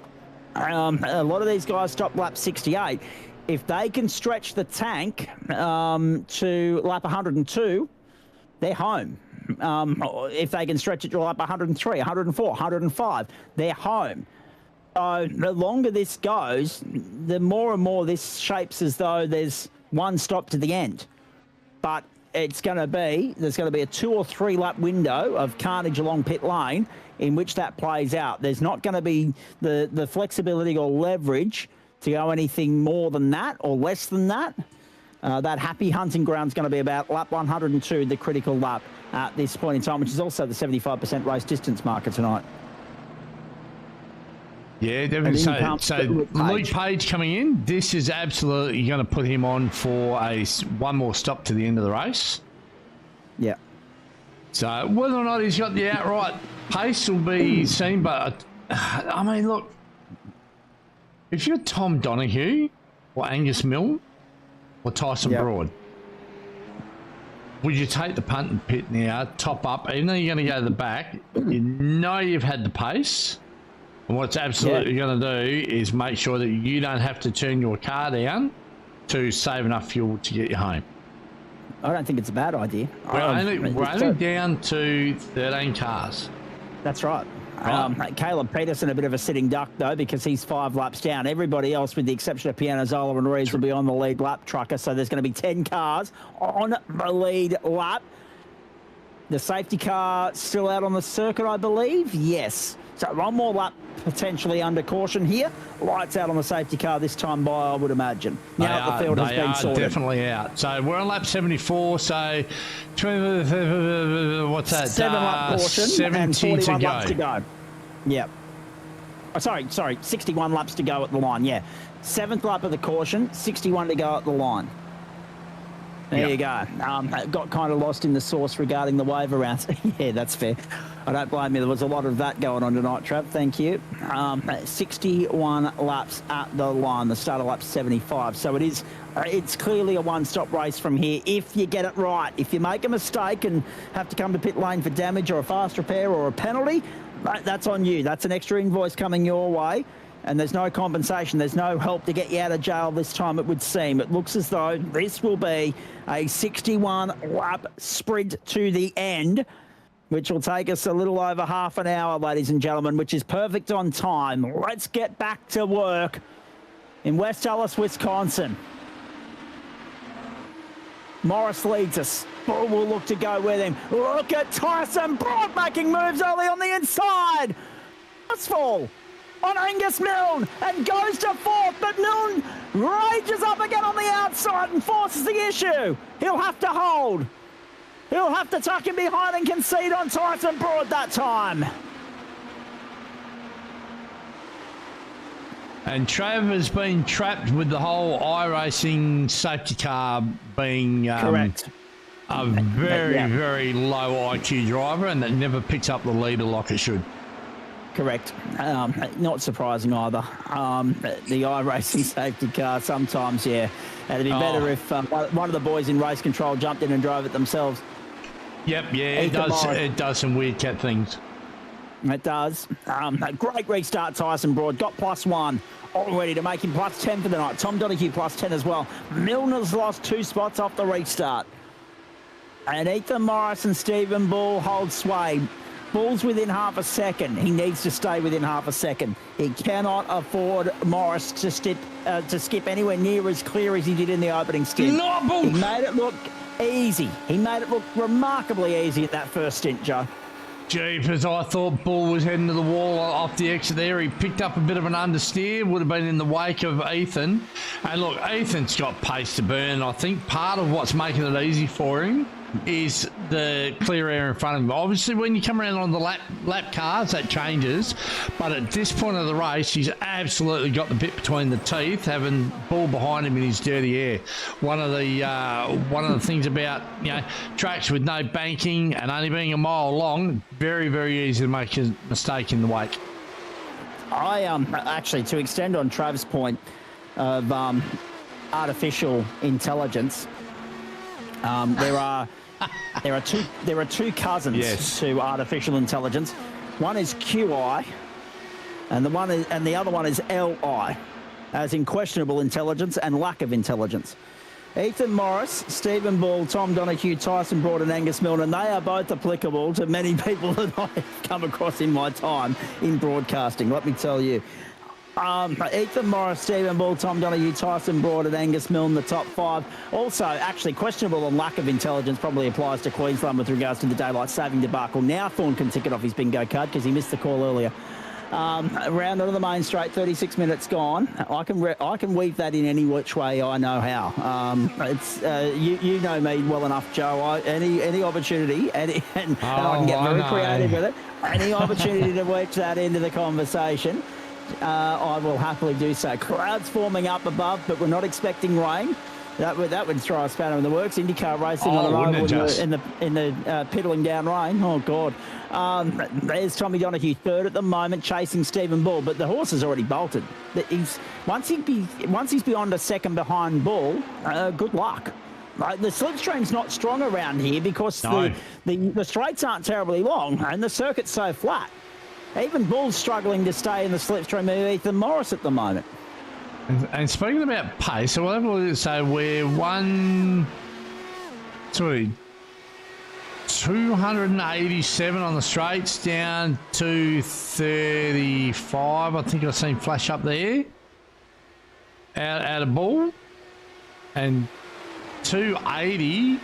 A lot of these guys stop lap 68. If they can stretch the tank to lap 102, they're home. If they can stretch it to lap 103, 104, 105, they're home. So the longer this goes, the more and more this shapes as though there's one stop to the end. But there's going to be a 2 or 3 lap window of carnage along pit lane in which that plays out. There's not going to be the flexibility or leverage to go anything more than that or less than that. That happy hunting ground's going to be about lap 102, the critical lap at this point in time, which is also the 75% race distance marker tonight. Yeah, definitely. So Luke Page coming in, this is absolutely going to put him on for one more stop to the end of the race. Yeah. So whether or not he's got the outright pace will be seen, but I mean, look, if you're Tom Donoghue or Angus Milne or Tyson Broad, would you take the punt and pit now, top up, even though you're going to go to the back, you know you've had the pace, and what it's absolutely going to do is make sure that you don't have to turn your car down to save enough fuel to get you home. I don't think it's a bad idea. We're only down to 13 cars. That's right. Caleb Peterson, a bit of a sitting duck, though, because he's 5 laps down. Everybody else, with the exception of Pianazzola and Reeves, will be on the lead lap trucker. So there's going to be 10 cars on the lead lap. The safety car still out on the circuit, I believe. Yes. So one more lap potentially under caution here. Lights out on the safety car this time by, I would imagine. Now the field has been sorted. They are definitely out. So we're on lap 74. So what's that? 7 lap caution 70 and 41 to laps to go. Yep. Oh, sorry. 61 laps to go at the line. Yeah. 7th lap of the caution, 61 to go at the line. There you go. Got kind of lost in the sauce regarding the waiver rounds. Yeah, that's fair. I don't blame you. There was a lot of that going on tonight, Trav. Thank you. 61 laps at the line. The start of lap 75. So it's clearly a one-stop race from here if you get it right. If you make a mistake and have to come to pit lane for damage or a fast repair or a penalty, that's on you. That's an extra invoice coming your way. And there's no compensation. There's no help to get you out of jail this time, it would seem. It looks as though this will be a 61-lap sprint to the end, which will take us a little over half an hour, ladies and gentlemen, which is perfect on time. Let's get back to work in West Allis, Wisconsin. Morris leads us. Bull will look to go with him. Look at Tyson Broad making moves early on the inside. Fall on Angus Milne and goes to 4th, but Milne rages up again on the outside and forces the issue. He'll have to hold. He'll have to tuck him behind and concede on Tyson Broad that time. And Trav has been trapped with the whole iRacing safety car being correct. A very low IQ driver, and that never picks up the leader like it should. Correct. Not surprising either. The iRacing safety car sometimes, yeah. It'd be better if one of the boys in race control jumped in and drove it themselves. Yep, yeah, it does some weird cat things. It does. A great restart, Tyson Broad. Got +1 already to make him +10 for the night. Tom Donahue +10 as well. Milner's lost 2 spots off the restart. And Ethan Morris and Stephen Bull hold sway. Bull's within half a second. He needs to stay within half a second. He cannot afford Morris to skip anywhere near as clear as he did in the opening stint. No, Bull. He made it look easy. He made it look remarkably easy at that first stint, Joe. Jeepers, I thought Bull was heading to the wall off the exit there. He picked up a bit of an understeer, would have been in the wake of Ethan. And look, Ethan's got pace to burn. I think part of what's making it easy for him is the clear air in front of him. Obviously, when you come around on the lap cars, that changes. But at this point of the race, he's absolutely got the bit between the teeth, having Bull behind him in his dirty air. One of the things about tracks with no banking and only being a mile long, very easy to make a mistake in the wake. I actually, to extend on Trav's point of artificial intelligence, there are two cousins to artificial intelligence. One is QI, and the other one is LI, as in questionable intelligence and lack of intelligence. Ethan Morris, Stephen Bull, Tom Donahue, Tyson Broad, and Angus Milne, and they are both applicable to many people that I've come across in my time in broadcasting. Let me tell you. Ethan Morris, Stephen Bull, Tom Donahue, Tyson Broad, and Angus Milne, the top 5. Also, actually, questionable and lack of intelligence probably applies to Queensland with regards to the daylight saving debacle. Now Thorne can tick it off his bingo card because he missed the call earlier. Round onto the main straight, 36 minutes gone. I can weave that in any which way I know how. It's you know me well enough, Joe. Any opportunity, and I can get very creative with it. Any opportunity to wedge that into the conversation, I will happily do so. Clouds forming up above, but we're not expecting rain. That would throw a spanner in the works. Indycar racing on the road in the piddling down rain. Oh God! There's Tommy Donahue third at the moment, chasing Stephen Bull, but the horse has already bolted. Once he's beyond a second behind Bull, good luck. The slipstream's not strong around here because the straights aren't terribly long and the circuit's so flat. Even Bull's struggling to stay in the slipstream of Ethan Morris at the moment. And speaking about pace, so we're 1, 2, 287 on the straights, down to 35. I think I've seen flash up there. Out of ball. And 280.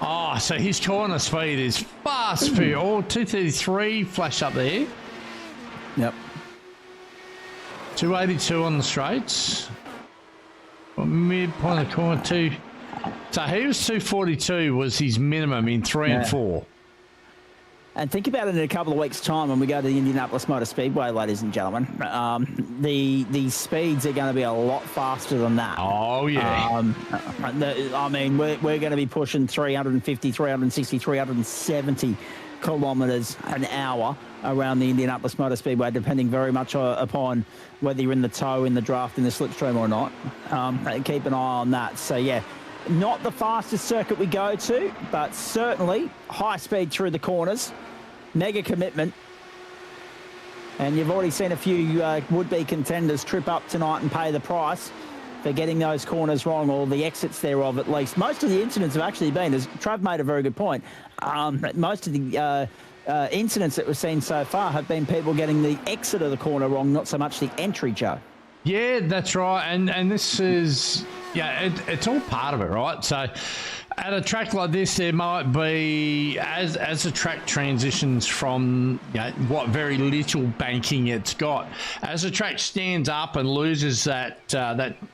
Oh, so his corner speed is fast for you. Oh, 233 flash up there. Yep. 282 on the straights. Midpoint of the corner, two. So he was 242 was his minimum in 3 and 4. And think about it in a couple of weeks' time when we go to the Indianapolis Motor Speedway, ladies and gentlemen. The speeds are going to be a lot faster than that. Oh, yeah. I mean, we're going to be pushing 350, 360, 370 kilometres an hour around the Indianapolis Motor Speedway, depending very much upon whether you're in the tow, in the draft, in the slipstream or not. Keep an eye on that. So, yeah. Not the fastest circuit we go to, but certainly high speed through the corners. Mega commitment. And you've already seen a few would-be contenders trip up tonight and pay the price for getting those corners wrong, or the exits thereof at least. Most of the incidents have actually been, as Trav made a very good point, most of the incidents that we've seen so far have been people getting the exit of the corner wrong, not so much the entry, Joe. Yeah, that's right. And this is, it's all part of it, right? So at a track like this, there might be, as the track transitions from what very little banking it's got, as the track stands up and loses that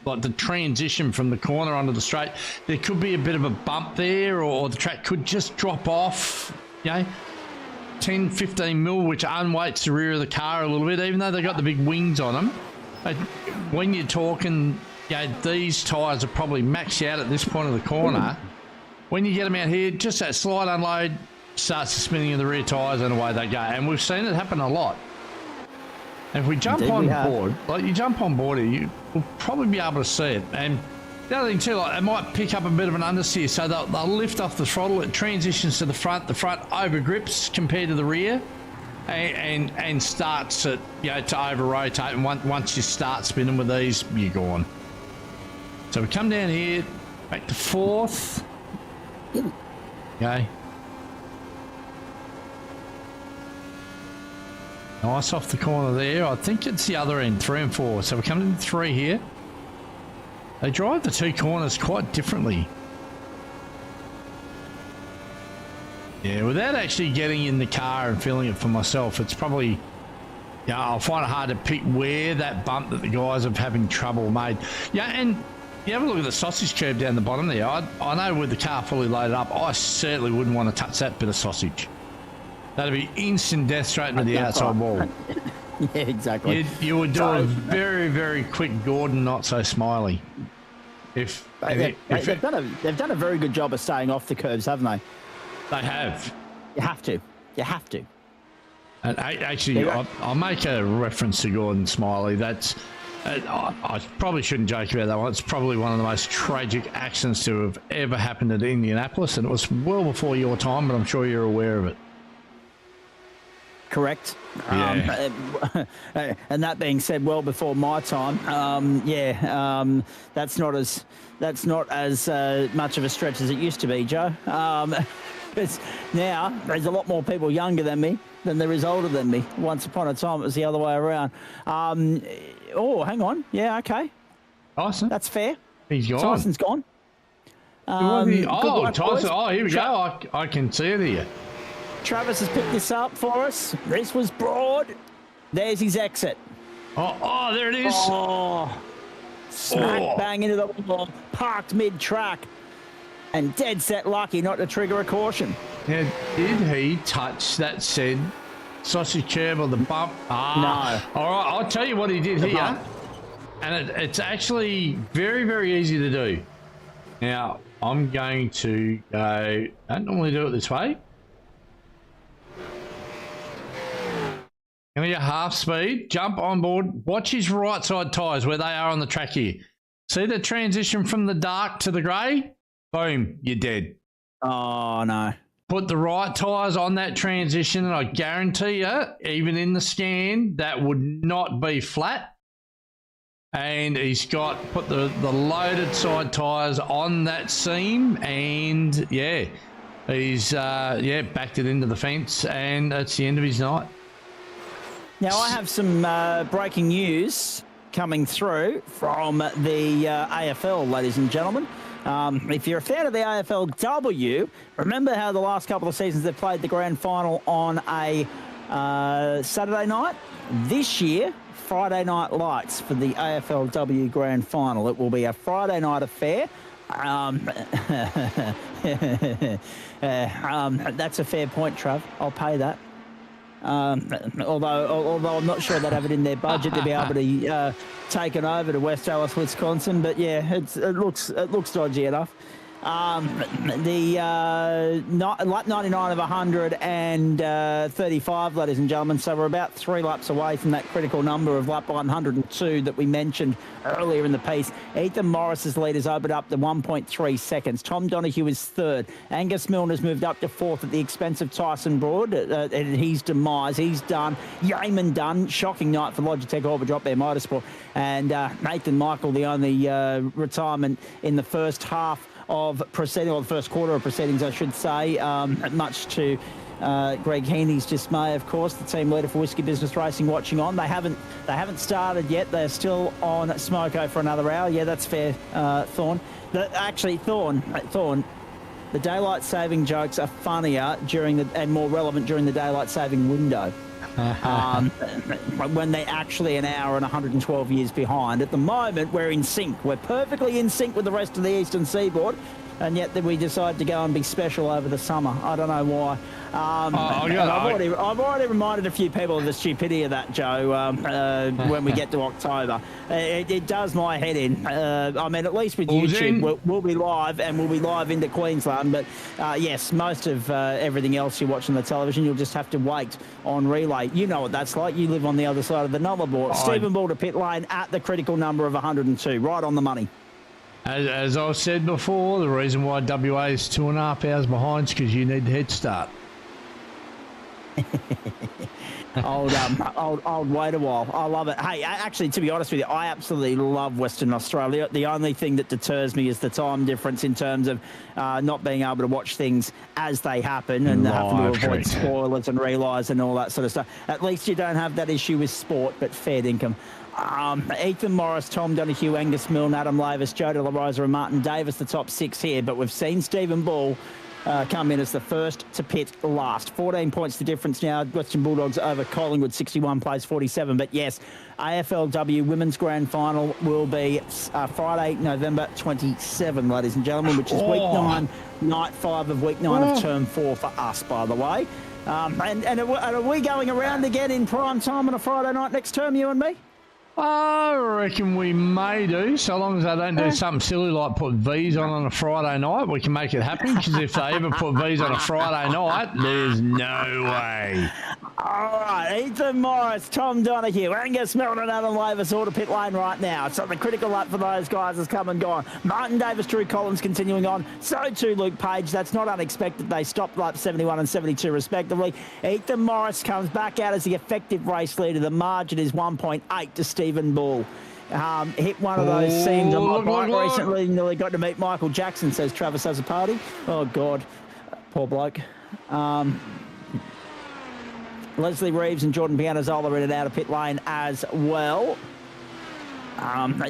like the transition from the corner onto the straight, there could be a bit of a bump there, or the track could just drop off, 10, 15 mil, which unweights the rear of the car a little bit, even though they've got the big wings on them. When you're talking, these tyres are probably maxed out at this point of the corner. When you get them out here, just that slight unload starts the spinning of the rear tyres and away they go. And we've seen it happen a lot. And if we jump on board, like you jump on board here, you'll probably be able to see it. And the other thing too, like they might pick up a bit of an understeer, so they'll lift off the throttle. It transitions to the front. The front over grips compared to the rear. And starts it, to over rotate, and once you start spinning with these, you're gone. So we come down here, back to 4th. Okay. Nice off the corner there. I think it's the other end, 3 and 4. So we're coming to 3 here. They drive the 2 corners quite differently. Yeah, without actually getting in the car and feeling it for myself, it's probably, I'll find it hard to pick where that bump that the guys are having trouble made. Yeah, and you have a look at the sausage curb down the bottom there. I know with the car fully loaded up, I certainly wouldn't want to touch that bit of sausage. That'd be instant death straight into the outside wall. Yeah, exactly. You would do a very, very quick Gordon, not so smiley. They've done a very good job of staying off the curbs, haven't they? They have. You have to. You have to. And actually, I'll make a reference to Gordon Smiley. That's I probably shouldn't joke about that one. It's probably one of the most tragic accidents to have ever happened at Indianapolis, and it was well before your time, but I'm sure you're aware of it. Correct. Yeah. And that being said, well before my time, that's not as much of a stretch as it used to be, Joe. Because now there's a lot more people younger than me than there is older than me. Once upon a time, it was the other way around. Hang on. Yeah, okay. Tyson? That's fair. He's gone. Tyson's gone. Tyson. Oh, here we go. I can see it here. Travis has picked this up for us. This was broad. There's his exit. Oh, there it is. Smack bang into the wall, parked mid-track, and dead set lucky not to trigger a caution. Now, did he touch that said sausage curb or the bump? No. All right, I'll tell you what he did here. Bump. And it's actually very, very easy to do. Now, I'm going to go, I don't normally do it this way. Going to go half speed, jump on board, watch his right side tyres where they are on the track here. See the transition from the dark to the grey? Boom, you're dead. Oh, no. Put the right tyres on that transition, and I guarantee you, even in the scan, that would not be flat. And he's put the loaded side tyres on that seam, and yeah, he's backed it into the fence, and that's the end of his night. Now, I have some breaking news coming through from the AFL, ladies and gentlemen. If you're a fan of the AFLW, remember how the last couple of seasons they've played the grand final on a Saturday night? This year, Friday Night Lights for the AFLW grand final. It will be a Friday night affair. That's a fair point, Trav. I'll pay that. Although I'm not sure they'd have it in their budget to be able to take it over to West Allis, Wisconsin. But yeah, it looks dodgy enough. The lap 99 of 135, ladies and gentlemen. So we're about 3 laps away from that critical number of lap 102 that we mentioned earlier in the piece. Ethan Morris's lead has opened up to 1.3 seconds. Tom Donoghue is third. Angus Milner's moved up to fourth at the expense of Tyson Broad at his demise. He's done. Yeaman done. Shocking night for Logitech Orbit Drop their Motorsport. And Nathan Michael, the only retirement in the first half of proceeding, or the first quarter of proceedings, I should say, much to Greg Heaney's dismay, of course. The team leader for Whiskey Business Racing watching on. They haven't started yet. They're still on Smoko for another hour. Yeah, that's fair, Thorn. Thorn. The daylight saving jokes are funnier and more relevant during the daylight saving window. When they're actually an hour and 112 years behind. At the moment, we're in sync. We're perfectly in sync with the rest of the Eastern Seaboard, and yet we decide to go and be special over the summer. I don't know why. I've already reminded a few people of the stupidity of that, Joe, when we get to October. It does my head in. I mean, at least with YouTube, we'll be live, and we'll be live into Queensland. But yes, most of everything else you watch on the television, you'll just have to wait on relay. You know what that's like. You live on the other side of the number board. Stephen Ball to pit lane at the critical number of 102, right on the money. As I said before, the reason why WA is 2.5 hours behind is because you need the head start. I'll wait a while. I love it. Hey, actually, to be honest with you, I absolutely love Western Australia. The only thing that deters me is the time difference in terms of not being able to watch things as they happen and having to avoid spoilers and relays and all that sort of stuff. At least you don't have that issue with sport, but fair dinkum. Ethan Morris, Tom Donoghue, Angus Milne, Adam Lavis, Joe De La Rosa and Martin Davis, the top 6 here. But we've seen Stephen Ball come in as the first to pit last. 14 points the difference now. Western Bulldogs over Collingwood, 61 plays 47. But yes, AFLW Women's Grand Final will be Friday, November 27, ladies and gentlemen, which is week 9, night 5 of week 9 of term 4 for us, by the way. And are we going around again in prime time on a Friday night next term, you and me? I reckon we may do, so long as they don't do something silly like put V's on a Friday night. We can make it happen, because if they ever put V's on a Friday night, there's no way. All right, Ethan Morris, Tom Donoghue, Angus Milne and Adam Lavis all to pit lane right now. So the critical lap for those guys has come and gone. Martin Davis, Drew Collins continuing on. So too Luke Page. That's not unexpected. They stopped lap 71 and 72 respectively. Ethan Morris comes back out as the effective race leader. The margin is 1.8 to Stephen Ball. Hit one of those scenes on my bike recently. Nearly got to meet Michael Jackson, says Travis has a party. Oh, God. Poor bloke. Leslie Reeves and Jordan Pianazola in and out of pit lane as well.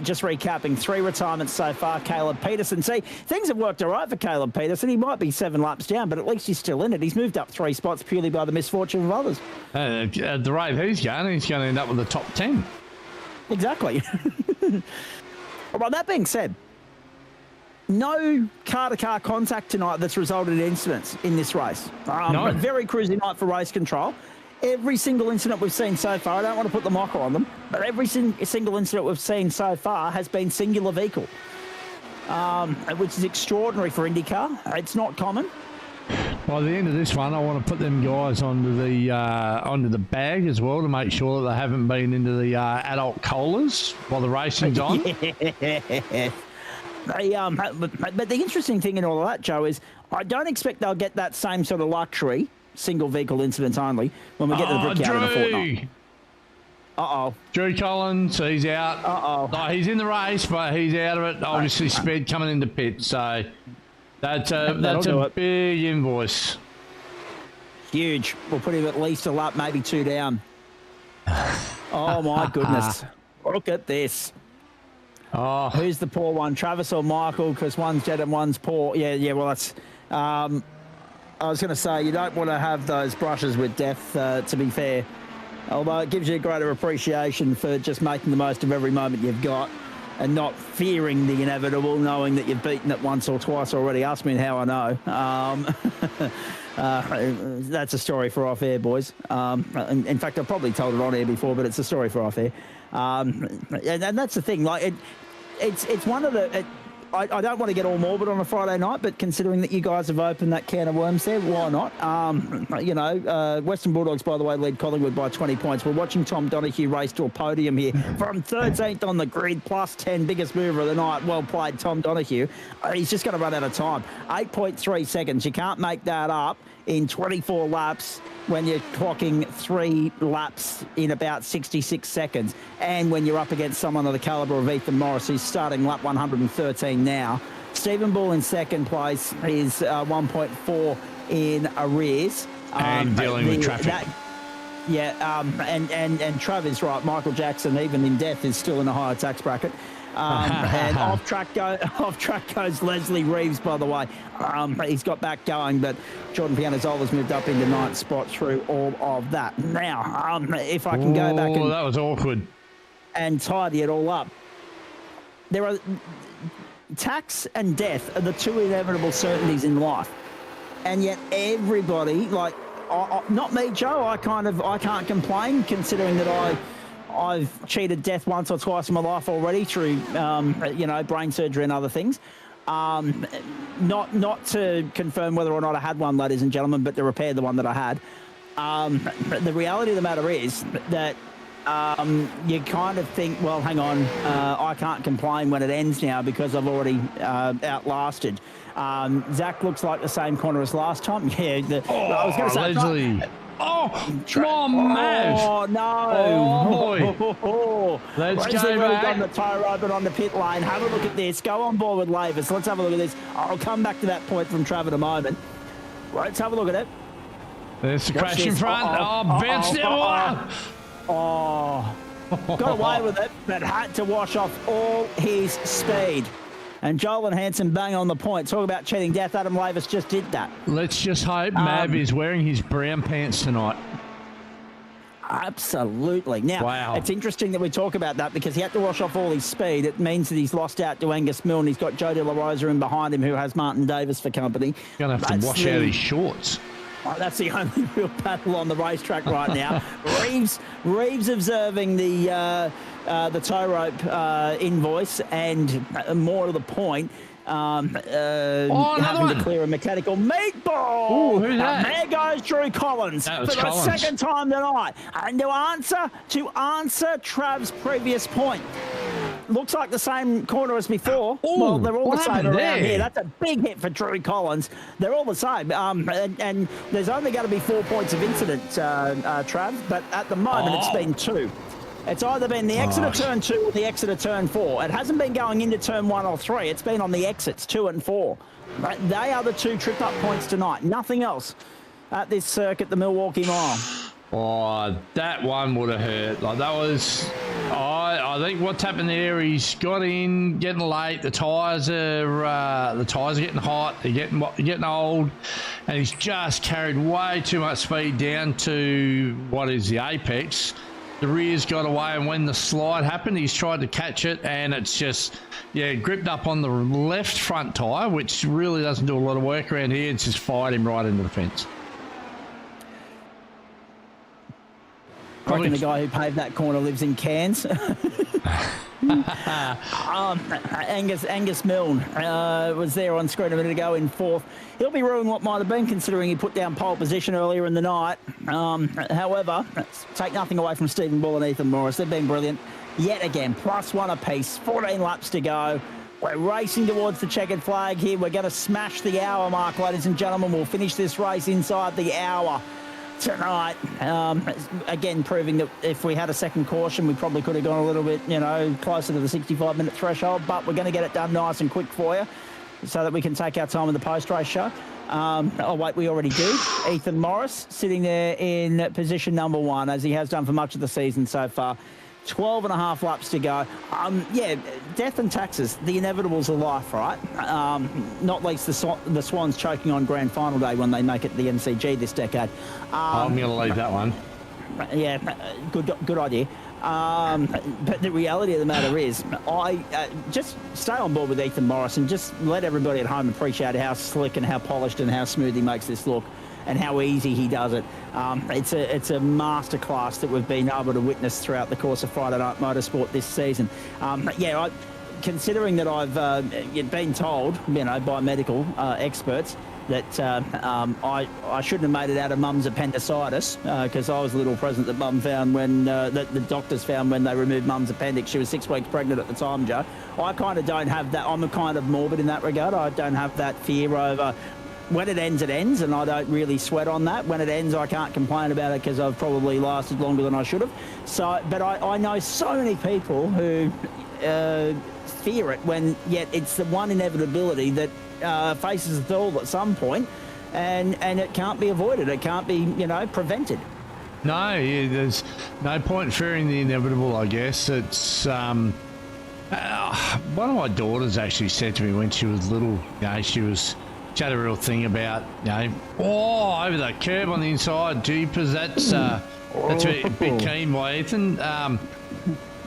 Just recapping 3 retirements so far. Caleb Peterson. See, things have worked all right for Caleb Peterson. He might be 7 laps down, but at least he's still in it. He's moved up 3 spots purely by the misfortune of others. At the rate he's going to end up with the top 10. Exactly. Well, that being said, no car-to-car contact tonight that's resulted in incidents in this race. No. A very cruisy night for race control. Every single incident we've seen so far, I don't want to put the mocker on them, but every single incident we've seen so far has been singular vehicle, which is extraordinary for Indycar. It's not common. By the end of this one, I want to put them guys onto the bag as well to make sure that they haven't been into the adult colas while the racing's on. Yeah. But the interesting thing in all of that, Joe, is I don't expect they'll get that same sort of luxury, single vehicle incidents only, when we get to the Brickyard in a fortnight. Uh-oh. Drew Collins, he's out. Uh-oh. No, he's in the race, but he's out of it. Obviously, sped coming into pit, so... That's do a it. big invoice. Huge. We'll put him at least a lap, maybe 2 down. Oh, my goodness. Look at this. Oh, Who's the poor one, Travis or Michael? Because one's dead and one's poor. Yeah, well, that's... I was going to say, you don't want to have those brushes with death, to be fair. Although it gives you a greater appreciation for just making the most of every moment you've got and not fearing the inevitable, knowing that you've beaten it once or twice already. Ask me how I know. That's a story for off air, boys. In fact, I've probably told it on air before, but it's a story for off air. And that's the thing. Like it's one of the. I don't want to get all morbid on a Friday night, but considering that you guys have opened that can of worms there, why not? Western Bulldogs, by the way, lead Collingwood by 20 points. We're watching Tom Donoghue race to a podium here from 13th on the grid, plus 10, biggest mover of the night. Well played, Tom Donoghue. He's just going to run out of time. 8.3 seconds. You can't make that up in 24 laps when you're clocking 3 laps in about 66 seconds. And when you're up against someone of the calibre of Ethan Morris, who's starting lap 113 now. Stephen Bull in second place is 1.4 in arrears. and dealing with traffic. And Travis, right, Michael Jackson, even in death, is still in a higher tax bracket. And off track goes Leslie Reeves, by the way. He's got back going, but Jordan Pianazola's moved up into 9th spot through all of that. Now, if I can go back and... that was awkward. And tidy it all up. There are... Tax and death are the two inevitable certainties in life. And yet everybody, like... not me, Joe. I can't complain, considering that I've cheated death once or twice in my life already through, brain surgery and other things. Not to confirm whether or not I had one, ladies and gentlemen, but to repair the one that I had. The reality of the matter is that you kind of think, well, hang on, I can't complain when it ends now because I've already outlasted. Zach looks like the same corner as last time. Yeah, I was going to say... Leslie. Come on, Mav. Oh, no. Oh, boy. Let's go back. On the toe rope and on the pit lane. Have a look at this. Go on board with Lavis. Let's have a look at this. I'll come back to that point from Trav in a moment. Let's have a look at it. There's the crash in front. Ben Stillwater. Got away with it, but had to wash off all his speed. And Joel and Hanson bang on the point. Talk about cheating death. Adam Lavis just did that. Let's just hope Mav is wearing his brown pants tonight. Absolutely. Now, wow. It's interesting that we talk about that because he had to wash off all his speed. It means that he's lost out to Angus Milne. He's got Joe De La Rosa in behind him, who has Martin Davis for company. Going to have to wash out his shorts. Oh, that's the only real battle on the racetrack right now. Reeves observing the tow rope invoice, and more to the point, having to clear a mechanical meatball. Ooh, who's that? There goes Drew Collins for the second time tonight. And to answer Trav's previous point, looks like the same corner as before. Ooh, well, they're all the same around there? here. That's a big hit for Drew Collins. They're all the same. And there's only going to be 4 points of incident, Trav, but at the moment it's been 2. It's either been the exit of turn 2 or the exit of turn 4. It hasn't been going into turn 1 or 3. It's been on the exits 2 and 4. But they are the 2 trip-up points tonight. Nothing else at this circuit, the Milwaukee Mile. Oh, that one would have hurt. Like that was... I think what's happened there, he's got in, getting late. The tyres are getting hot. They're getting old, and he's just carried way too much speed down to what is the apex. The rear's got away, and when the slide happened, he's tried to catch it, and it's just, gripped up on the left front tyre, which really doesn't do a lot of work around here. It's just fired him right into the fence. I reckon the guy who paved that corner lives in Cairns. Angus Milne was there on screen a minute ago in 4th. He'll be ruining what might have been, considering he put down pole position earlier in the night. However, take nothing away from Stephen Bull and Ethan Morris. They've been brilliant. Yet again, +1 apiece, 14 laps to go. We're racing towards the checkered flag here. We're going to smash the hour mark, ladies and gentlemen. We'll finish this race inside the hour tonight. Again, proving that if we had a second caution, we probably could have gone a little bit, closer to the 65-minute threshold, but we're going to get it done nice and quick for you. so that we can take our time in the post-race show. Oh, wait, we already do. Ethan Morris sitting there in position number 1, as he has done for much of the season so far. 12 and a half laps to go. Yeah, death and taxes, the inevitables of life, right? Not least the Swans choking on grand final day when they make it the MCG this decade. I'm going to leave that one. Yeah, good idea. But the reality of the matter is, I just stay on board with Ethan Morris and just let everybody at home appreciate how slick and how polished and how smooth he makes this look and how easy he does it. It's a masterclass that we've been able to witness throughout the course of Friday Night Motorsport this season. Considering that I've been told, by medical experts, that I shouldn't have made it out of Mum's appendicitis, because I was a little present that Mum found when that the doctors found when they removed Mum's appendix. She was 6 weeks pregnant at the time, Joe. I kind of don't have that. I'm a kind of morbid in that regard. I don't have that fear over when it ends, and I don't really sweat on that. When it ends, I can't complain about it because I've probably lasted longer than I should have. So, but I know so many people who fear it when yet it's the one inevitability that faces the all at some point, and it can't be avoided. It can't be, prevented. No, there's no point fearing the inevitable, I guess. It's one of my daughters actually said to me when she was little, she had a real thing about, over the curb on the inside, jeepers, that's a bit keen by Ethan. And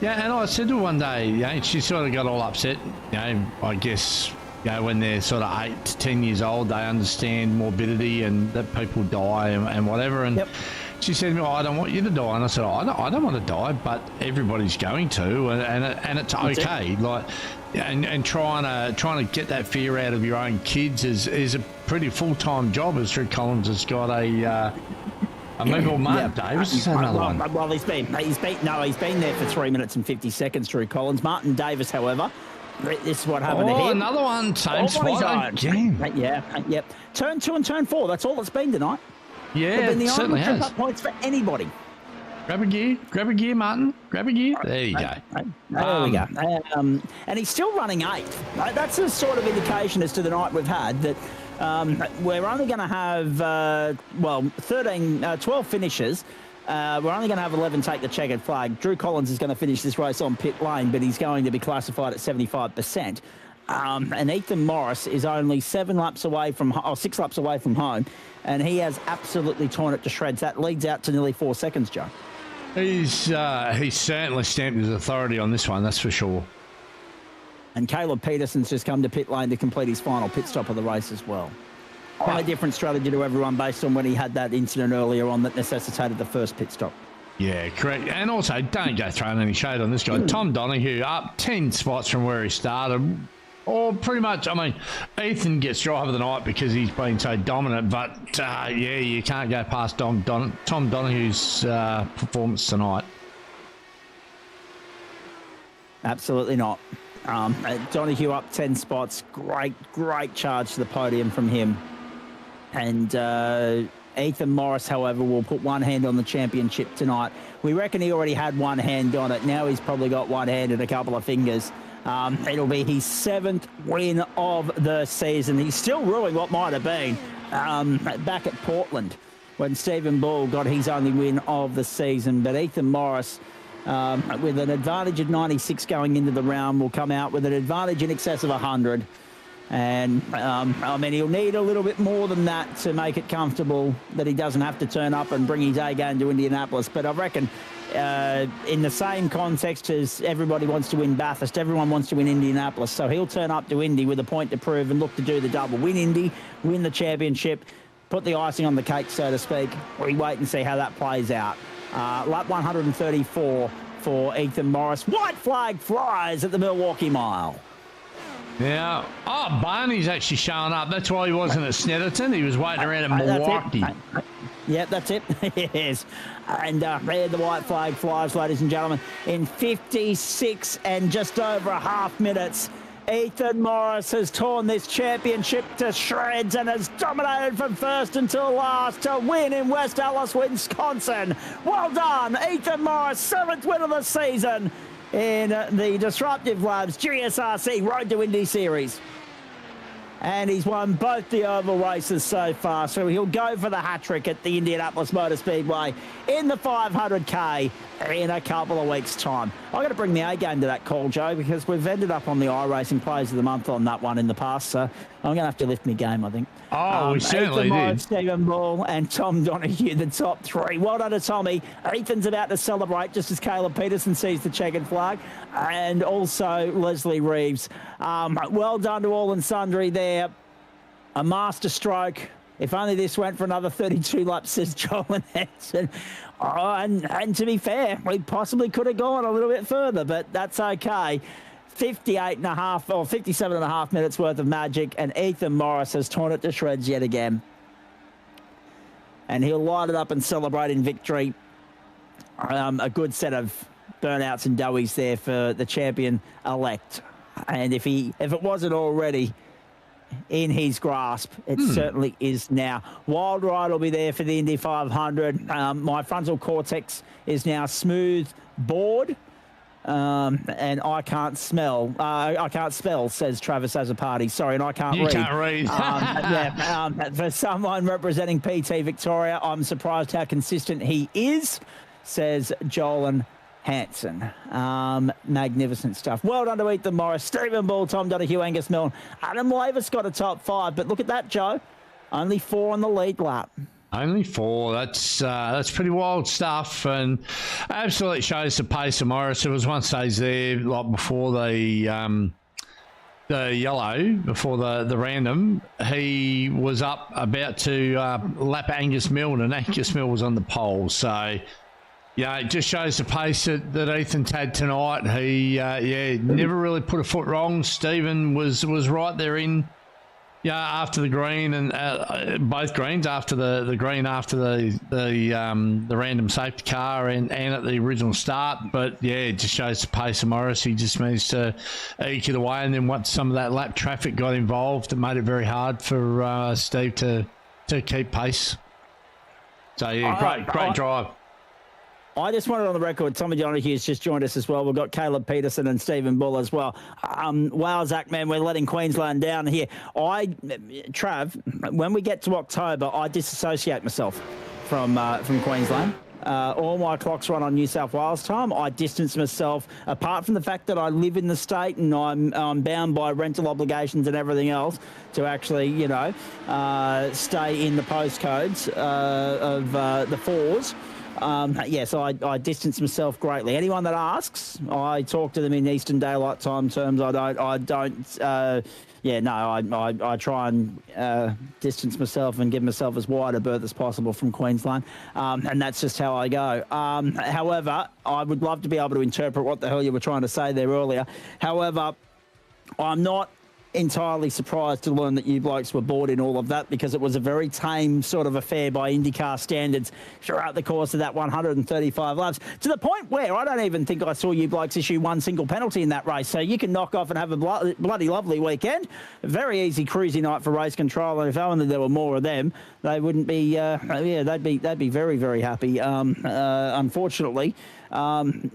I said to her one day, she sort of got all upset, I guess, when they're sort of 8 to 10 years old, they understand morbidity and that people die and whatever. And she said to me, I don't want you to die. And I said, I don't want to die, but everybody's going to, and it's okay. And trying to get that fear out of your own kids is a pretty full-time job, as Drew Collins has got a maybe Martin Davis has had another one. Well, he's been there for 3 minutes and 50 seconds, Drew Collins. Martin Davis, however, this is what happened to him. Another one, same spot again. Yep. Turn 2 and turn 4, that's all it's been tonight. Yeah, it certainly has. Trip-up points for anybody. Grab a gear, Martin. Grab a gear. There you go. There we go. And he's still running 8th. That's a sort of indication as to the night we've had that we're only going to have, 12 finishes. We're only going to have 11 take the checkered flag. Drew Collins is going to finish this race on pit lane, but he's going to be classified at 75%. And Ethan Morris is only 6 laps away from home, and he has absolutely torn it to shreds. That leads out to nearly 4 seconds, Joe. He's certainly stamped his authority on this one, that's for sure. And Caleb Peterson's just come to pit lane to complete his final pit stop of the race as well. Quite a different strategy to everyone based on when he had that incident earlier on that necessitated the first pit stop. Yeah, correct. And also, don't go throwing any shade on this guy. Tom Donoghue up 10 spots from where he started. Or pretty much, Ethan gets driver of the night because he's been so dominant, but you can't go past Tom Donoghue's performance tonight. Absolutely not. Donoghue up 10 spots. Great charge to the podium from him. And Ethan Morris, however, will put one hand on the championship tonight. We reckon he already had one hand on it. Now he's probably got one hand and a couple of fingers. It'll be his 7th win of the season. He's still ruling what might have been back at Portland when Stephen Bull got his only win of the season. But Ethan Morris, with an advantage of 96 going into the round, will come out with an advantage in excess of 100. And, he'll need a little bit more than that to make it comfortable that he doesn't have to turn up and bring his A game to Indianapolis. But I reckon in the same context as everybody wants to win Bathurst, everyone wants to win Indianapolis. So he'll turn up to Indy with a point to prove and look to do the double. Win Indy, win the championship, put the icing on the cake, so to speak. We wait and see how that plays out. Lap 134 for Ethan Morris. White flag flies at the Milwaukee Mile. Now, Barney's actually showing up. That's why he wasn't at Snetterton. He was waiting around at Milwaukee. Yep, that's it. Yes. And there the white flag flies, ladies and gentlemen. In 56 and just over a half minutes, Ethan Morris has torn this championship to shreds and has dominated from first until last to win in West Allis, Wisconsin. Well done, Ethan Morris, 7th win of the season in the Disruptive Labs GSRC Road to Indy Series. and he's won both the oval races so far. So he'll go for the hat-trick at the Indianapolis Motor Speedway in the 500K in a couple of weeks' time. I've got to bring the A-game to that call, Joe, because we've ended up on the iRacing Players of the Month on that one in the past, so I'm going to have to lift my game, I think. Oh, we certainly did. Stephen Ball and Tom Donahue, the top three. Well done to Tommy. Ethan's about to celebrate just as Caleb Peterson sees the checkered flag, and also Leslie Reeves. Well done to all and sundry there. A master stroke. If only this went for another 32 laps, says Joel and Hanson. Oh, and to be fair, we possibly could have gone a little bit further, but that's okay. 57.5 minutes worth of magic, and Ethan Morris has torn it to shreds yet again. And he'll light it up and celebrate in victory. A good set of burnouts and doughies there for the champion-elect. And if it wasn't already in his grasp, it certainly is now. Wild Ride will be there for the Indy 500. My frontal cortex is now smooth bored. And I can't spell, says Travis as a party. Sorry, and I can't read. You can't read. For someone representing PT Victoria, I'm surprised how consistent he is, says Joel Hanson. Magnificent stuff. Well done to Ethan Morris, Stephen Ball, Tom Donahue, Angus Milne. Adam Lavis got a top 5, but look at that, Joe. Only 4 on the lead lap. Only 4. That's pretty wild stuff, and absolutely shows the pace of Morris. It was one stage there, like before the yellow, before the random. He was up about to lap Angus Milne, and Angus Milne was on the pole. So, yeah, it just shows the pace that Ethan's had tonight. He, never really put a foot wrong. Stephen was right there in. Yeah, after the green and both greens, after the green, after the random safety car and at the original start. But yeah, it just shows the pace of Morris. He just managed to eke it away, and then once some of that lap traffic got involved, it made it very hard for Steve to keep pace. So yeah, great drive. I just wanted on the record, Tommy Donahue's just joined us as well. We've got Caleb Peterson and Stephen Bull as well. Wow, Zach, man, we're letting Queensland down here. Trav, when we get to October, I disassociate myself from Queensland. All my clocks run on New South Wales time. I distance myself, apart from the fact that I live in the state and I'm bound by rental obligations and everything else, to actually, stay in the postcodes of the 4s. So I distance myself greatly. Anyone that asks, I talk to them in Eastern Daylight Time terms. I try and distance myself and give myself as wide a berth as possible from Queensland, and that's just how I go. However, I would love to be able to interpret what the hell you were trying to say there earlier. However, I'm not entirely surprised to learn that you blokes were bored in all of that, because it was a very tame sort of affair by IndyCar standards throughout the course of that 135 laps, to the point where I don't even think I saw you blokes issue one single penalty in that race. So you can knock off and have a bloody lovely weekend. A very easy cruisy night for race control, and if only there were more of them, they wouldn't be they'd be very, very happy. Unfortunately, that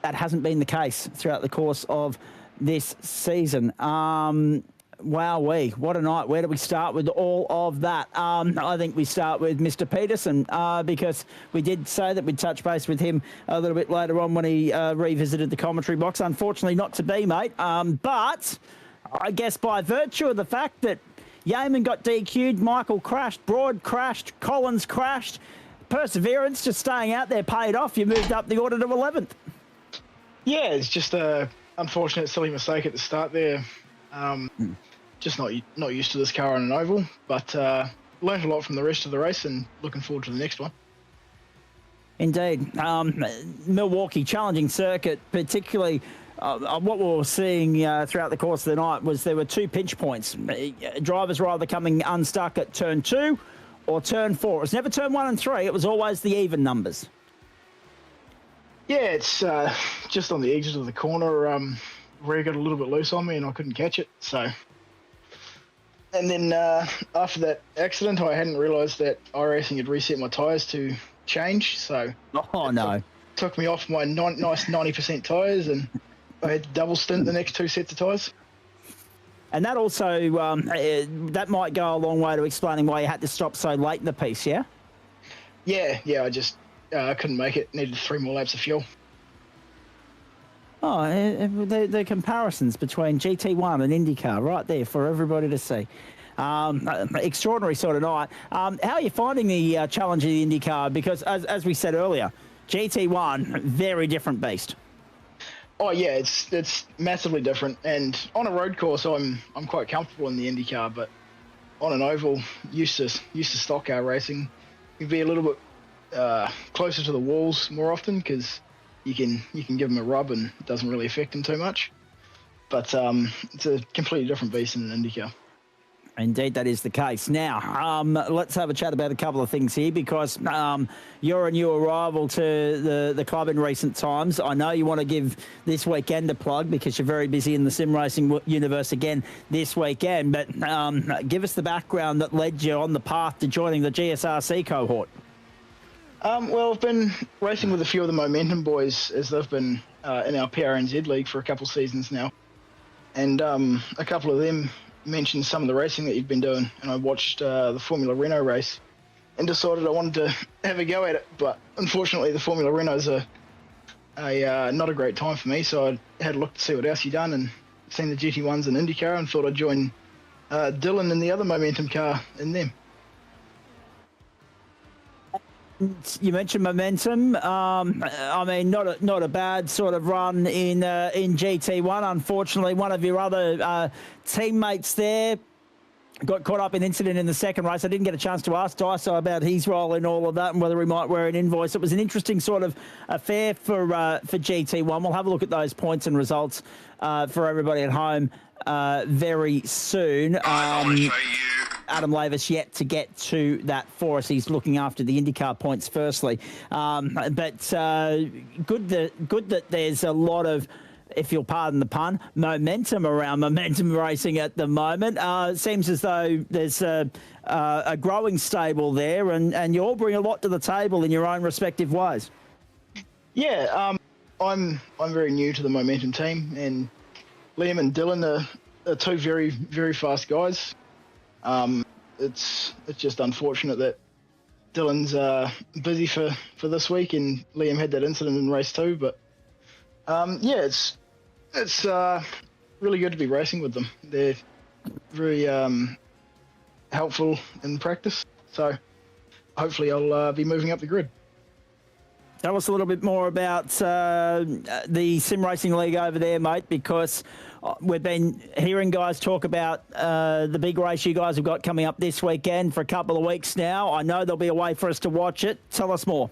hasn't been the case throughout the course of this season. Wowee, what a night. Where do we start with all of that? I think we start with Mr. Peterson, because we did say that we'd touch base with him a little bit later on when he revisited the commentary box. Unfortunately, not to be, mate. But I guess by virtue of the fact that Yeaman got DQ'd, Michael crashed, Broad crashed, Collins crashed, perseverance, just staying out there paid off. You moved up the order to 11th. Yeah, it's just a unfortunate, silly mistake at the start there. Just not used to this car on an oval, but learned a lot from the rest of the race and looking forward to the next one. Indeed. Milwaukee, challenging circuit, particularly what we were seeing throughout the course of the night was there were 2 pinch points. Drivers were either coming unstuck at turn 2 or turn 4. It was never turn 1 and 3. It was always the even numbers. Yeah, it's just on the edges of the corner. Rear got a little bit loose on me and I couldn't catch it. So, and then after that accident, I hadn't realised that iRacing had reset my tyres to change. So, took me off my nice 90% tyres, and I had to double stint the next 2 sets of tyres. And that also, that might go a long way to explaining why you had to stop so late in the piece, yeah? Yeah, I just couldn't make it. Needed 3 more laps of fuel. Oh, the comparisons between GT1 and Indycar right there for everybody to see. Extraordinary sort of night. How are you finding the challenge of the Indycar? Because as we said earlier, GT1, very different beast. Oh yeah, it's massively different. And on a road course, I'm quite comfortable in the IndyCar, but on an oval, used to stock car racing, you'd be a little bit closer to the walls more often because you can give them a rub and it doesn't really affect them too much. But it's a completely different beast in an IndyCar. Indeed, that is the case. Now, let's have a chat about a couple of things here because you're a new arrival to the club in recent times. I know you want to give this weekend a plug because you're very busy in the sim racing universe again this weekend, but give us the background that led you on the path to joining the GSRC cohort. Well, I've been racing with a few of the MtnMen boys as they've been in our PRNZ league for a couple of seasons now. And a couple of them mentioned some of the racing that you've been doing, and I watched the Formula Renault race and decided I wanted to have a go at it. But unfortunately, the Formula Renault's not a great time for me, so I had a look to see what else you'd done and seen the GT1s and Indycar and thought I'd join Dylan and the other Momentum car in them. You mentioned Momentum. I mean, not a bad sort of run in GT1. Unfortunately, one of your other teammates there got caught up in incident in the second race. I didn't get a chance to ask Daiso about his role in all of that and whether he might wear an invoice. It was an interesting sort of affair for GT1. We'll have a look at those points and results for everybody at home very soon. Adam Lavis yet to get to that for us. He's looking after the IndyCar points firstly. But good that there's a lot of, if you'll pardon the pun, momentum around Momentum Racing at the moment. It seems as though there's a growing stable there, and you all bring a lot to the table in your own respective ways. Yeah, I'm very new to the Momentum team, and Liam and Dylan are two very, very fast guys. It's just unfortunate that Dylan's busy for this week, and Liam had that incident in race 2. But yeah, it's really good to be racing with them. They're very helpful in practice, so hopefully I'll be moving up the grid. Tell us a little bit more about the Sim Racing League over there, mate, because we've been hearing guys talk about the big race you guys have got coming up this weekend for a couple of weeks now. I know there'll be a way for us to watch it. Tell us more.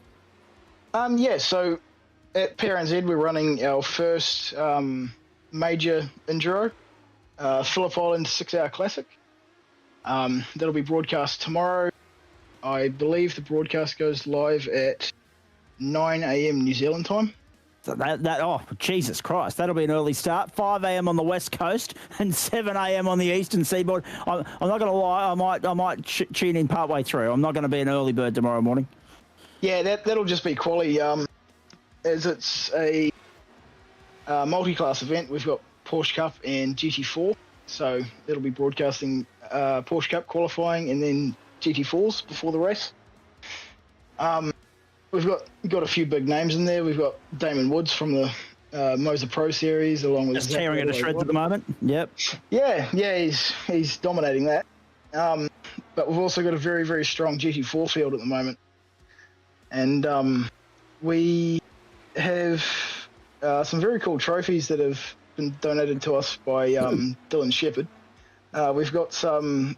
Yeah, so at PRNZ we're running our first major enduro, Phillip Island 6-hour classic. That'll be broadcast tomorrow. I believe the broadcast goes live at 9 a.m. New Zealand time. So oh, Jesus Christ, that'll be an early start. 5 a.m. on the West Coast and 7 a.m. on the Eastern Seaboard. I'm not going to lie, I might tune in partway through. I'm not going to be an early bird tomorrow morning. Yeah, that'll just be quali. As it's a multi-class event, we've got Porsche Cup and GT4. So it'll be broadcasting Porsche Cup qualifying and then GT4s before the race. We've got a few big names in there. We've got Damon Woods from the Moser Pro Series, along with just tearing it to shreds at the moment. Yep. Yeah, he's dominating that. But we've also got a very, very strong GT4 field at the moment, and we have some very cool trophies that have been donated to us by Dylan Shepherd. We've got some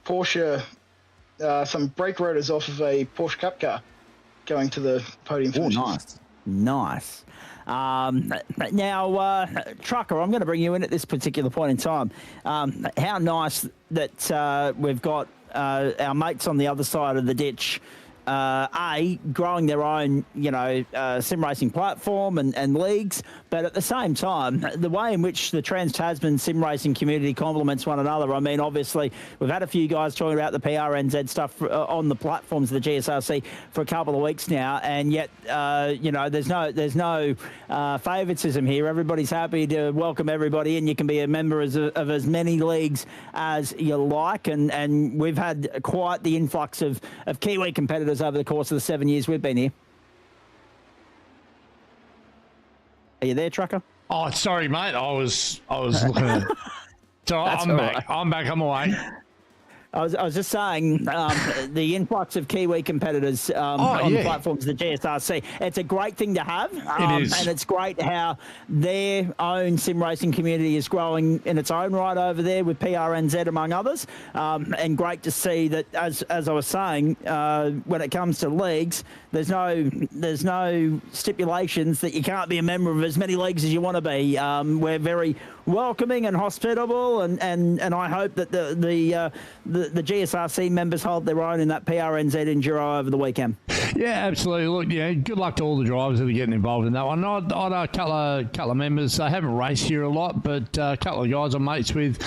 Porsche, some brake rotors off of a Porsche Cup car going to the podium finishes. Oh, nice. Now, Trucker, I'm going to bring you in at this particular point in time. How nice that we've got our mates on the other side of the ditch growing their own, sim racing platform and leagues, but at the same time, the way in which the Trans-Tasman sim racing community complements one another. I mean, obviously, we've had a few guys talking about the PRNZ stuff on the platforms of the GSRC for a couple of weeks now, and yet, there's no favouritism here. Everybody's happy to welcome everybody, and you can be a member of as many leagues as you like, and we've had quite the influx of Kiwi competitors over the course of the 7 years we've been here. Are you there, Trucker? Oh, sorry, mate. I was looking at it. So I'm back. I'm back. I'm away. I was just saying the influx of Kiwi competitors on the platforms of the GSRC. It's a great thing to have. It is. And it's great how their own sim racing community is growing in its own right over there with PRNZ among others. And great to see that, as I was saying, when it comes to leagues, there's no stipulations that you can't be a member of as many leagues as you want to be. We're very welcoming and hospitable, and I hope that the GSRC members hold their own in that PRNZ Enduro over the weekend. Yeah, absolutely. Look, good luck to all the drivers that are getting involved in that one. I know a couple of members. They haven't raced here a lot, but a couple of guys I'm mates with.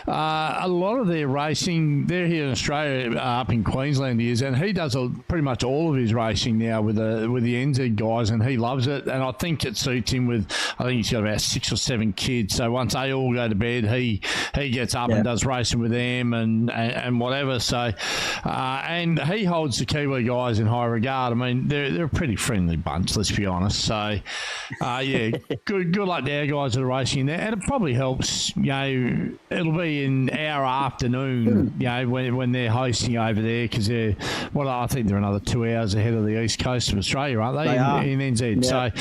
A lot of their racing, they're here in Australia, up in Queensland he is, and he does pretty much all of his racing now with the NZ guys, and he loves it. And I think it suits him with, I think he's got about 6 or 7 kids. So once they all go to bed, he gets up and does racing with them and whatever. So, and he holds the Kiwi guys in high regard. I mean, they're a pretty friendly bunch, let's be honest. So, good luck to our guys that are racing there. And it probably helps, it'll be in our afternoon, when they're hosting over there, because I think they're another 2 hours ahead of the east coast of Australia, aren't they? In NZ. Yeah. So,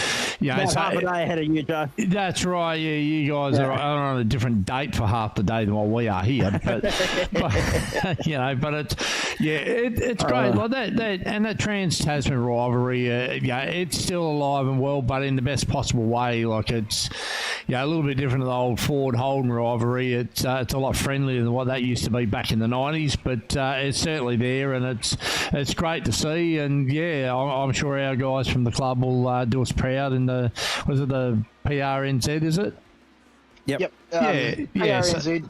about half a day ahead of you, Joe. That's right. Yeah, you guys are on a different date for half the day than what we are here. But it's great. Like that Trans-Tasman rivalry, it's still alive and well, but in the best possible way. Like it's, a little bit different to the old Ford-Holden rivalry. It's a lot friendlier than what that used to be back in the 90s, but it's certainly there, and it's great to see. And I'm sure our guys from the club will do us proud in the PRNZ, is it? Yep. PRNZ.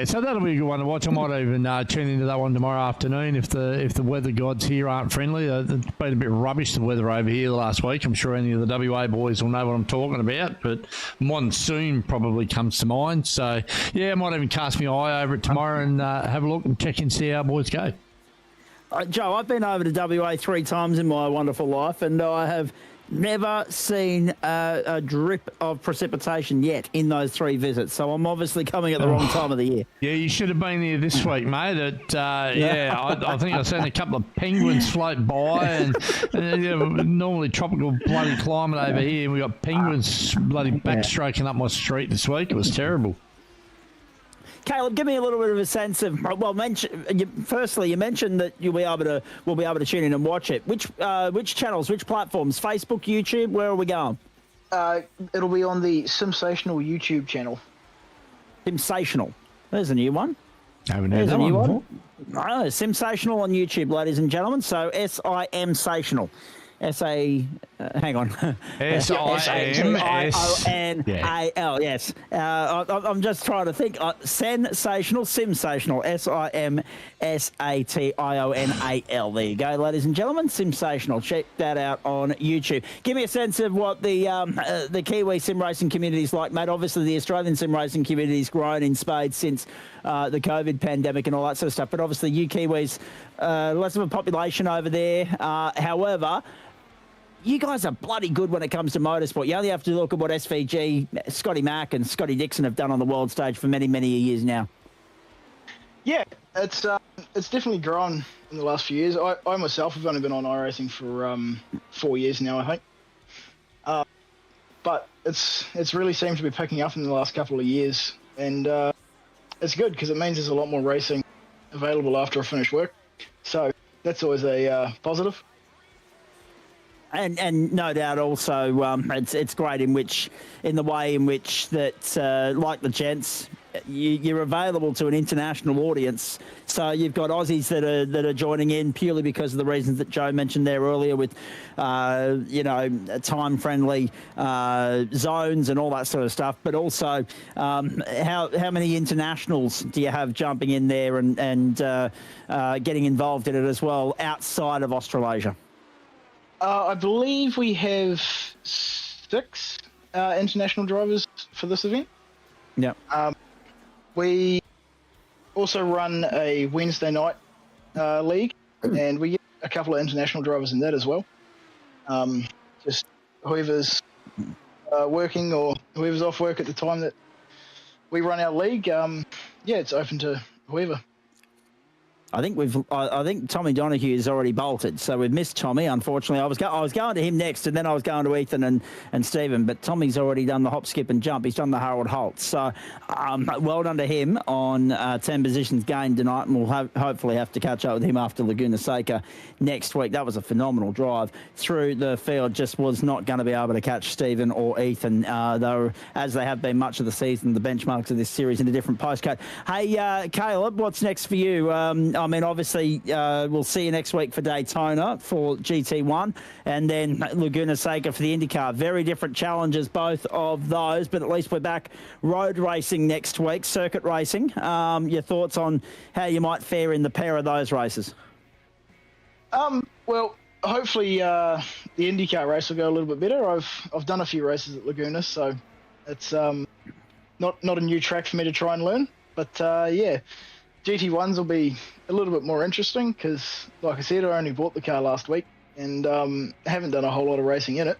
So that'll be a good one to watch. I might even tune into that one tomorrow afternoon if the weather gods here aren't friendly. It's been a bit rubbish, the weather over here last week. I'm sure any of the WA boys will know what I'm talking about, but monsoon probably comes to mind. So, I might even cast my eye over it tomorrow and have a look and check and see how our boys go. Joe, I've been over to WA 3 times in my wonderful life, and I have never seen a drip of precipitation yet in those 3 visits. So I'm obviously coming at the wrong time of the year. Yeah, you should have been here this week, mate. I think I've seen a couple of penguins float by, and normally tropical bloody climate over here, and we got penguins bloody backstroking up my street this week. It was terrible. Caleb, give me a little bit of a sense of. Firstly, you mentioned that we'll be able to tune in and watch it. Which channels, which platforms? Facebook, YouTube. Where are we going? It'll be on the Simsational YouTube channel. Simsational. There's a new one. Haven't heard that one before. Oh, Simsational on YouTube, ladies and gentlemen. So SIM-sational. Hang on. SIMSATIONAL. Yes. I'm just trying to think. Simsational. SIMSATIONAL. There you go, ladies and gentlemen. Simsational. Check that out on YouTube. Give me a sense of what the Kiwi sim racing community is like, mate. Obviously, the Australian sim racing community has grown in spades since the COVID pandemic and all that sort of stuff. But obviously, you Kiwis, less of a population over there. However, you guys are bloody good when it comes to motorsport. You only have to look at what SVG, Scotty Mack and Scotty Dixon have done on the world stage for many, many years now. Yeah, it's definitely grown in the last few years. I myself have only been on iRacing for 4 years now, I think. But it's really seemed to be picking up in the last couple of years. And it's good because it means there's a lot more racing available after I finish work. So that's always a positive. And no doubt also it's great in the way in which that like the gents you're available to an international audience. So you've got Aussies that are joining in purely because of the reasons that Joe mentioned there earlier with, time-friendly zones and all that sort of stuff. But also, how many internationals do you have jumping in there and getting involved in it as well outside of Australasia? I believe we have 6 international drivers for this event. Yeah. We also run a Wednesday night league, and we get a couple of international drivers in that as well. Just whoever's working or whoever's off work at the time that we run our league, it's open to whoever. I think Tommy Donahue has already bolted, so we've missed Tommy. Unfortunately, I was going to him next, and then I was going to Ethan and Stephen. But Tommy's already done the hop, skip, and jump. He's done the Harold Holt. So well done to him on 10 positions gained tonight, and we'll hopefully have to catch up with him after Laguna Seca next week. That was a phenomenal drive through the field. Just was not going to be able to catch Stephen or Ethan. Though, as they have been much of the season, the benchmarks of this series in a different postcode. Hey, Caleb, what's next for you? I mean, obviously, we'll see you next week for Daytona for GT1 and then Laguna Seca for the Indycar. Very different challenges, both of those, but at least we're back road racing next week, circuit racing. Your thoughts on how you might fare in the pair of those races? Well, hopefully the Indycar race will go a little bit better. I've done a few races at Laguna, so it's not a new track for me to try and learn. But GT1s will be a little bit more interesting because, like I said, I only bought the car last week and haven't done a whole lot of racing in it.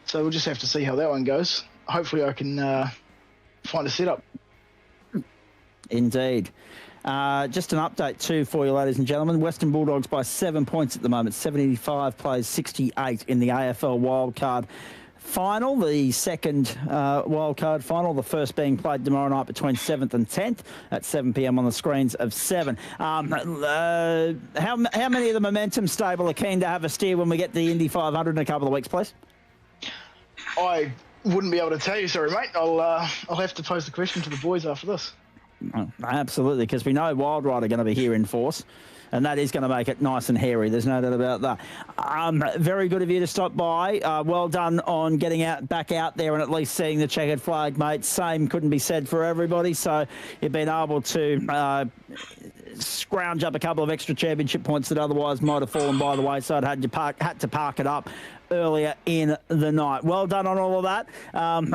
So we'll just have to see how that one goes. Hopefully I can find a setup. Indeed. Just an update too for you, ladies and gentlemen. Western Bulldogs by 7 points at the moment. 75 plays 68 in the AFL wildcard final, the second wildcard final, the first being played tomorrow night between 7th and 10th at 7 p.m. on the screens of 7. How many of the Momentum stable are keen to have a steer when we get the Indy 500 in a couple of weeks, please? I wouldn't be able to tell you, sorry, mate. I'll have to pose the question to the boys after this. Oh, absolutely, because we know Wild Ride are going to be here in force. And that is going to make it nice and hairy. There's no doubt about that. Very good of you to stop by. Well done on getting back out there and at least seeing the checkered flag, mate. Same couldn't be said for everybody. So you've been able to scrounge up a couple of extra championship points that otherwise might have fallen by the wayside. Had to park it up earlier in the night. Well done on all of that.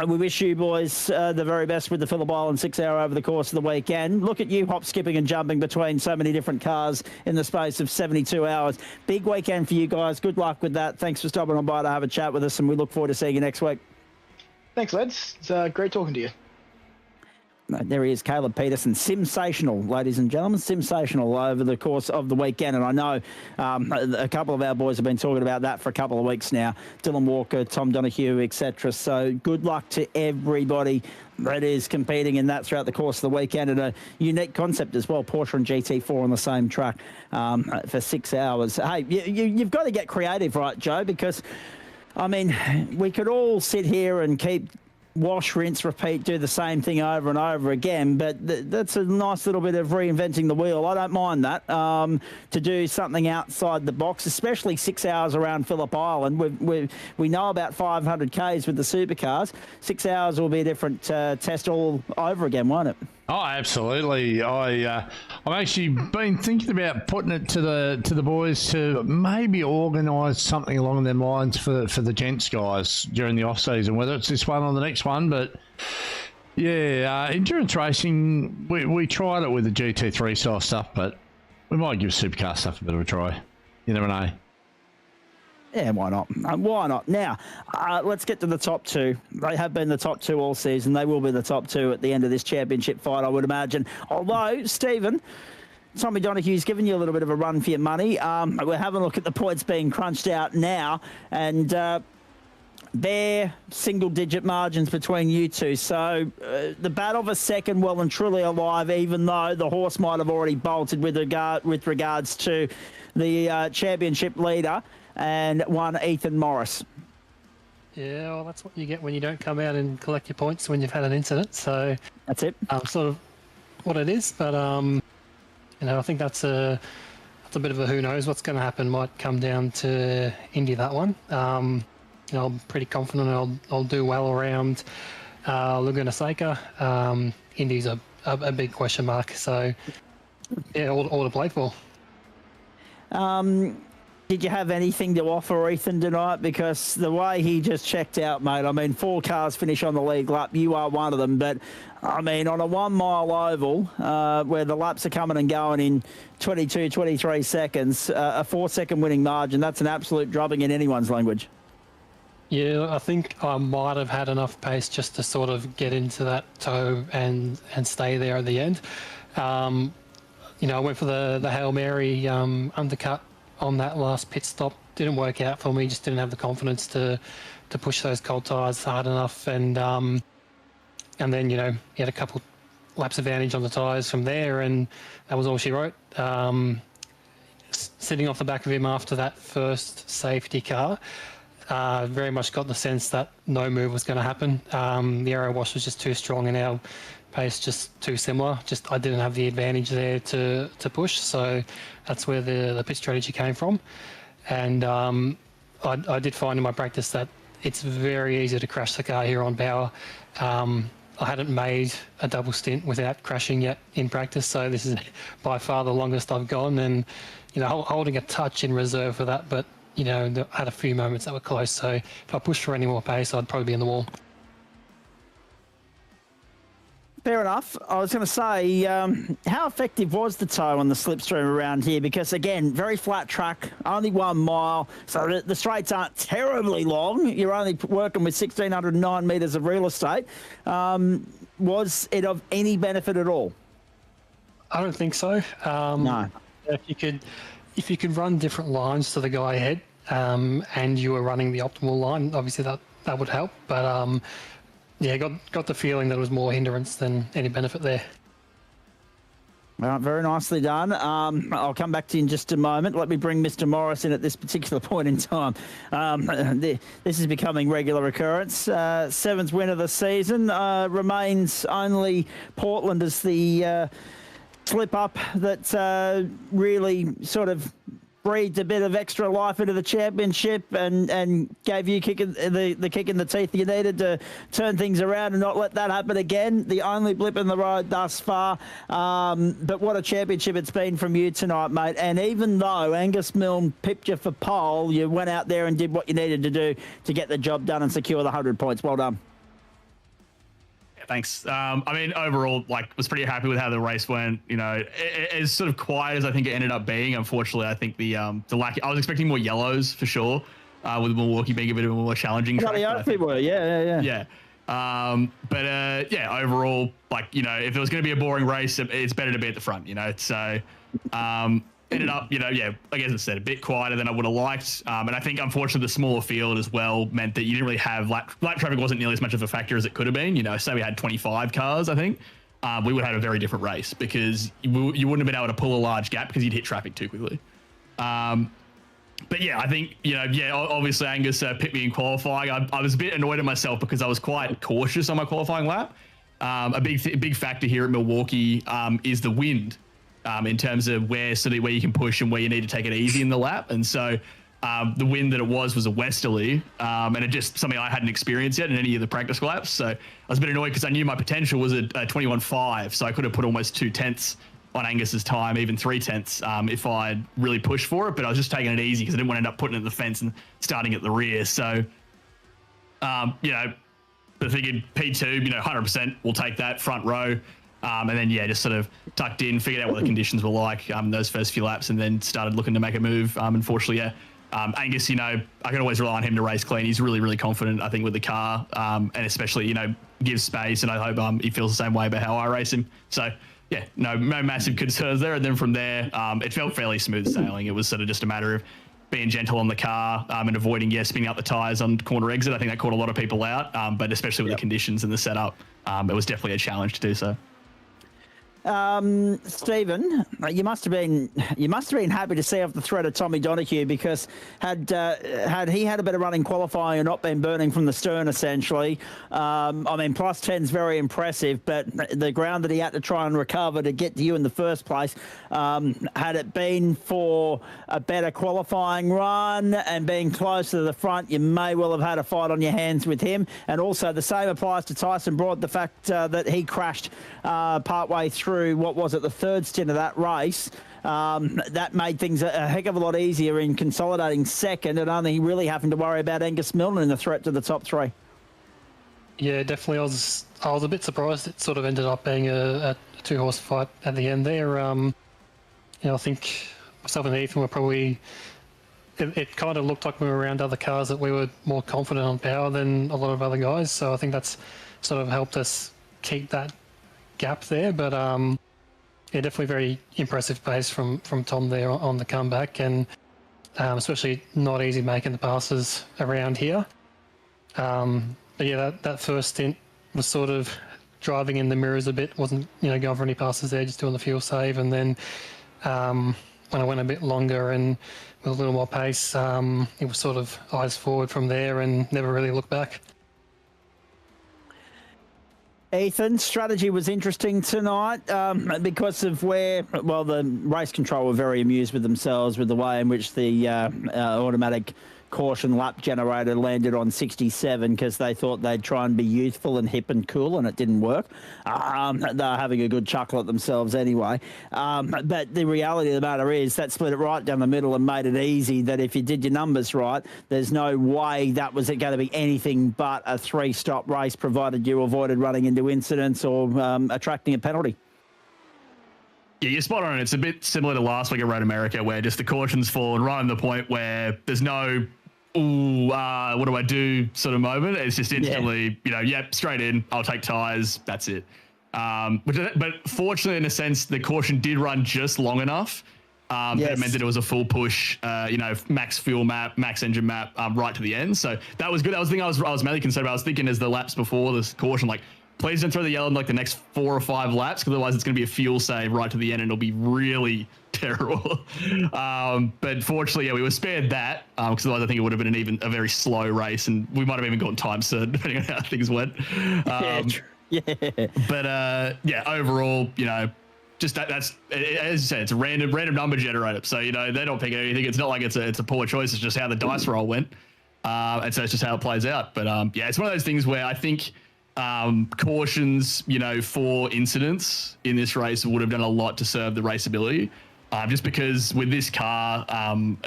We wish you boys the very best with the Phillip Island 6 hour over the course of the weekend. Look at you hop, skipping and jumping between so many different cars in the space of 72 hours. Big weekend for you guys. Good luck with that. Thanks for stopping on by to have a chat with us, and we look forward to seeing you next week. Thanks, lads. It's great talking to you. There he is, Caleb Peterson. Sensational, ladies and gentlemen. Sensational over the course of the weekend. And I know a couple of our boys have been talking about that for a couple of weeks now. Dylan Walker, Tom Donahue, etc. So good luck to everybody that is competing in that throughout the course of the weekend. And a unique concept as well, Porsche and GT4 on the same track for 6 hours. Hey, you've got to get creative, right, Joe? Because, I mean, we could all sit here and keep wash, rinse, repeat, do the same thing over and over again, but that's a nice little bit of reinventing the wheel. I don't mind that, to do something outside the box, especially 6 hours around Phillip Island. We know about 500 Ks with the supercars. 6 hours will be a different test all over again, won't it? Oh, absolutely. I've actually been thinking about putting it to the boys to maybe organise something along their lines for the gents guys during the off season, whether it's this one or the next one. But yeah, endurance racing, we tried it with the GT3 style stuff, but we might give supercar stuff a bit of a try. You never know. Yeah, why not? Why not? Now, let's get to the top two. They have been the top two all season. They will be the top two at the end of this championship fight, I would imagine. Although, Stephen, Tommy Donahue's given you a little bit of a run for your money. We're having a look at the points being crunched out now, and bare single-digit margins between you two. So the battle for second well and truly alive, even though the horse might have already bolted with regards to the championship leader and one Ethan Morris. Yeah, well, that's what you get when you don't come out and collect your points when you've had an incident. So That's it. sort of what it is. But I think that's a bit of a who knows what's going to happen. Might come down to Indy, that one. I'm pretty confident I'll do well around Laguna Seca. Indy's a big question mark. So yeah, all to play for. Did you have anything to offer Ethan tonight? Because the way he just checked out, mate, I mean, 4 cars finish on the league lap. You are one of them. But, I mean, on a 1 mile oval where the laps are coming and going in 22, 23 seconds, a 4-second winning margin, that's an absolute drubbing in anyone's language. Yeah, I think I might have had enough pace just to sort of get into that toe and stay there at the end. I went for the Hail Mary undercut on that last pit stop. Didn't work out for me, just didn't have the confidence to push those cold tyres hard enough, and then he had a couple laps advantage on the tyres from there, and that was all she wrote. Sitting off the back of him after that first safety car, very much got the sense that no move was going to happen. The aero wash was just too strong and our pace just too similar. Just I didn't have the advantage there to push, so that's where the pit strategy came from. And I did find in my practice that it's very easy to crash the car here on power. I hadn't made a double stint without crashing yet in practice, so this is by far the longest I've gone, and holding a touch in reserve for that, but I had a few moments that were close, so if I pushed for any more pace, I'd probably be in the wall. Fair enough. I was going to say, how effective was the toe on the slipstream around here? Because, again, very flat track, only 1 mile, so the straights aren't terribly long. You're only working with 1,609 metres of real estate. Was it of any benefit at all? I don't think so. No. If you could run different lines to the guy ahead, and you were running the optimal line, obviously that would help. But got the feeling that it was more hindrance than any benefit there. Well, very nicely done. I'll come back to you in just a moment. Let me bring Mr. Morris in at this particular point in time. This is becoming regular occurrence. 7th win of the season. Remains only Portland as the slip up that really sort of breathed a bit of extra life into the championship and gave you the kick in the teeth you needed to turn things around and not let that happen again. The only blip in the road thus far. But what a championship it's been from you tonight, mate. And even though Angus Milne pipped you for pole, you went out there and did what you needed to do to get the job done and secure the 100 points. Well done. Thanks. Overall, was pretty happy with how the race went. As sort of quiet as I think it ended up being. Unfortunately, I think the lack. I was expecting more yellows for sure, with Milwaukee being a bit of a more challenging track. Yeah. Overall, if it was going to be a boring race, it's better to be at the front. So. Ended up, like as I said, a bit quieter than I would have liked. And I think, unfortunately, the smaller field as well meant that you didn't really have lap traffic wasn't nearly as much of a factor as it could have been. Say we had 25 cars, I think, we would have had a very different race because you wouldn't have been able to pull a large gap because you'd hit traffic too quickly. But yeah, I think, obviously Angus picked me in qualifying. I was a bit annoyed at myself because I was quite cautious on my qualifying lap. A big factor here at Milwaukee is the wind. In terms of where you can push and where you need to take it easy in the lap. And so the wind that it was a westerly, and it just something I hadn't experienced yet in any of the practice laps. So I was a bit annoyed because I knew my potential was a 21.5, so I could have put almost 2/10 on Angus's time, even 3/10 if I'd really pushed for it. But I was just taking it easy because I didn't want to end up putting it in the fence and starting at the rear. So, but I figured P2, 100% we'll take that front row. And then, just sort of tucked in, figured out what the conditions were like those first few laps, and then started looking to make a move. Unfortunately, Angus, I can always rely on him to race clean. He's really, really confident, I think, with the car, and especially, gives space. And I hope he feels the same way about how I race him. So, no massive concerns there. And then from there, it felt fairly smooth sailing. It was sort of just a matter of being gentle on the car and avoiding, spinning up the tyres on corner exit. I think that caught a lot of people out, but especially with the conditions and the setup, it was definitely a challenge to do so. Stephen, you must have been happy to see off the thread of Tommy Donahue, because had he had a bit of running qualifying and not been burning from the stern, essentially. I mean, plus 10's very impressive, but the ground that he had to try and recover to get to you in the first place, had it been for a better qualifying run and being closer to the front, you may well have had a fight on your hands with him. And also the same applies to Tyson Broad, the fact that he crashed partway through, what was it, the third stint of that race. That made things a heck of a lot easier in consolidating second and only really having to worry about Angus Milner in the threat to the top three. Yeah, definitely. I was a bit surprised it sort of ended up being a two-horse fight at the end there. I think myself and Ethan were probably... It kind of looked like we were around other cars that we were more confident on power than a lot of other guys. So I think that's sort of helped us keep that gap there. But yeah, definitely very impressive pace from Tom there on the comeback, and especially not easy making the passes around here. But yeah, that first stint was sort of driving in the mirrors a bit. Wasn't going for any passes there, just doing the fuel save. And then when I went a bit longer and with a little more pace, it was sort of eyes forward from there and never really looked back. Ethan, strategy was interesting tonight because of where, well, the race control were very amused with themselves with the way in which the automatic caution lap generator landed on 67, because they thought they'd try and be youthful and hip and cool, and it didn't work. They're having a good chuckle at themselves anyway. But the reality of the matter is that split it right down the middle and made it easy that if you did your numbers right, there's no way that was going to be anything but a three-stop race, provided you avoided running into incidents or attracting a penalty. Yeah, you're spot on. It's a bit similar to last week at Road America, where just the caution's fallen right on the point where there's no, what do I do sort of moment. It's just instantly, yep, straight in, I'll take tyres, that's it. But fortunately, in a sense, the caution did run just long enough that it meant that it was a full push, max fuel map, max engine map, right to the end. So that was good. That was the thing I was mainly concerned about. I was thinking as the laps before this caution, like, please don't throw the yellow in like the next 4 or 5 laps, because otherwise it's going to be a fuel save right to the end and it'll be really terrible. But fortunately, yeah, we were spared that, because otherwise I think it would have been a very slow race, and we might have even gotten time served depending on how things went. But yeah, overall, just that's, as you said, it's a random number generator. So they don't pick anything. It's not like it's a poor choice. It's just how the dice roll went, and so it's just how it plays out. But yeah, it's one of those things where I think cautions, for incidents in this race would have done a lot to serve the raceability. Just because with this car,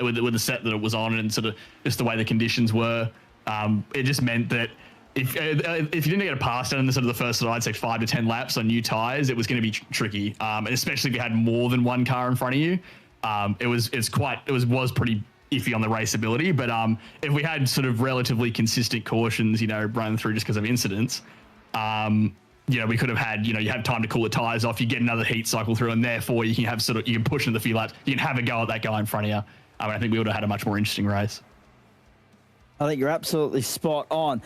with the set that it was on and sort of just the way the conditions were, it just meant that if you didn't get a pass done in the sort of the first, I'd say 5 to 10 laps on new tyres, it was going to be tricky. And especially if you had more than one car in front of you, it was pretty iffy on the raceability. But if we had sort of relatively consistent cautions, running through just because of incidents, we could have had, you have time to cool the tires off, you get another heat cycle through, and therefore you can you can push into the few laps, you can have a go at that guy in front of you. I think we would have had a much more interesting race. I think you're absolutely spot on.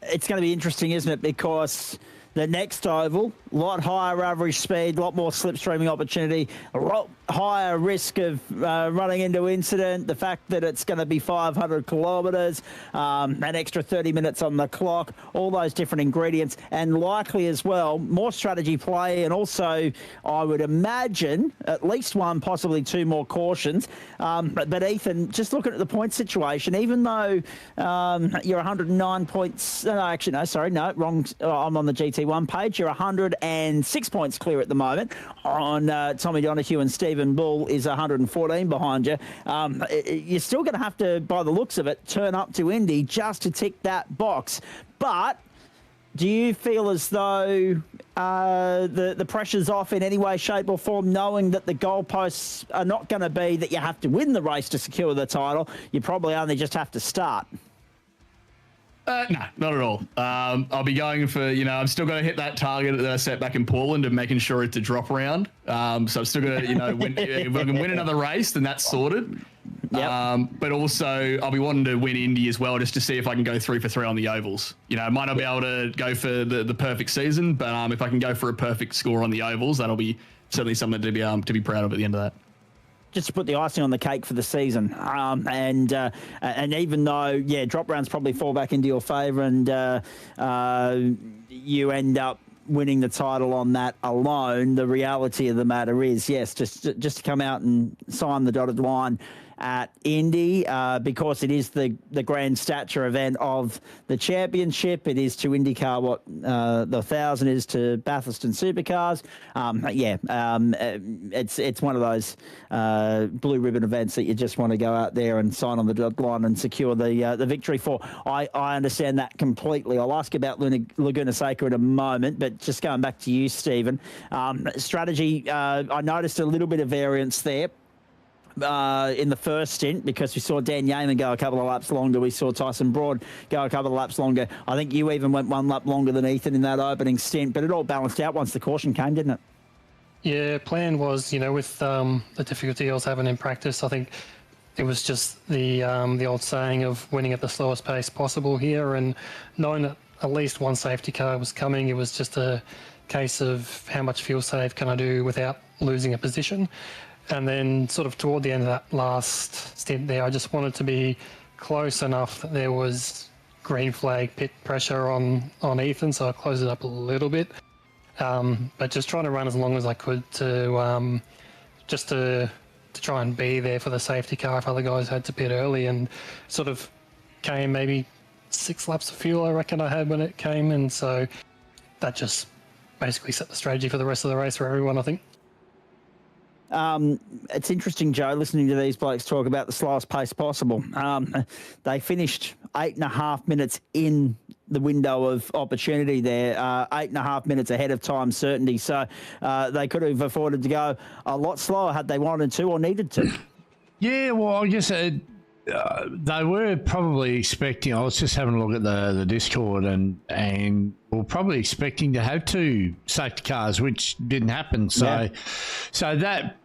It's going to be interesting, isn't it? Because the next oval, a lot higher average speed, a lot more slipstreaming opportunity, a lot higher risk of running into incident. The fact that it's going to be 500 kilometres, an extra 30 minutes on the clock, all those different ingredients, and likely as well, more strategy play, and also, I would imagine, at least one, possibly 2 more cautions. But Ethan, just looking at the point situation, even though you're 109 points, wrong. I'm on the GT1 page. You're 106 points clear at the moment on Tommy Donahue, and Stephen Bull is 114 behind you. You're still going to have to, by the looks of it, turn up to Indy just to tick that box. But do you feel as though the pressure's off in any way, shape or form, knowing that the goalposts are not going to be that you have to win the race to secure the title? You probably only just have to start. No, not at all. I'll be going for, I'm still going to hit that target that I set back in Portland and making sure it's a drop round. So I'm still going to, win. If I can win another race, then that's sorted. Yep. But also, I'll be wanting to win Indy as well, just to see if I can go 3 for 3 on the ovals. I might not be able to go for the perfect season, but if I can go for a perfect score on the ovals, that'll be certainly something to be proud of at the end of that. Just to put the icing on the cake for the season, and even though drop rounds probably fall back into your favour, and you end up winning the title on that alone, the reality of the matter is, yes, just to come out and sign the dotted line at Indy, because it is the grand stature event of the championship. It is to Indycar what the 1,000 is to Bathurst and Supercars. It's one of those blue ribbon events that you just want to go out there and sign on the dotted line and secure the victory for. I understand that completely. I'll ask about Laguna Seca in a moment, but just going back to you, Stephen, strategy. I noticed a little bit of variance there. In the first stint, because we saw Dan Yeaman go a couple of laps longer. We saw Tyson Broad go a couple of laps longer. I think you even went 1 lap longer than Ethan in that opening stint, but it all balanced out once the caution came, didn't it? Yeah, plan was, with the difficulty I was having in practice, I think it was just the old saying of winning at the slowest pace possible here, and knowing that at least one safety car was coming, it was just a case of how much fuel save can I do without losing a position. And then sort of toward the end of that last stint there, I just wanted to be close enough that there was green flag pit pressure on Ethan, so I closed it up a little bit. But just trying to run as long as I could to just to try and be there for the safety car if other guys had to pit early, and sort of came maybe 6 laps of fuel I reckon I had when it came, and so that just basically set the strategy for the rest of the race for everyone, I think. It's interesting, Joe, listening to these blokes talk about the slowest pace possible. They finished 8.5 minutes in the window of opportunity there, 8.5 minutes ahead of time certainty. So they could have afforded to go a lot slower had they wanted to or needed to. Yeah, well, I guess they were probably expecting. I was just having a look at the Discord, and we're probably expecting to have 2 safety cars, which didn't happen. So that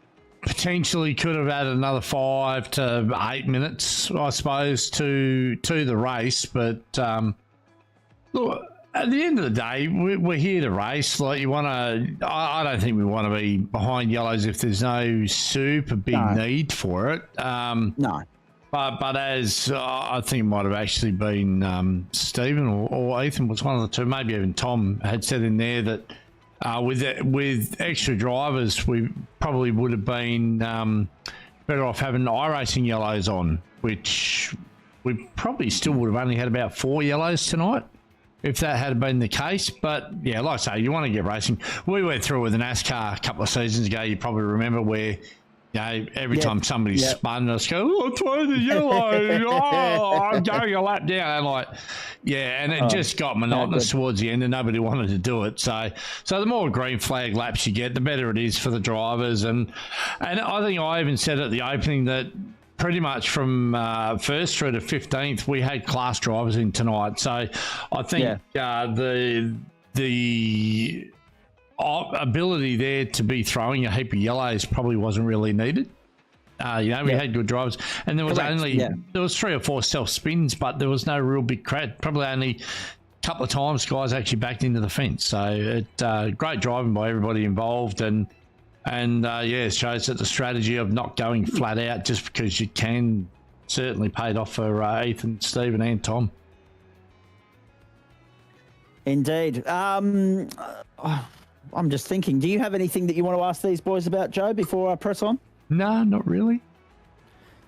potentially could have added another 5 to 8 minutes, I suppose, to the race. But look, at the end of the day, we're here to race. Like, you want to. I don't think we want to be behind yellows if there's no super big need for it. No. But as I think it might have actually been Stephen or Ethan was one of the two, maybe even Tom had said in there that with extra drivers, we probably would have been better off having iRacing yellows on, which we probably still would have only had about 4 yellows tonight if that had been the case. But yeah, like I say, you want to get racing. We went through with the NASCAR a couple of seasons ago, you probably remember, where every time somebody spun, I just go, oh, throw the yellow. Oh, I'm going a lap down. And it just got monotonous towards the end, and nobody wanted to do it. So the more green flag laps you get, the better it is for the drivers. And I think I even said at the opening that pretty much from first through to 15th, we had class drivers in tonight. So I think the ability there to be throwing a heap of yellows probably wasn't really needed. We had good drivers, and there was there was 3 or 4 self spins, but there was no real big crash. Probably only a couple of times guys actually backed into the fence. So great driving by everybody involved, and it shows that the strategy of not going flat out just because you can certainly paid off for Ethan, Stephen, and Tom. Indeed. I'm just thinking, do you have anything that you want to ask these boys about, Joe, before I press on? No, not really.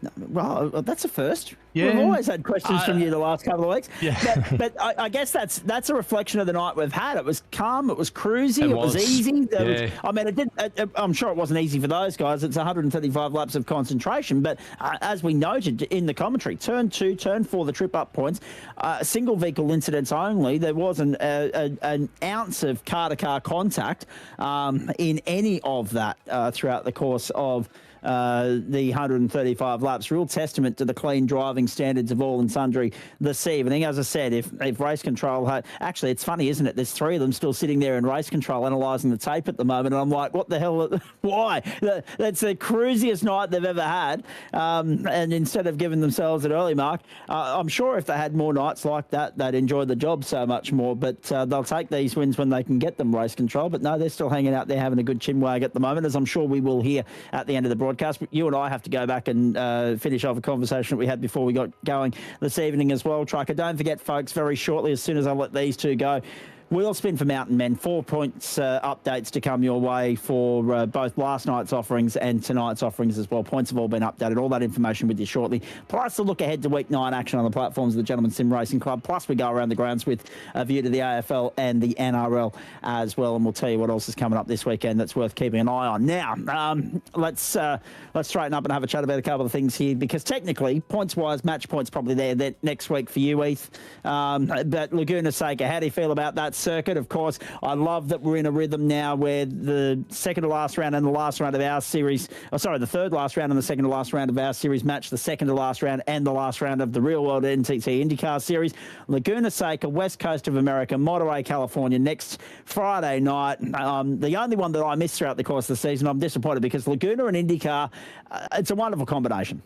No, well, that's a first. Yeah. We've always had questions from you the last couple of weeks. Yeah. But I guess that's a reflection of the night we've had. It was calm. It was cruisy. It was easy. I'm sure it wasn't easy for those guys. It's 135 laps of concentration. But as we noted in the commentary, turn 2, turn 4, the trip up points, single vehicle incidents only. There wasn't an ounce of car-to-car contact in any of that throughout the course of the 135 laps. Real testament to the clean driving standards of all and sundry this evening. As I said, if race control had... Actually, it's funny, isn't it? There's three of them still sitting there in race control analysing the tape at the moment, and I'm like, what the hell? Why? That's the cruisiest night they've ever had, and instead of giving themselves an early mark, I'm sure if they had more nights like that, they'd enjoy the job so much more, but they'll take these wins when they can get them race control. But no, they're still hanging out there having a good chinwag at the moment, as I'm sure we will hear at the end of the broadcast. But you and I have to go back and finish off a conversation that we had before we got going this evening as well, Trucker. Don't forget, folks, very shortly, as soon as I let these two go, wheel spin for MtnMen. 4 points updates to come your way for both last night's offerings and tonight's offerings as well. Points have all been updated. All that information with you shortly. Plus a look ahead to week 9 action on the platforms of the Gentleman Sim Racing Club. Plus we go around the grounds with a view to the AFL and the NRL as well. And we'll tell you what else is coming up this weekend that's worth keeping an eye on. Now, let's straighten up and have a chat about a couple of things here, because technically, points-wise, match points probably there next week for you, Heath. But Laguna Seca, how do you feel about that circuit? Of course, I love that we're in a rhythm now where the second to last round and the last round of our series, the third last round and the second to last round of our series match the second to last round and the last round of the real world NTT Indycar series. Laguna Seca, west coast of America, Monterey, California, next Friday night. The only one that I missed throughout the course of the season. I'm disappointed because Laguna and Indycar, it's a wonderful combination.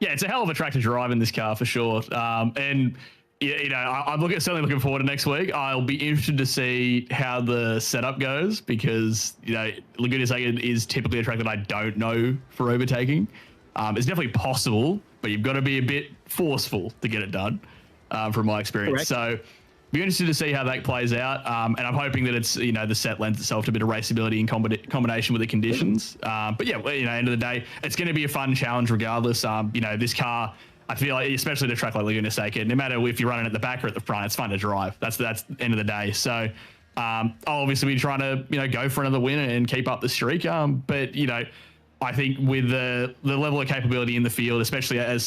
Yeah, it's a hell of a track to drive in this car for sure. And I'm certainly looking forward to next week. I'll be interested to see how the setup goes, because Laguna Seca is typically a track that I don't know for overtaking. It's definitely possible, but you've got to be a bit forceful to get it done, from my experience. Correct. So be interested to see how that plays out. And I'm hoping that it's the set lends itself to a bit of raceability in combination with the conditions. But yeah, end of the day, it's going to be a fun challenge regardless. This car, I feel like, especially at a track like Laguna Seca, no matter if you're running at the back or at the front, it's fun to drive. That's the end of the day. So I'll obviously be trying to go for another win and keep up the streak. But I think with the level of capability in the field, especially as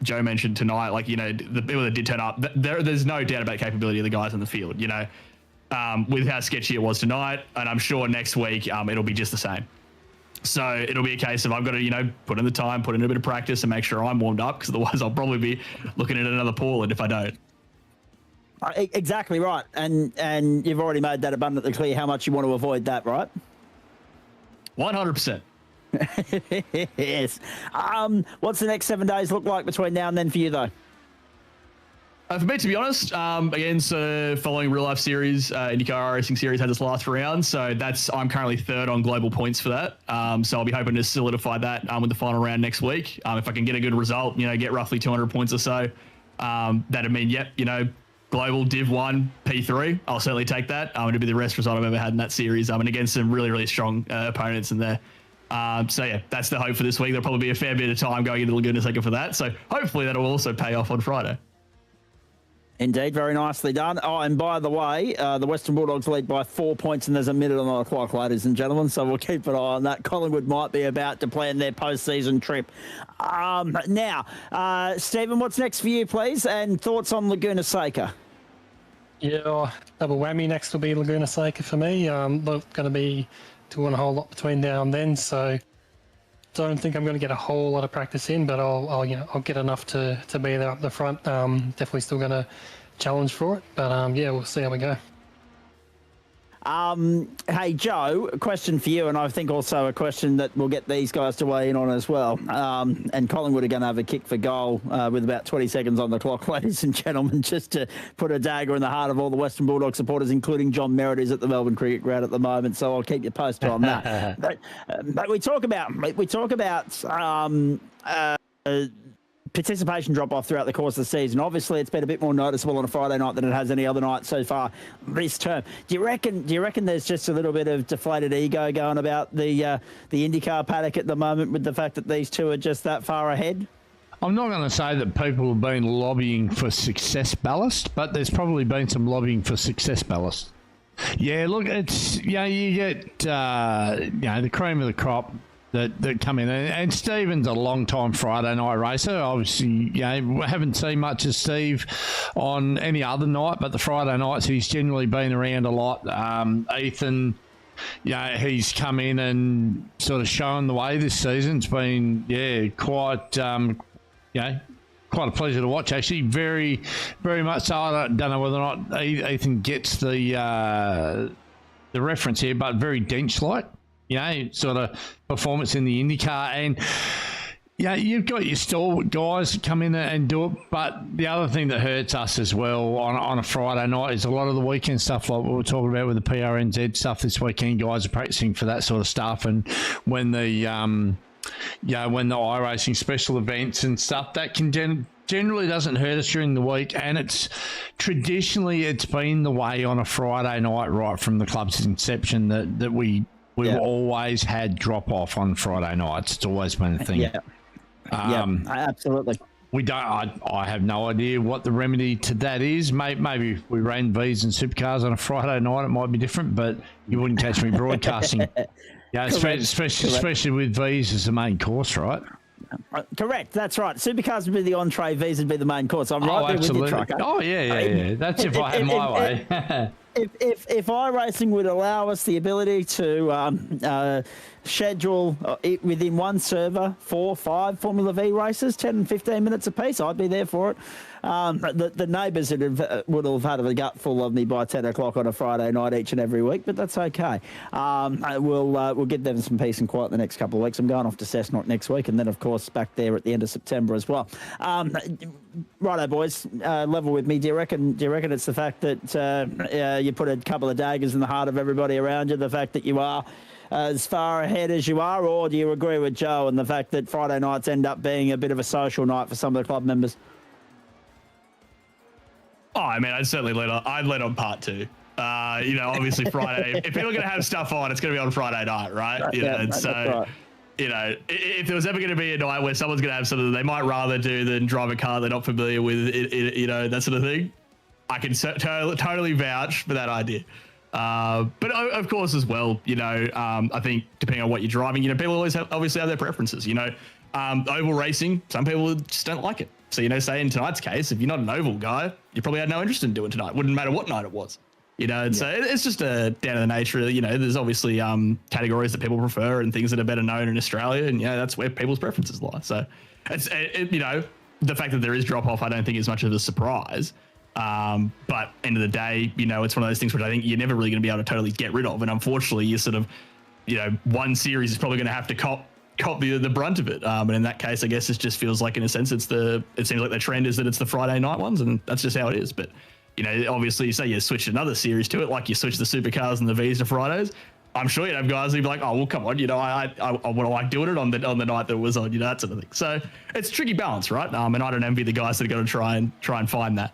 Joe mentioned tonight, the people that did turn up, there's no doubt about the capability of the guys in the field. With how sketchy it was tonight, and I'm sure next week it'll be just the same. So it'll be a case of I've got to, put in the time, put in a bit of practice and make sure I'm warmed up, because otherwise I'll probably be looking at another Portland if I don't. Exactly right. And you've already made that abundantly clear how much you want to avoid that, right? 100%. Yes. What's the next 7 days look like between now and then for you, though? For me, to be honest, again, so following real life series, IndyCar Racing Series had its last round, so I'm currently third on global points for that. So I'll be hoping to solidify that with the final round next week. If I can get a good result, get roughly 200 points or so, that'd mean, global Div 1 P3. I'll certainly take that. It'll be the best result I've ever had in that series. And against some really, really strong opponents in there. So yeah, that's the hope for this week. There'll probably be a fair bit of time going into Laguna Seca for that. So hopefully that'll also pay off on Friday. Indeed, very nicely done. Oh, and by the way, the Western Bulldogs lead by 4 points, and there's a minute on the clock, ladies and gentlemen, so we'll keep an eye on that. Collingwood might be about to plan their post-season trip. Now, Stephen, what's next for you, please, and thoughts on Laguna Seca? Yeah, double whammy. Next will be Laguna Seca for me. Not going to be doing a whole lot between now and then, so don't think I'm going to get a whole lot of practice in, but I'll get enough to be there up the front. Definitely still going to challenge for it, but we'll see how we go. Hey, Joe, a question for you, and I think also a question that we'll get these guys to weigh in on as well. And Collingwood are going to have a kick for goal with about 20 seconds on the clock, ladies and gentlemen, just to put a dagger in the heart of all the Western Bulldog supporters, including John Merritt, who's at the Melbourne Cricket Ground at the moment. So I'll keep you posted on that. but we talk about participation drop-off throughout the course of the season. Obviously, it's been a bit more noticeable on a Friday night than it has any other night so far this term. Do you reckon there's just a little bit of deflated ego going about the IndyCar paddock at the moment, with the fact that these two are just that far ahead? I'm not going to say that people have been lobbying for success ballast, but there's probably been some lobbying for success ballast. Yeah, look, it's you get the cream of the crop that come in, and Stephen's a long-time Friday night racer. Obviously, we haven't seen much of Steve on any other night, but the Friday nights he's generally been around a lot. Ethan, yeah, he's come in and sort of shown the way this season. It's been, quite, quite a pleasure to watch, actually. Very, very much so. I don't know whether or not Ethan gets the reference here, but very Dench-like, sort of performance in the IndyCar. And, you've got your stalwart guys that come in and do it, but the other thing that hurts us as well on a Friday night is a lot of the weekend stuff, like we were talking about with the PRNZ stuff this weekend. Guys are practicing for that sort of stuff, and when the when the iRacing special events and stuff, that can generally doesn't hurt us during the week. And it's been the way on a Friday night right from the club's inception that we've always had drop off on Friday nights. It's always been a thing. Absolutely. We don't. I have no idea what the remedy to that is. Maybe if we ran V's and supercars on a Friday night, it might be different. But you wouldn't catch me broadcasting. Especially with V's as the main course, right? Correct. That's right. Supercars would be the entree. V's would be the main course. I'm right there with you, Trucker. Oh yeah. That's if I had my way. If iRacing would allow us the ability to schedule it within one server 4 or 5 Formula V races, 10 and 15 minutes apiece, I'd be there for it. The neighbours would have had a gut full of me by 10 o'clock on a Friday night each and every week, but that's okay. We'll give them some peace and quiet the next couple of weeks. I'm going off to Cessnock next week, and then, of course, back there at the end of September as well. Righto, boys, level with me. Do you reckon it's the fact that you put a couple of daggers in the heart of everybody around you, the fact that you are as far ahead as you are, or do you agree with Joe and the fact that Friday nights end up being a bit of a social night for some of the club members? Oh, I mean, I'd let on part 2. Obviously Friday. If people are going to have stuff on, it's going to be on Friday night, right? Right. If there was ever going to be a night where someone's going to have something they might rather do than drive a car they're not familiar with, that sort of thing, I can totally vouch for that idea. But of course, as well, I think depending on what you're driving, people obviously have their preferences. Oval racing, some people just don't like it. So, say in tonight's case, if you're not an oval guy, you probably had no interest in doing tonight. Wouldn't matter what night it was. So it's just down to the nature of, there's obviously categories that people prefer and things that are better known in Australia. And, that's where people's preferences lie. So, it's the fact that there is drop off, I don't think is much of a surprise. But end of the day, it's one of those things which I think you're never really going to be able to totally get rid of. And unfortunately, you sort of, one series is probably going to have to cop the brunt of it. And in that case, I guess it just feels like, in a sense, it seems like the trend is that it's the Friday night ones, and that's just how it is. But, obviously, say you switch another series to it, like you switch the supercars and the V's to Fridays, I'm sure you'd have guys who'd be like, oh, well, come on, I want to like doing it on the night that it was on, that sort of thing. So it's a tricky balance, right? And I don't envy the guys that are going to try and find that.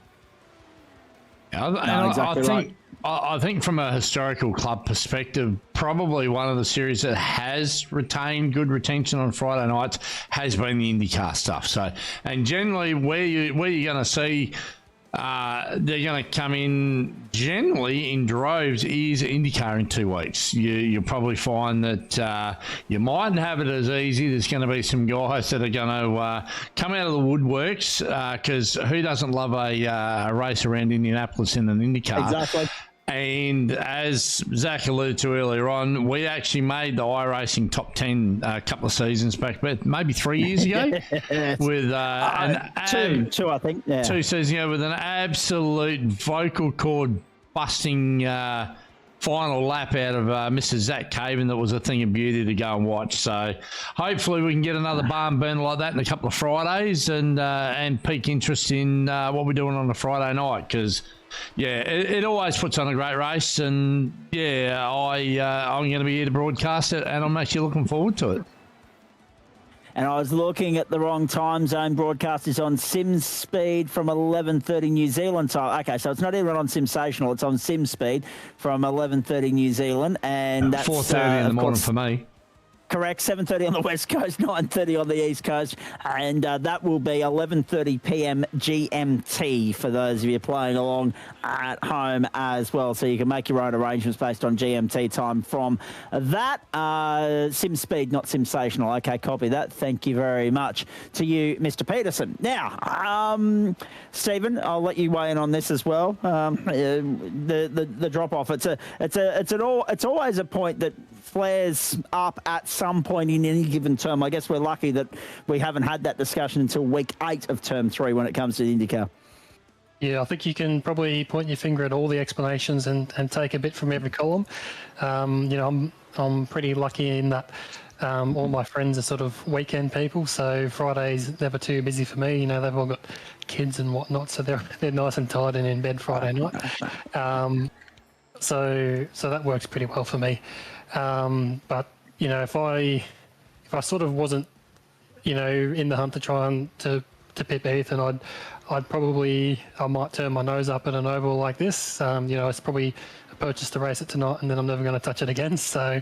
I think from a historical club perspective, probably one of the series that has retained good retention on Friday nights has been the IndyCar stuff. So, and generally where you're going to see they're going to come in generally in droves is IndyCar in 2 weeks. You'll probably find that you mightn't have it as easy. There's going to be some guys that are going to come out of the woodworks, because who doesn't love a race around Indianapolis in an IndyCar? Exactly. And as Zach alluded to earlier on, we actually made the iRacing top 10 a couple of seasons back, but maybe 3 years ago, with two, I think. Yeah. 2 seasons ago, with an absolute vocal cord busting final lap out of Mr. Zach Caven. That was a thing of beauty to go and watch. So hopefully we can get another barn burner like that in a couple of Fridays and pique interest in what we're doing on a Friday night, because it always puts on a great race, and I'm going to be here to broadcast it, and I'm actually looking forward to it. And I was looking at the wrong time zone. Broadcast is on Sim Speed from 11:30 New Zealand time. Okay, so it's not even on Simsational. It's on Sim Speed from 11:30 New Zealand, and that's 4:30 in the morning for me. Correct, 7:30 on the West Coast, 9:30 on the East Coast, and that will be 11:30 p.m. GMT for those of you playing along at home as well. So you can make your own arrangements based on GMT time from that. Sim speed, not sensational. Okay, copy that. Thank you very much to you, Mr. Peterson. Now, Stephen, I'll let you weigh in on this as well. The drop off. It's always a point that flares up at some point in any given term. I guess we're lucky that we haven't had that discussion until week 8 of term 3 when it comes to the IndyCar. Yeah, I think you can probably point your finger at all the explanations and take a bit from every column. I'm pretty lucky in that all my friends are sort of weekend people, so Friday's never too busy for me. They've all got kids and whatnot, so they're nice and tired and in bed Friday night. So that works pretty well for me. But if I sort of wasn't in the hunt to try and to pip Ethan, I might turn my nose up at an oval like this. It's probably a purchase to race it tonight, and then I'm never going to touch it again. So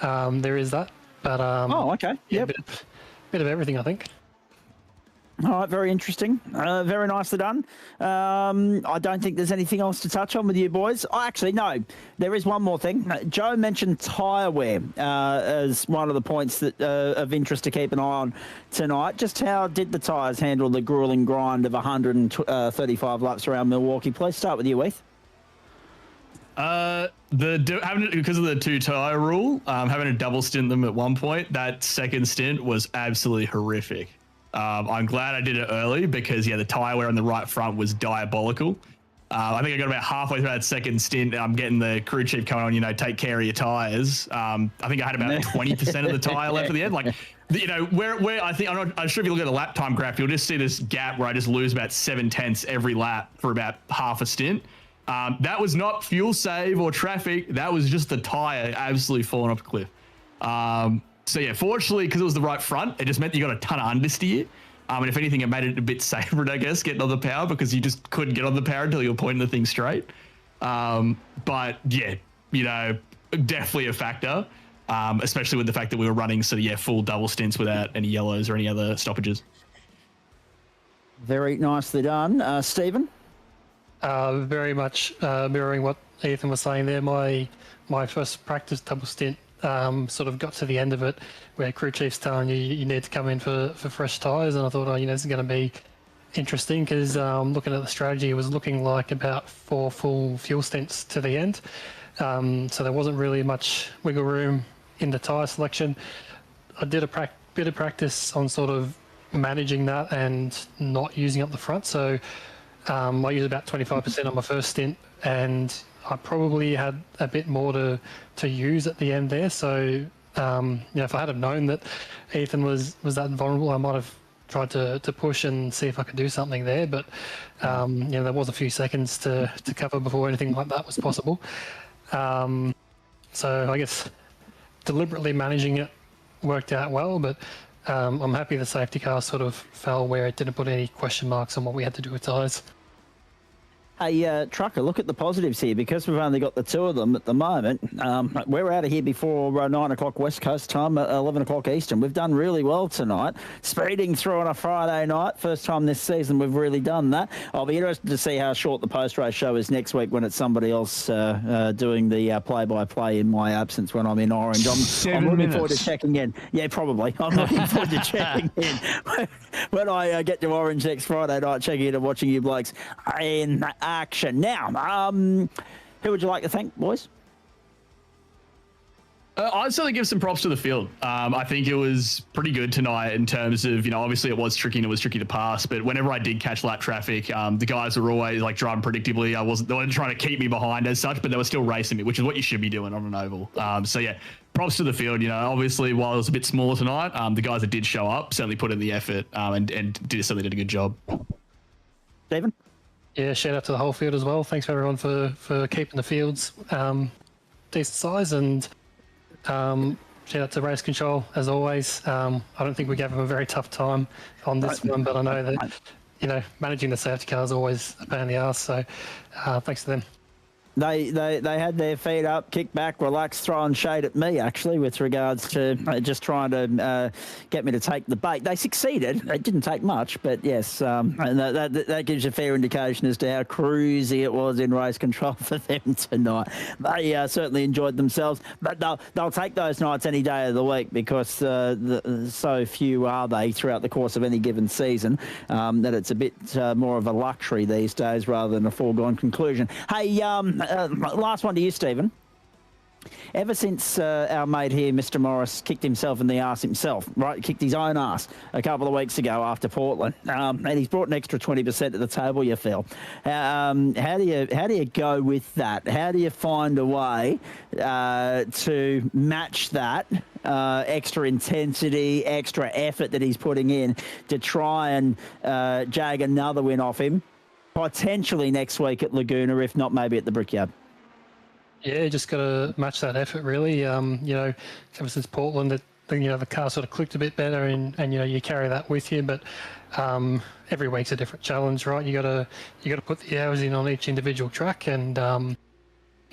there is that. But okay, yeah, bit of everything, I think. All right, very interesting. Very nicely done. I don't think there's anything else to touch on with you boys. Oh, actually, no. There is one more thing. Joe mentioned tyre wear as one of the points that of interest to keep an eye on tonight. Just how did the tyres handle the grueling grind of 135 laps around Milwaukee? Please start with you, Heath. Because of the 2 tyre rule, having to double stint them at one point, that second stint was absolutely horrific. I'm glad I did it early because, the tyre wear on the right front was diabolical. I think I got about halfway through that second stint. I'm getting the crew chief coming on, take care of your tyres. I think I had about 20% of the tyre left at the end. Where I think, I'm not sure if you look at the lap time graph, you'll just see this gap where I just lose about 7/10 every lap for about half a stint. That was not fuel save or traffic. That was just the tyre absolutely falling off a cliff. Fortunately, because it was the right front, it just meant you got a ton of understeer. And if anything, it made it a bit safer, I guess, getting on the power because you just couldn't get on the power until you were pointing the thing straight. But yeah, definitely a factor, especially with the fact that we were running full double stints without any yellows or any other stoppages. Very nicely done. Stephen? Very much mirroring what Ethan was saying there. My first practice double stint sort of got to the end of it where crew chief's telling you need to come in for fresh tyres, and I thought, this is going to be interesting because looking at the strategy, it was looking like about 4 full fuel stints to the end. So there wasn't really much wiggle room in the tyre selection. I did a bit of practice on sort of managing that and not using up the front. So I used about 25% on my first stint, and I probably had a bit more to use at the end there. So, if I had have known that Ethan was that vulnerable, I might have tried to push and see if I could do something there. But, there was a few seconds to cover before anything like that was possible. So I guess deliberately managing it worked out well, but I'm happy the safety car sort of fell where it didn't put any question marks on what we had to do with tyres. Hey, Trucker, look at the positives here. Because we've only got the 2 of them at the moment, we're out of here before 9 o'clock West Coast time, 11 o'clock Eastern. We've done really well tonight. Speeding through on a Friday night. First time this season we've really done that. I'll be interested to see how short the post-race show is next week when it's somebody else doing the play-by-play in my absence when I'm in Orange. I'm looking forward to checking in. Yeah, probably. I'm looking forward to checking in. When I get to Orange next Friday night, checking in and watching you blokes in action. Now, who would you like to thank, boys? I'd certainly give some props to the field. I think it was pretty good tonight in terms of, obviously it was tricky and it was tricky to pass, but whenever I did catch lap traffic, the guys were always driving predictably. They weren't trying to keep me behind as such, but they were still racing me, which is what you should be doing on an oval. Props to the field. Obviously while it was a bit smaller tonight, the guys that did show up certainly put in the effort and certainly did a good job. Stephen? Yeah, shout out to the whole field as well. Thanks for everyone for keeping the fields decent size, and shout out to race control as always. I don't think we gave them a very tough time on this one, but I know that managing the safety car is always a pain in the arse. So thanks to them. They had their feet up, kicked back, relaxed, throwing shade at me, actually, with regards to just trying to get me to take the bait. They succeeded. It didn't take much, but yes, and that gives you a fair indication as to how cruisy it was in race control for them tonight. They certainly enjoyed themselves, but they'll take those nights any day of the week because so few are they throughout the course of any given season that it's a bit more of a luxury these days rather than a foregone conclusion. Hey, last one to you, Stephen. Ever since our mate here, Mr. Morris, kicked himself in the arse himself, right? Kicked his own arse a couple of weeks ago after Portland, and he's brought an extra 20% to the table. You feel? How do you go with that? How do you find a way to match that extra intensity, extra effort that he's putting in to try and jag another win off him, potentially next week at Laguna, if not maybe at the Brickyard? Yeah, just got to match that effort, really. Ever since Portland, the car sort of clicked a bit better, and you carry that with you. But every week's a different challenge, right? You got to put the hours in on each individual track, and I'm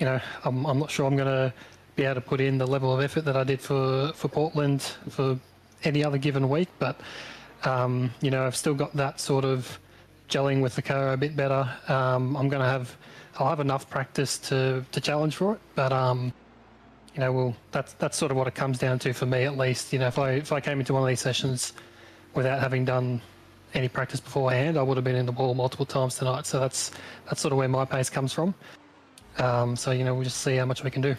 not sure I'm going to be able to put in the level of effort that I did for Portland for any other given week. But I've still got that sort of gelling with the car a bit better. I'll have enough practice to challenge for it, but that's sort of what it comes down to for me, at least. If I came into one of these sessions without having done any practice beforehand, I would have been in the wall multiple times tonight. So that's sort of where my pace comes from. We'll just see how much we can do.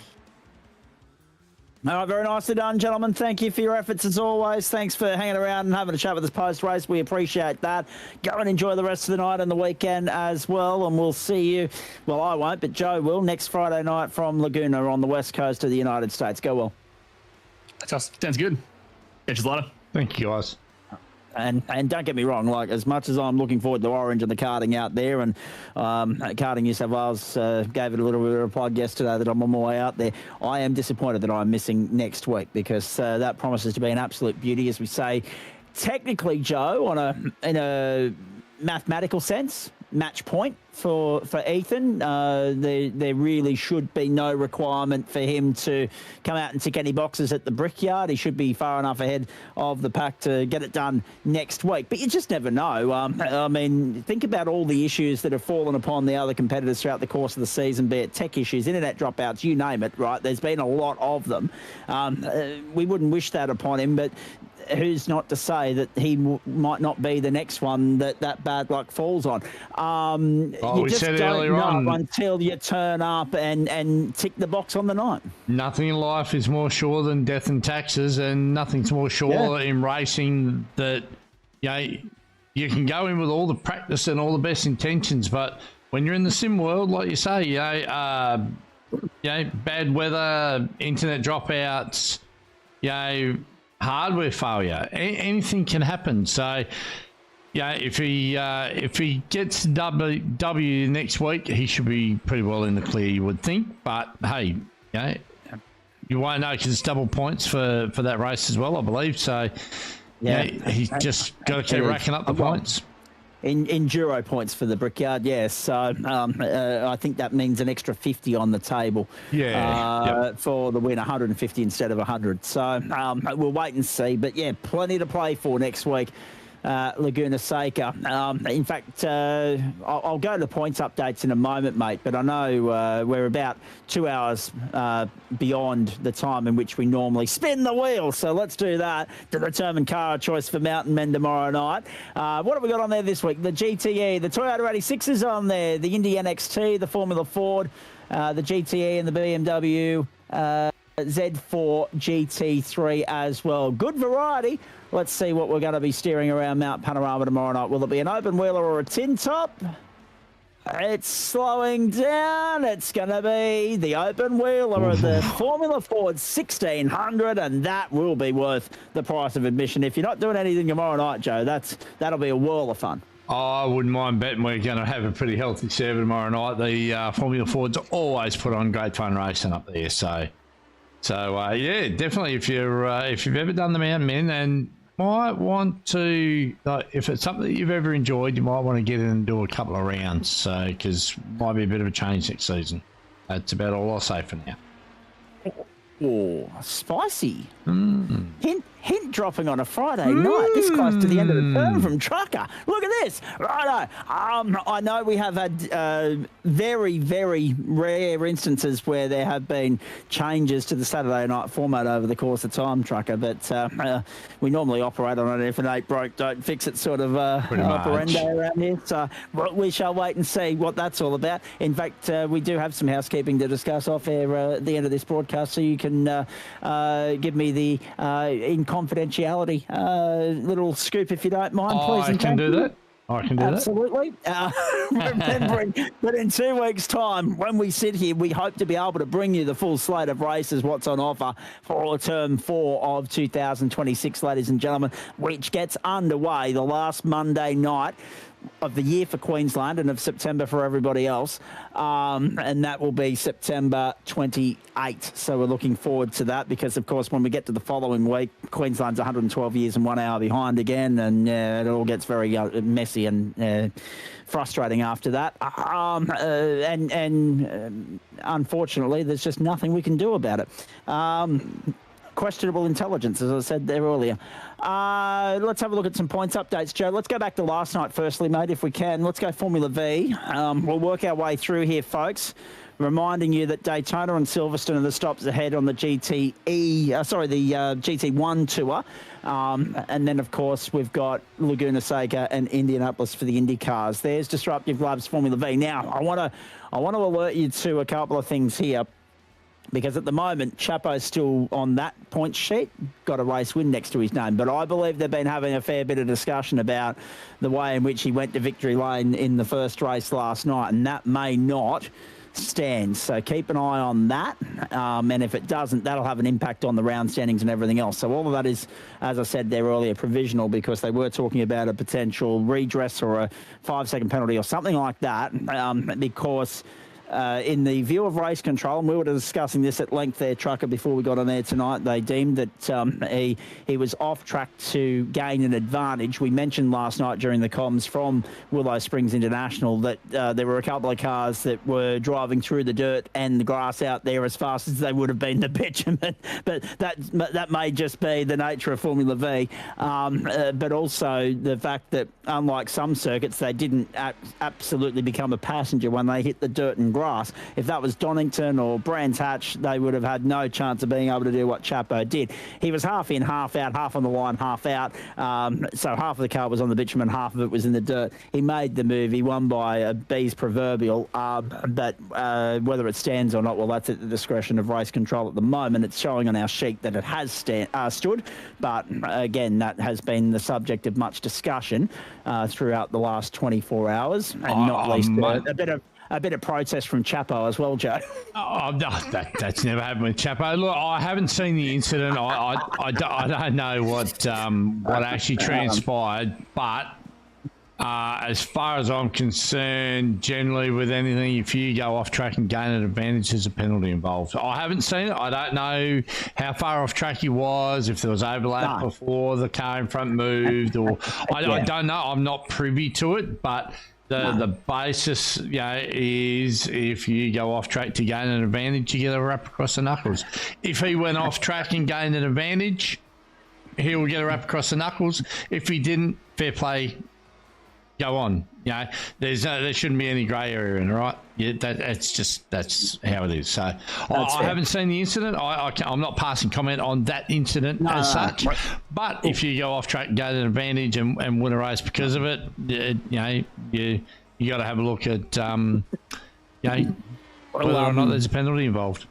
All right, very nicely done, gentlemen. Thank you for your efforts as always. Thanks for hanging around and having a chat with us post-race. We appreciate that. Go and enjoy the rest of the night and the weekend as well, and we'll see you, well, I won't, but Joe will, next Friday night from Laguna on the west coast of the United States. Go well. Sounds good. Catch you later. Thank you, guys. And don't get me wrong, like, as much as I'm looking forward to Orange and the karting out there, and Karting New South Wales gave it a little bit of a plug yesterday that I'm on my way out there, I am disappointed that I'm missing next week because that promises to be an absolute beauty, as we say. Technically, Joe, in a mathematical sense, match point for Ethan. There really should be no requirement for him to come out and tick any boxes at the Brickyard. He should be far enough ahead of the pack to get it done next week. But you just never know. I mean, think about all the issues that have fallen upon the other competitors throughout the course of the season, be it tech issues, internet dropouts, you name it, right? There's been a lot of them. We wouldn't wish that upon him, but who's not to say that he might not be the next one that bad luck falls on? You just don't know until you turn up and tick the box on the night. Nothing in life is more sure than death and taxes, and nothing's more sure in racing that you can go in with all the practice and all the best intentions, but when you're in the sim world, like you say, bad weather, internet dropouts, hardware failure, anything can happen. So if he gets W next week, he should be pretty well in the clear, you would think. But hey, you won't know because it's double points for that race as well, I believe. So he's just got to keep racking up the points. Enduro points for the Brickyard, yes. So I think that means an extra 50 on the table for the win, 150 instead of 100. So we'll wait and see. But, plenty to play for next week. Laguna Seca. In fact, I'll go to the points updates in a moment, mate, but I know we're about 2 hours beyond the time in which we normally spin the wheel. So let's do that to determine car of choice for MtnMen tomorrow night. What have we got on there this week? The GTE, the Toyota 86 is on there, the Indy NXT, the Formula Ford, the GTE and the BMW Z4 GT3 as well. Good variety. Let's see what we're going to be steering around Mount Panorama tomorrow night. Will it be an open wheeler or a tin top? It's slowing down. It's going to be the open wheeler of the Formula Ford 1600, and that will be worth the price of admission. If you're not doing anything tomorrow night, Joe, that'll be a whirl of fun. I wouldn't mind betting we're going to have a pretty healthy server tomorrow night. The Formula Fords always put on great fun racing up there. So definitely if you've ever done the MtnMen and might want to, if it's something that you've ever enjoyed, you might want to get in and do a couple of rounds. So because might be a bit of a change next season. That's about all I'll say for now. Oh, spicy. Hint dropping on a Friday night. This close to the end of the term from Trucker. Look at this. Righto. I know we have had very, very rare instances where there have been changes to the Saturday night format over the course of time, Trucker, but we normally operate on an if an 8 broke, don't fix it sort of operando around here. So we shall wait and see what that's all about. In fact, we do have some housekeeping to discuss off air at the end of this broadcast, so you can give me the in confidentiality little scoop if you don't mind, please. I can do that. I can do Absolutely. Remembering that in 2 weeks' time, when we sit here, we hope to be able to bring you the full slate of races, what's on offer for term 4 of 2026, ladies and gentlemen, which gets underway the last Monday night of the year for Queensland and of September for everybody else, and that will be September 28. So we're looking forward to that because, of course, when we get to the following week, Queensland's 112 years and 1 hour behind again, and it all gets very messy and frustrating after that. Unfortunately, there's just nothing we can do about it. Questionable intelligence, as I said there earlier. Let's have a look at some points updates, Joe. Let's go back to last night firstly, mate, if we can. Let's go Formula V. We'll work our way through here, folks. Reminding you that Daytona and Silverstone are the stops ahead on the GT1 tour. And then, of course, we've got Laguna Seca and Indianapolis for the Indy cars. There's Disruptive Labs Formula V. Now, I want to alert you to a couple of things here. Because at the moment, Chapo's still on that point sheet, got a race win next to his name. But I believe they've been having a fair bit of discussion about the way in which he went to victory lane in the first race last night, and that may not stand. So keep an eye on that. And if it doesn't, that'll have an impact on the round standings and everything else. So all of that is, as I said there earlier, provisional, because they were talking about a potential redress or a 5-second penalty or something like that, because in the view of race control, and we were discussing this at length there, Trucker, before we got on air tonight, they deemed that he was off track to gain an advantage. We mentioned last night during the comms from Willow Springs International that there were a couple of cars that were driving through the dirt and the grass out there as fast as they would have been the bitumen, but that may just be the nature of Formula V, but also the fact that unlike some circuits, they didn't absolutely become a passenger when they hit the dirt and grass. If that was Donington or Brands Hatch, they would have had no chance of being able to do what Chapo did. He was half in, half out, half on the line, half out. So half of the car was on the bitumen, half of it was in the dirt. He made the move. He won by a B's proverbial. But whether it stands or not, well, that's at the discretion of race control at the moment. It's showing on our sheet that it has stood. But again, that has been the subject of much discussion throughout the last 24 hours, and not least a bit of protest from Chapo as well, Joe. That's never happened with Chapo. Look, I haven't seen the incident. I don't know what actually transpired, but as far as I'm concerned, generally with anything, if you go off track and gain an advantage, there's a penalty involved. I haven't seen it. I don't know how far off track he was, if there was overlap before the car in front moved, or I don't know. I'm not privy to it, but the basis, is if you go off track to gain an advantage, you get a wrap across the knuckles. If he went off track and gained an advantage, he will get a wrap across the knuckles. If he didn't, fair play, go on. There shouldn't be any grey area in it, right? Yeah, that's how it is. So I haven't seen the incident. I'm not passing comment on that incident as such. But if you go off track, gain an advantage, and win a race because of it, you got to have a look at whether or not there's a penalty involved.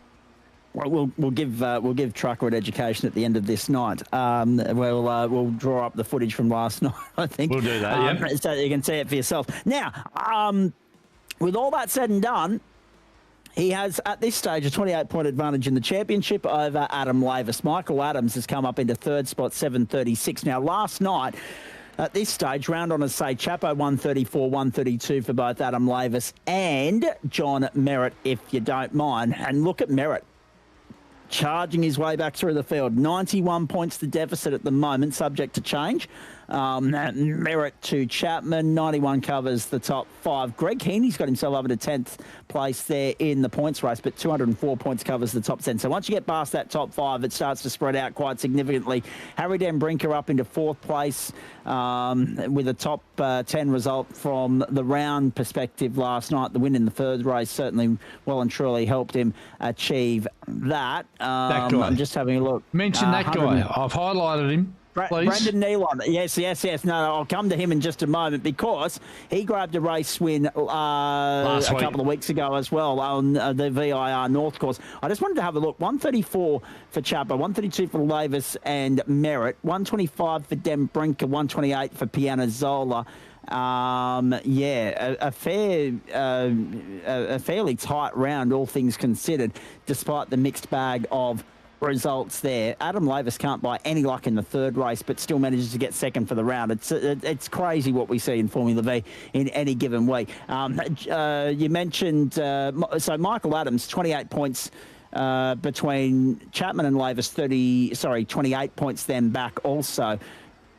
We'll give Trucker an education at the end of this night. We'll draw up the footage from last night, I think. We'll do that, so you can see it for yourself. Now, with all that said and done, he has, at this stage, a 28-point advantage in the championship over Adam Lavis. Michael Adams has come up into third spot, 736. Now, last night, at this stage, round on as say Chapo 134, 132 for both Adam Lavis and John Merritt, if you don't mind. And look at Merritt, charging his way back through the field. 91 points the deficit at the moment, subject to change. Merritt to Chapman. 91 covers the top 5. Greg Heaney's got himself up to 10th place there in the points race, but 204 points covers the top 10. So once you get past that top 5, it starts to spread out quite significantly. Harry Den Brinker up into 4th place with a top 10 result from the round perspective last night. The win in the 3rd race certainly well and truly helped him achieve that. That guy. I'm just having a look. Mention that guy. I've highlighted him. Please. Brendan Nealon. Yes. No, I'll come to him in just a moment because he grabbed a race win a couple of weeks ago as well on the VIR North course. I just wanted to have a look. 134 for Chapa, 132 for Lavis and Merritt, 125 for Dem Brinker, 128 for Pianazzola. A fairly tight round, all things considered, despite the mixed bag of results there. Adam Lavis can't buy any luck in the 3rd race, but still manages to get 2nd for the round. It's crazy what we see in Formula V in any given week. You mentioned so Michael Adams, 28 points between Chapman and Lavis, 28 points then back also.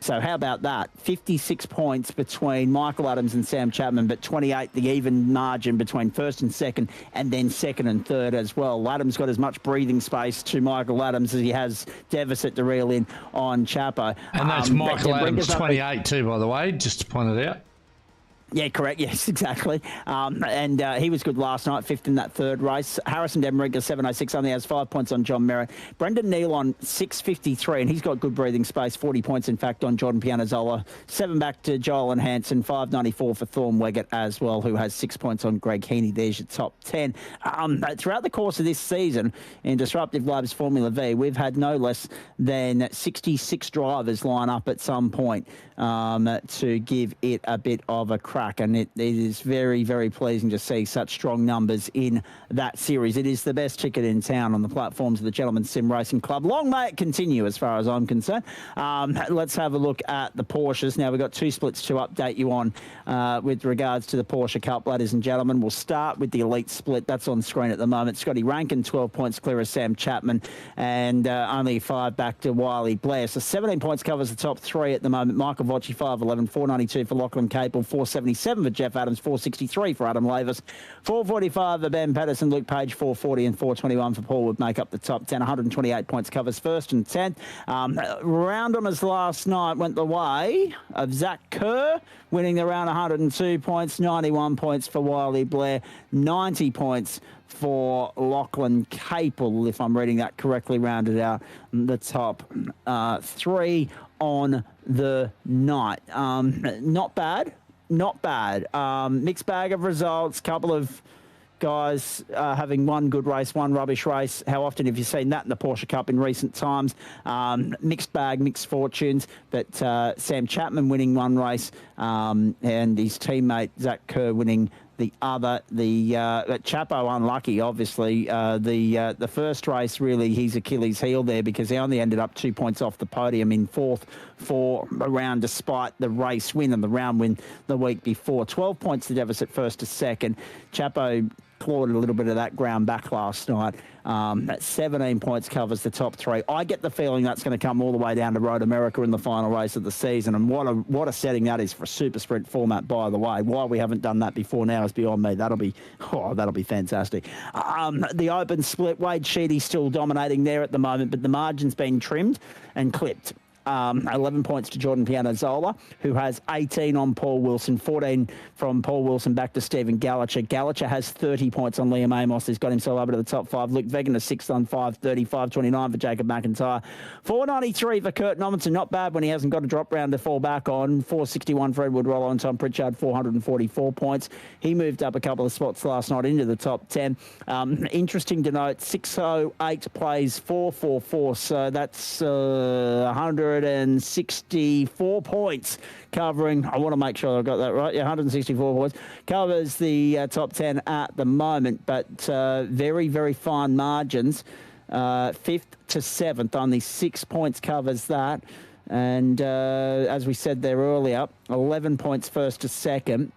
So how about that? 56 points between Michael Adams and Sam Chapman, but 28 the even margin between 1st and 2nd, and then 2nd and 3rd as well. Adams got as much breathing space to Michael Adams as he has deficit to reel in on Chapo. And that's Michael Adams, 28 too, by the way, just to point it out. Yeah, correct. Yes, exactly. And he was good last night, 5th in that 3rd race. Harrison Demringer, 706, only has 5 points on John Merritt. Brendan Nealon, 653, and he's got good breathing space, 40 points, in fact, on Jordan Pianazzola. 7 back to Joel and Hansen, 594 for Thorn Weggett as well, who has 6 points on Greg Heaney. There's your top 10. Throughout the course of this season in Disruptive Labs Formula V, we've had no less than 66 drivers line up at some point to give it a bit of a crack. And it is very, very pleasing to see such strong numbers in that series. It is the best ticket in town on the platforms of the Gentleman Sim Racing Club. Long may it continue as far as I'm concerned. Let's have a look at the Porsches. Now, we've got 2 splits to update you on with regards to the Porsche Cup, ladies and gentlemen. We'll start with the Elite split. That's on screen at the moment. Scotty Rankin, 12 points clear of Sam Chapman, and only 5 back to Wiley Blair. So 17 points covers the top 3 at the moment. Michael Vocci, 511, 492 for Lachlan Capel, 477 for Jeff Adams, 463 for Adam Lavis, 445 for Ben Patterson, Luke Page, 440 and 421 for Paul would make up the top 10. 128 points covers 1st and 10th. Round-on-ers last night went the way of Zach Kerr, winning the round, 102 points, 91 points for Wiley Blair, 90 points for Lachlan Capel, if I'm reading that correctly, rounded out the top 3 on the night. Not bad. Mixed bag of results. Couple of guys having one good race, one rubbish race. How often have you seen that in the Porsche Cup in recent times? Mixed bag, mixed fortunes. But Sam Chapman winning one race and his teammate Zach Kerr winning the other. The Chapo unlucky, obviously. The first race, really, his Achilles heel there, because he only ended up 2 points off the podium in 4th for a round, despite the race win and the round win the week before. 12 points the deficit 1st to 2nd. Chapo clawed a little bit of that ground back last night. That 17 points covers the top 3. I get the feeling that's going to come all the way down to Road America in the final race of the season, and what a setting that is for a super sprint format, by the way. Why we haven't done that before now is beyond me. That'll be fantastic. The open split, Wade Sheedy still dominating there at the moment, but the margin's been trimmed and clipped. 11 points to Jordan Pianazzola, who has 18 on Paul Wilson, 14 from Paul Wilson back to Stephen Gallacher. Gallacher has 30 points on Liam Amos. He's got himself over to the top 5. Luke Vegan is 6th on 530, 529 for Jacob McIntyre. 493 for Kurt Nommensen. Not bad when he hasn't got a drop round to fall back on. 461 for Edward Rollo and Tom Pritchard, 444 points. He moved up a couple of spots last night into the top 10. Interesting to note, 608 plays 444, so that's 164 points covering. I want to make sure I got that right. Yeah, 164 points. Covers the top 10 at the moment, but very, very fine margins. 5th to 7th, only 6 points covers that. And as we said there earlier, 11 points 1st to 2nd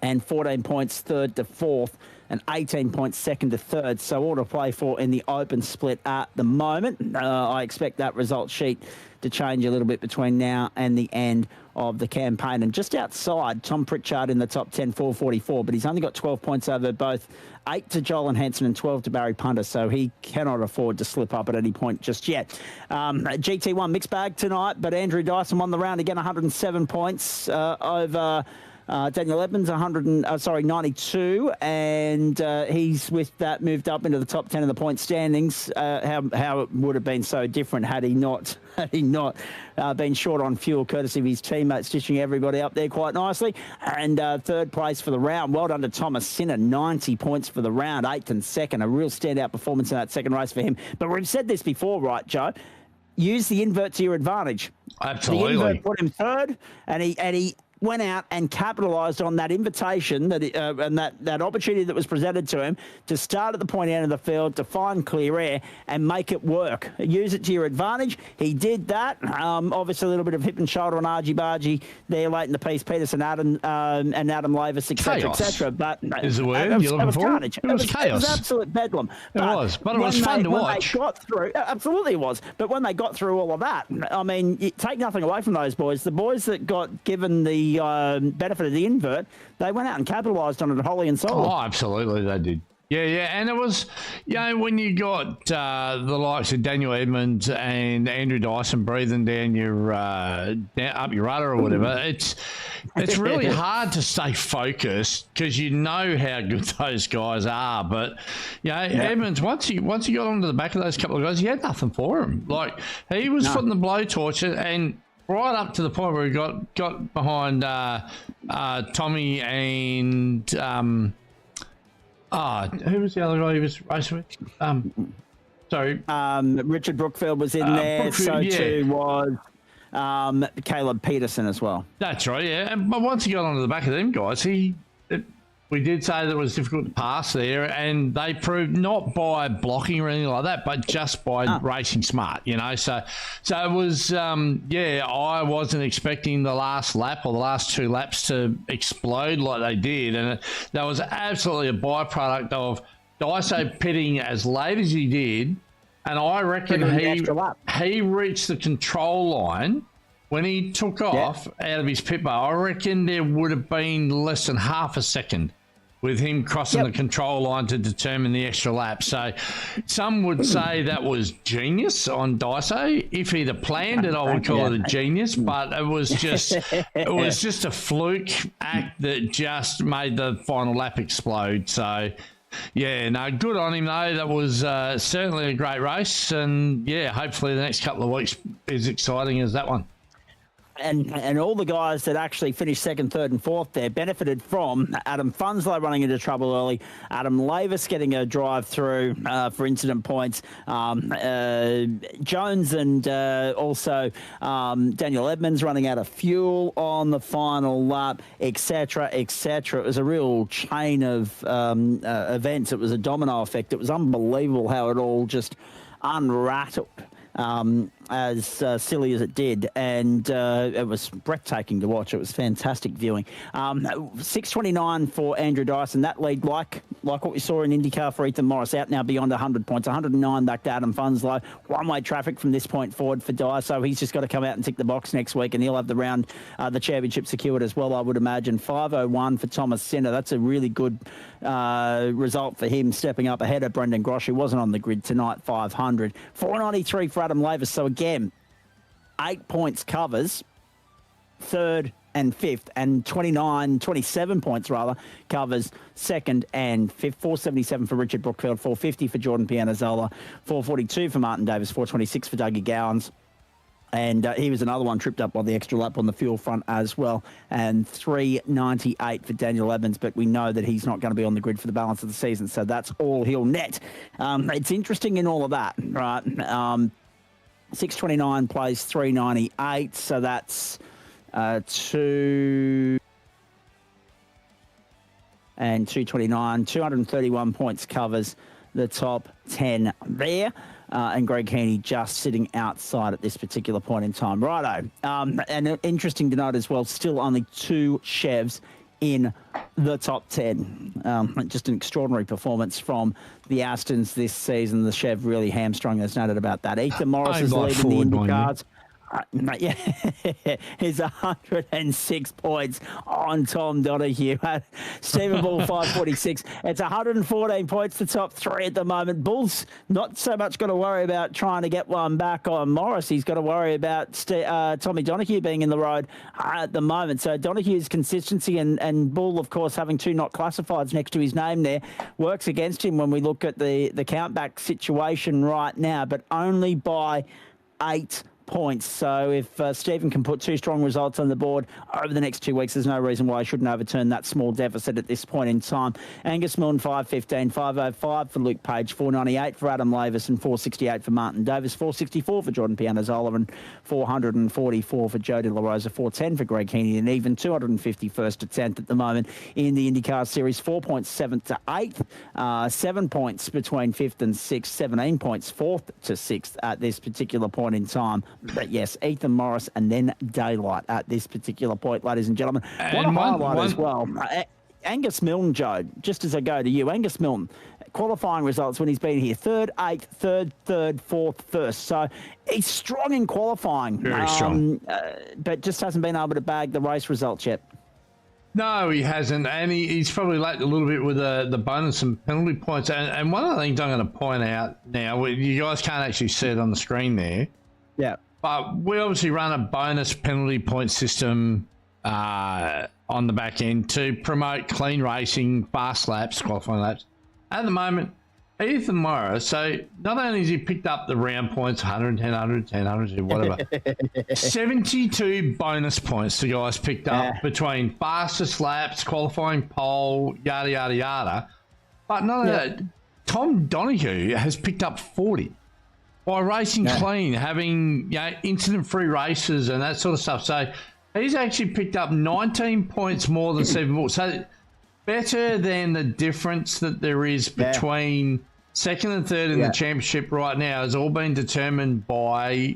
and 14 points 3rd to 4th. and 18 points second to third. So all to play for in the open split at the moment. I expect that result sheet to change a little bit between now and the end of the campaign. And just outside, Tom Pritchard in the top 10, 444, but he's only got 12 points over both 8 to Joel and Hansen and 12 to Barry Punter, so he cannot afford to slip up at any point just yet. GT1 mixed bag tonight, but Andrew Dyson won the round again, 107 points over Daniel Edmonds, 92, and he's with that moved up into the top 10 of the point standings. How it would have been so different had he not been short on fuel, courtesy of his teammates stitching everybody up there quite nicely. And third place for the round. Well done to Thomas Sinner, 90 points for the round, 8th and 2nd. A real standout performance in that second race for him. But we've said this before, right, Joe? Use the invert to your advantage. Absolutely. The invert put him third, and he went out and capitalised on that invitation and that opportunity that was presented to him to start at the point end of the field, to find clear air and make it work. Use it to your advantage. He did that. Obviously, a little bit of hip and shoulder on argy-bargy there late in the piece. Peterson, Adam Lavis, etc., etc. But is the word you're looking for? Carnage. It was chaos. It was absolute bedlam. It was fun to watch. They got through, absolutely it was. But when they got through all of that, I mean, you take nothing away from those boys. The boys that got given the benefit of the invert, they went out and capitalised on it wholly and solely. Oh, absolutely, they did. Yeah, and it was, when you got the likes of Daniel Edmonds and Andrew Dyson breathing down your up your rudder or whatever, it's really hard to stay focused because you know how good those guys are. But Edmonds, once he got onto the back of those couple of guys, he had nothing for him. Like he was footing the blowtorch and right up to the point where he got behind Tommy and who was the other guy he was racing with? Sorry. Richard Brookfield was in there. Too was Caleb Peterson as well. That's right, yeah. But once he got onto the back of them guys, we did say that it was difficult to pass there, and they proved not by blocking or anything like that, but just by racing smart, So it was, I wasn't expecting the last lap or the last two laps to explode like they did, and that was absolutely a byproduct of Daiso pitting as late as he did, and I reckon he reached the control line. When he took off out of his pit bar, I reckon there would have been less than half a second with him crossing the control line to determine the extra lap. So some would say that was genius on Daiso. If he'd have planned it, I would call it a genius, but it was just a fluke act that just made the final lap explode. So good on him though. That was certainly a great race, and hopefully the next couple of weeks is exciting as that one. And all the guys that actually finished second, third, and fourth there benefited from Adam Funslow running into trouble early, Adam Lavis getting a drive through for incident points, Jones and also Daniel Edmonds running out of fuel on the final lap, etc., etc. It was a real chain of events. It was a domino effect. It was unbelievable how it all just unrattled. As silly as it did, and it was breathtaking to watch. It was fantastic viewing. 629 for Andrew Dyson. That lead, like what we saw in Indycar for Ethan Morris, out now beyond 100 points. 109 back to Adam Funslow. One-way traffic from this point forward for Dyson. He's just got to come out and tick the box next week, and he'll have the round, the championship secured as well, I would imagine. 501 for Thomas Sinner. That's a really good result for him, stepping up ahead of Brendan Grosh, who wasn't on the grid tonight, 500. 493 for Adam Lavis. So again, 8 points covers third and fifth, and 27 points rather, covers second and fifth. 477 for Richard Brookfield, 450 for Jordan Pianazzola, 442 for Martin Davis, 426 for Dougie Gowans. And he was another one tripped up by the extra lap on the fuel front as well. And 398 for Daniel Evans, but we know that he's not going to be on the grid for the balance of the season, so that's all he'll net. It's interesting in all of that, right? 629 plays 398, so that's 231 points covers the top 10 there. And Greg Heaney just sitting outside at this particular point in time. Righto. And interesting to note as well, still only 2 Chevs in the top 10. Just an extraordinary performance from the Astons this season. The Chev really hamstrung us, noted about that. Ethan Morris is leading the Indy cars. Yeah, he's 106 points on Tom Donahue. Stephen Bull, 546. It's 114 points to top 3 at the moment. Bull's not so much got to worry about trying to get one back on Morris. He's got to worry about Tommy Donahue being in the road at the moment. So Donahue's consistency and Bull, of course, having 2 not classifieds next to his name there, works against him when we look at the countback situation right now, but only by 8 points. So if Stephen can put 2 strong results on the board over the next 2 weeks, there's no reason why I shouldn't overturn that small deficit at this point in time. Angus Milne, 515, 505 for Luke Page, 498 for Adam Lavis, and 468 for Martin Davis, 464 for Jordan Pianazola, and 444 for Joe De La Rosa, 410 for Greg Heaney, and even 251st to 10th at the moment in the IndyCar Series, 4 points 7th to 8th, 7 points between 5th and 6th, 17 points 4th to 6th at this particular point in time. But yes, Ethan Morris and then daylight at this particular point, ladies and gentlemen. What a highlight as well. Angus Milne, Joe, just as I go to you, Angus Milne, qualifying results when he's been here, 3rd, 8th, 3rd, 4th, 1st. So he's strong in qualifying. Very strong. But just hasn't been able to bag the race results yet. No, he hasn't, and he's probably lacked a little bit with the bonus and penalty points. And one of the things I'm going to point out now, you guys can't actually see it on the screen there. Yeah. But we obviously run a bonus penalty point system on the back end to promote clean racing, fast laps, qualifying laps. At the moment, Ethan Morris, so not only has he picked up the round points, 110, 110, 110, whatever, 72 bonus points the guys picked up between fastest laps, qualifying pole, yada, yada, yada. But not only that, Tom Donahue has picked up 40. By racing clean, having incident-free races and that sort of stuff. So he's actually picked up 19 points more than Stephen Bull. So better than the difference that there is between 2nd and 3rd in the championship right now has all been determined by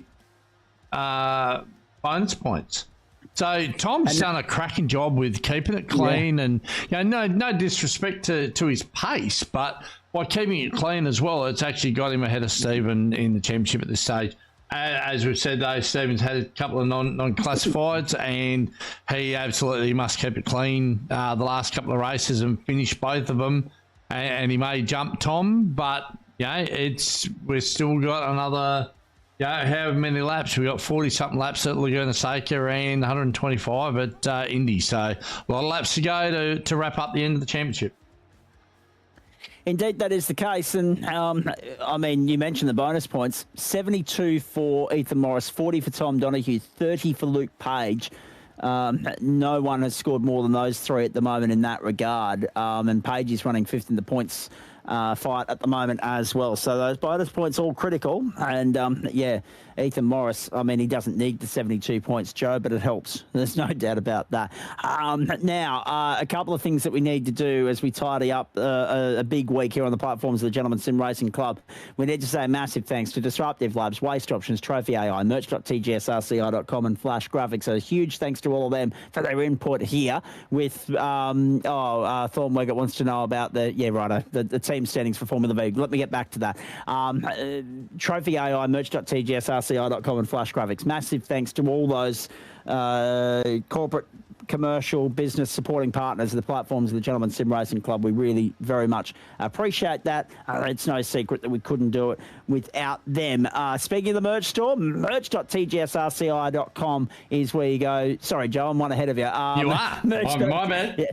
bonus points. So Tom's done a cracking job with keeping it clean and no disrespect to his pace, but by keeping it clean as well, it's actually got him ahead of Stephen in the championship at this stage. As we've said, though, Stephen's had a couple of non-classifieds, and he absolutely must keep it clean the last couple of races and finish both of them. And he may jump Tom, but we've still got another however many laps. We've got 40-something laps at Laguna Seca and 125 at Indy. So a lot of laps to go to wrap up the end of the championship. Indeed, that is the case. And, I mean, you mentioned the bonus points. 72 for Ethan Morris, 40 for Tom Donahue, 30 for Luke Page. No one has scored more than those 3 at the moment in that regard. And Page is running 5th in the points fight at the moment as well. So those bonus points all critical. And, Ethan Morris, I mean, he doesn't need the 72 points, Joe, but it helps. There's no doubt about that. Now, a couple of things that we need to do as we tidy up a big week here on the platforms of the Gentleman Sim Racing Club. We need to say a massive thanks to Disruptive Labs, Waste Options, Trophy AI, merch.tgsrci.com and Flash Graphics. A huge thanks to all of them for their input here with, Thorn Weggett wants to know about the team standings for Formula V. Let me get back to that. Trophy AI, merch.tgsrci.com and Flash Graphics. Massive thanks to all those corporate, commercial, business supporting partners of the platforms of the Gentleman Sim Racing Club. We really very much appreciate that. It's no secret that we couldn't do it without them. Speaking of the merch store, merch.tgsrci.com is where you go. Sorry, Joe, I'm one ahead of you. You are. My bad. Yeah,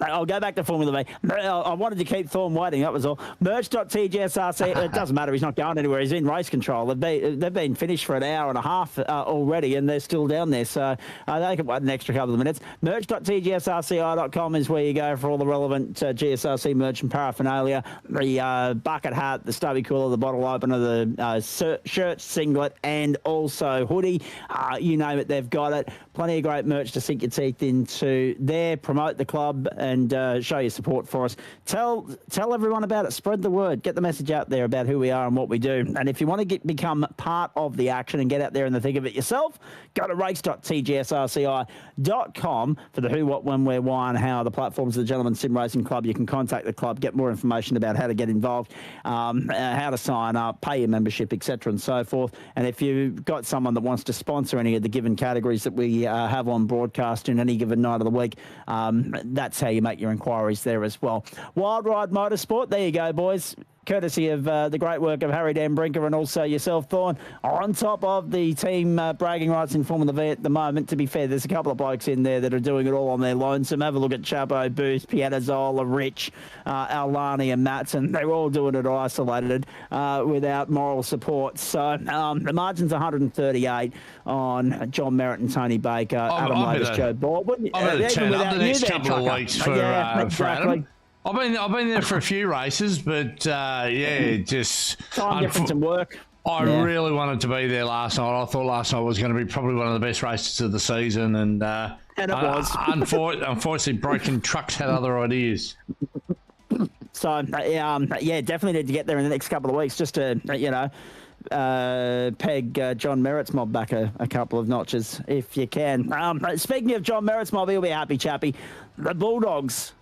I'll go back to Formula V. I wanted to keep Thorn waiting, that was all. Merch.tgsrc. It doesn't matter, he's not going anywhere. He's in race control. They've been finished for an hour and a half already, and they're still down there. So they can wait an extra couple of minutes. Merch.tgsrci.com is where you go for all the relevant GSRC merch and paraphernalia. The bucket hat, the stubby cooler, the bottle opener, the shirt, singlet, and also hoodie. You name it, they've got it. Plenty of great merch to sink your teeth into there. Promote the club and show your support for us. Tell everyone about it. Spread the word. Get the message out there about who we are and what we do. And if you want to become part of the action and get out there in the thick of it yourself, go to race.tgsrci.com for the who, what, when, where, why, and how. The platforms of the Gentleman Sim Racing Club. You can contact the club, get more information about how to get involved, how to sign up, pay your membership, etc., and so forth. And if you've got someone that wants to sponsor any of the given categories that we have on broadcast in any given night of the week, that's how you make your inquiries there as well. Wild Ride Motorsport, there you go, boys. Courtesy of the great work of Harry Dan Brinker and also yourself, Thorne, on top of the team bragging rights in Formula V at the moment. To be fair, there's a couple of blokes in there that are doing it all on their lonesome. Have a look at Chapo, Booth, Pianazzola, Rich, Alani and Matson. They're all doing it isolated without moral support. So the margin's 138 on John Merritt and Tony Baker, Adam Lavis, Joe Baldwin. I'm going to turn up the next couple of weeks for Adam. I've been there for a few races, but just time difference and work. I really wanted to be there last night. I thought last night was going to be probably one of the best races of the season, and it was. Unfortunately, Broken Trucks had other ideas. So definitely need to get there in the next couple of weeks just to peg John Merritt's mob back a couple of notches if you can. Speaking of John Merritt's mob, he'll be a happy chappy. The Bulldogs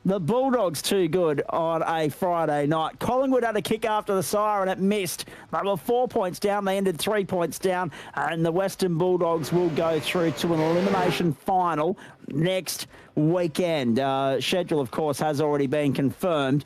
too good on a Friday night. Collingwood had a kick after the siren, it missed. They were 4 points down, they ended 3 points down, and the Western Bulldogs will go through to an elimination final next weekend. Schedule, of course, has already been confirmed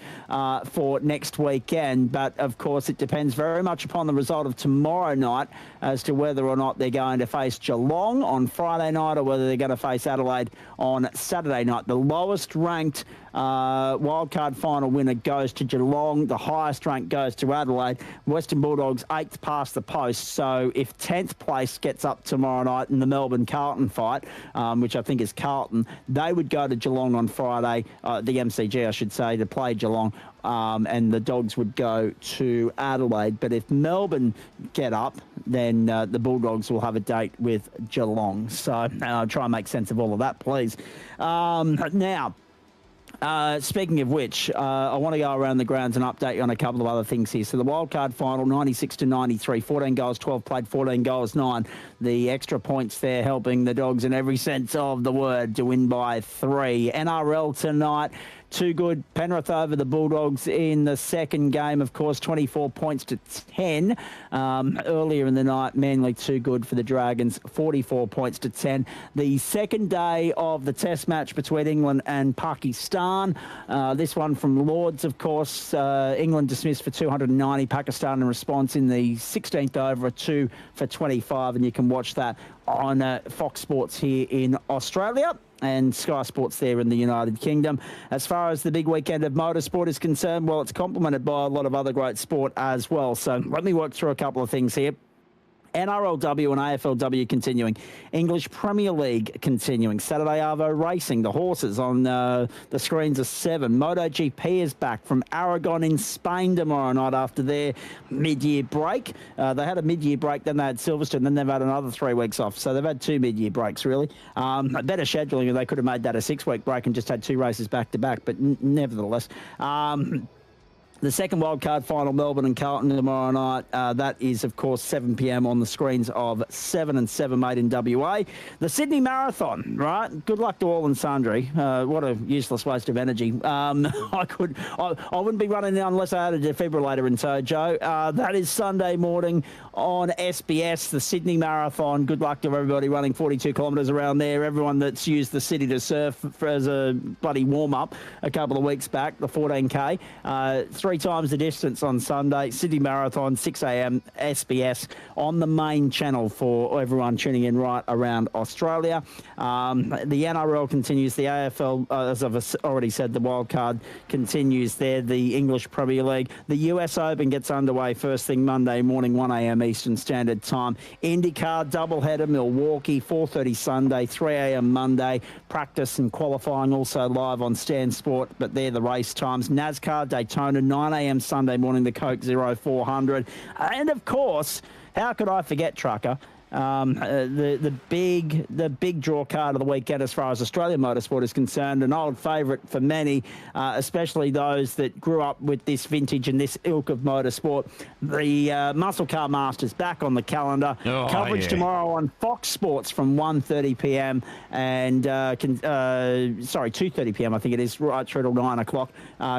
for next weekend, but of course it depends very much upon the result of tomorrow night as to whether or not they're going to face Geelong on Friday night or whether they're going to face Adelaide on Saturday night. The lowest ranked wildcard final winner goes to Geelong. The highest rank goes to Adelaide. Western Bulldogs 8th past the post. So if 10th place gets up tomorrow night in the Melbourne-Carlton fight, which I think is Carlton, they would go to Geelong on Friday, the MCG I should say, to play Geelong. And the Dogs would go to Adelaide. But if Melbourne get up, then the Bulldogs will have a date with Geelong. So try and make sense of all of that, please. Now, speaking of which, I want to go around the grounds and update you on a couple of other things here. So the wildcard final, 96-93, 14 goals, 12 played, 14 goals, 9. The extra points there helping the Dogs in every sense of the word to win by 3. NRL tonight. Too good. Penrith over the Bulldogs in the second game, of course, 24 points to 10. Earlier in the night, Manly too good for the Dragons, 44 points to 10. The second day of the test match between England and Pakistan. This one from Lords, of course. England dismissed for 290. Pakistan in response in the 16th over, a 2 for 25. And you can watch that on Fox Sports here in Australia and Sky Sports there in the United Kingdom. As far as the big weekend of motorsport is concerned, well, it's complemented by a lot of other great sport as well. So let me work through a couple of things here. NRLW and AFLW continuing. English Premier League continuing. Saturday Arvo Racing, the horses on the screens of 7. MotoGP is back from Aragon in Spain tomorrow night after their mid-year break. They had a mid-year break, then they had Silverstone, then they've had another 3 weeks off. So they've had 2 mid-year breaks, really. Better scheduling, they could have made that a 6-week break and just had 2 races back-to-back, but nevertheless. The second wildcard final, Melbourne and Carlton tomorrow night. That is, of course, 7 p.m. on the screens of 7 and 7 made in WA. The Sydney Marathon, right? Good luck to all and sundry. What a useless waste of energy. I wouldn't be running it unless I had a defibrillator in tow, Joe. That is Sunday morning on SBS, the Sydney Marathon. Good luck to everybody running 42 kilometres around there. Everyone that's used the city to surf as a bloody warm-up a couple of weeks back, the 14K. 3 times the distance on Sunday. Sydney Marathon, 6 a.m. SBS on the main channel for everyone tuning in right around Australia. The NRL continues. The AFL, as I've already said, the wildcard continues there. The English Premier League. The US Open gets underway first thing Monday morning, 1 a.m. Eastern Standard Time. Indycar doubleheader, Milwaukee, 4:30 Sunday, 3 a.m. Monday. Practice and qualifying also live on Stan Sport, but they're the race times. NASCAR, Daytona, 9 a.m. Sunday morning, the Coke 0400. And of course, how could I forget, Trucker? the big draw card of the weekend as far as Australian motorsport is concerned, an old favourite for many, especially those that grew up with this vintage and this ilk of motorsport. The Muscle Car Masters back on the calendar. Coverage tomorrow on Fox Sports from 1:30 p.m. and 2:30 p.m. I think it is, right through till 9 o'clock.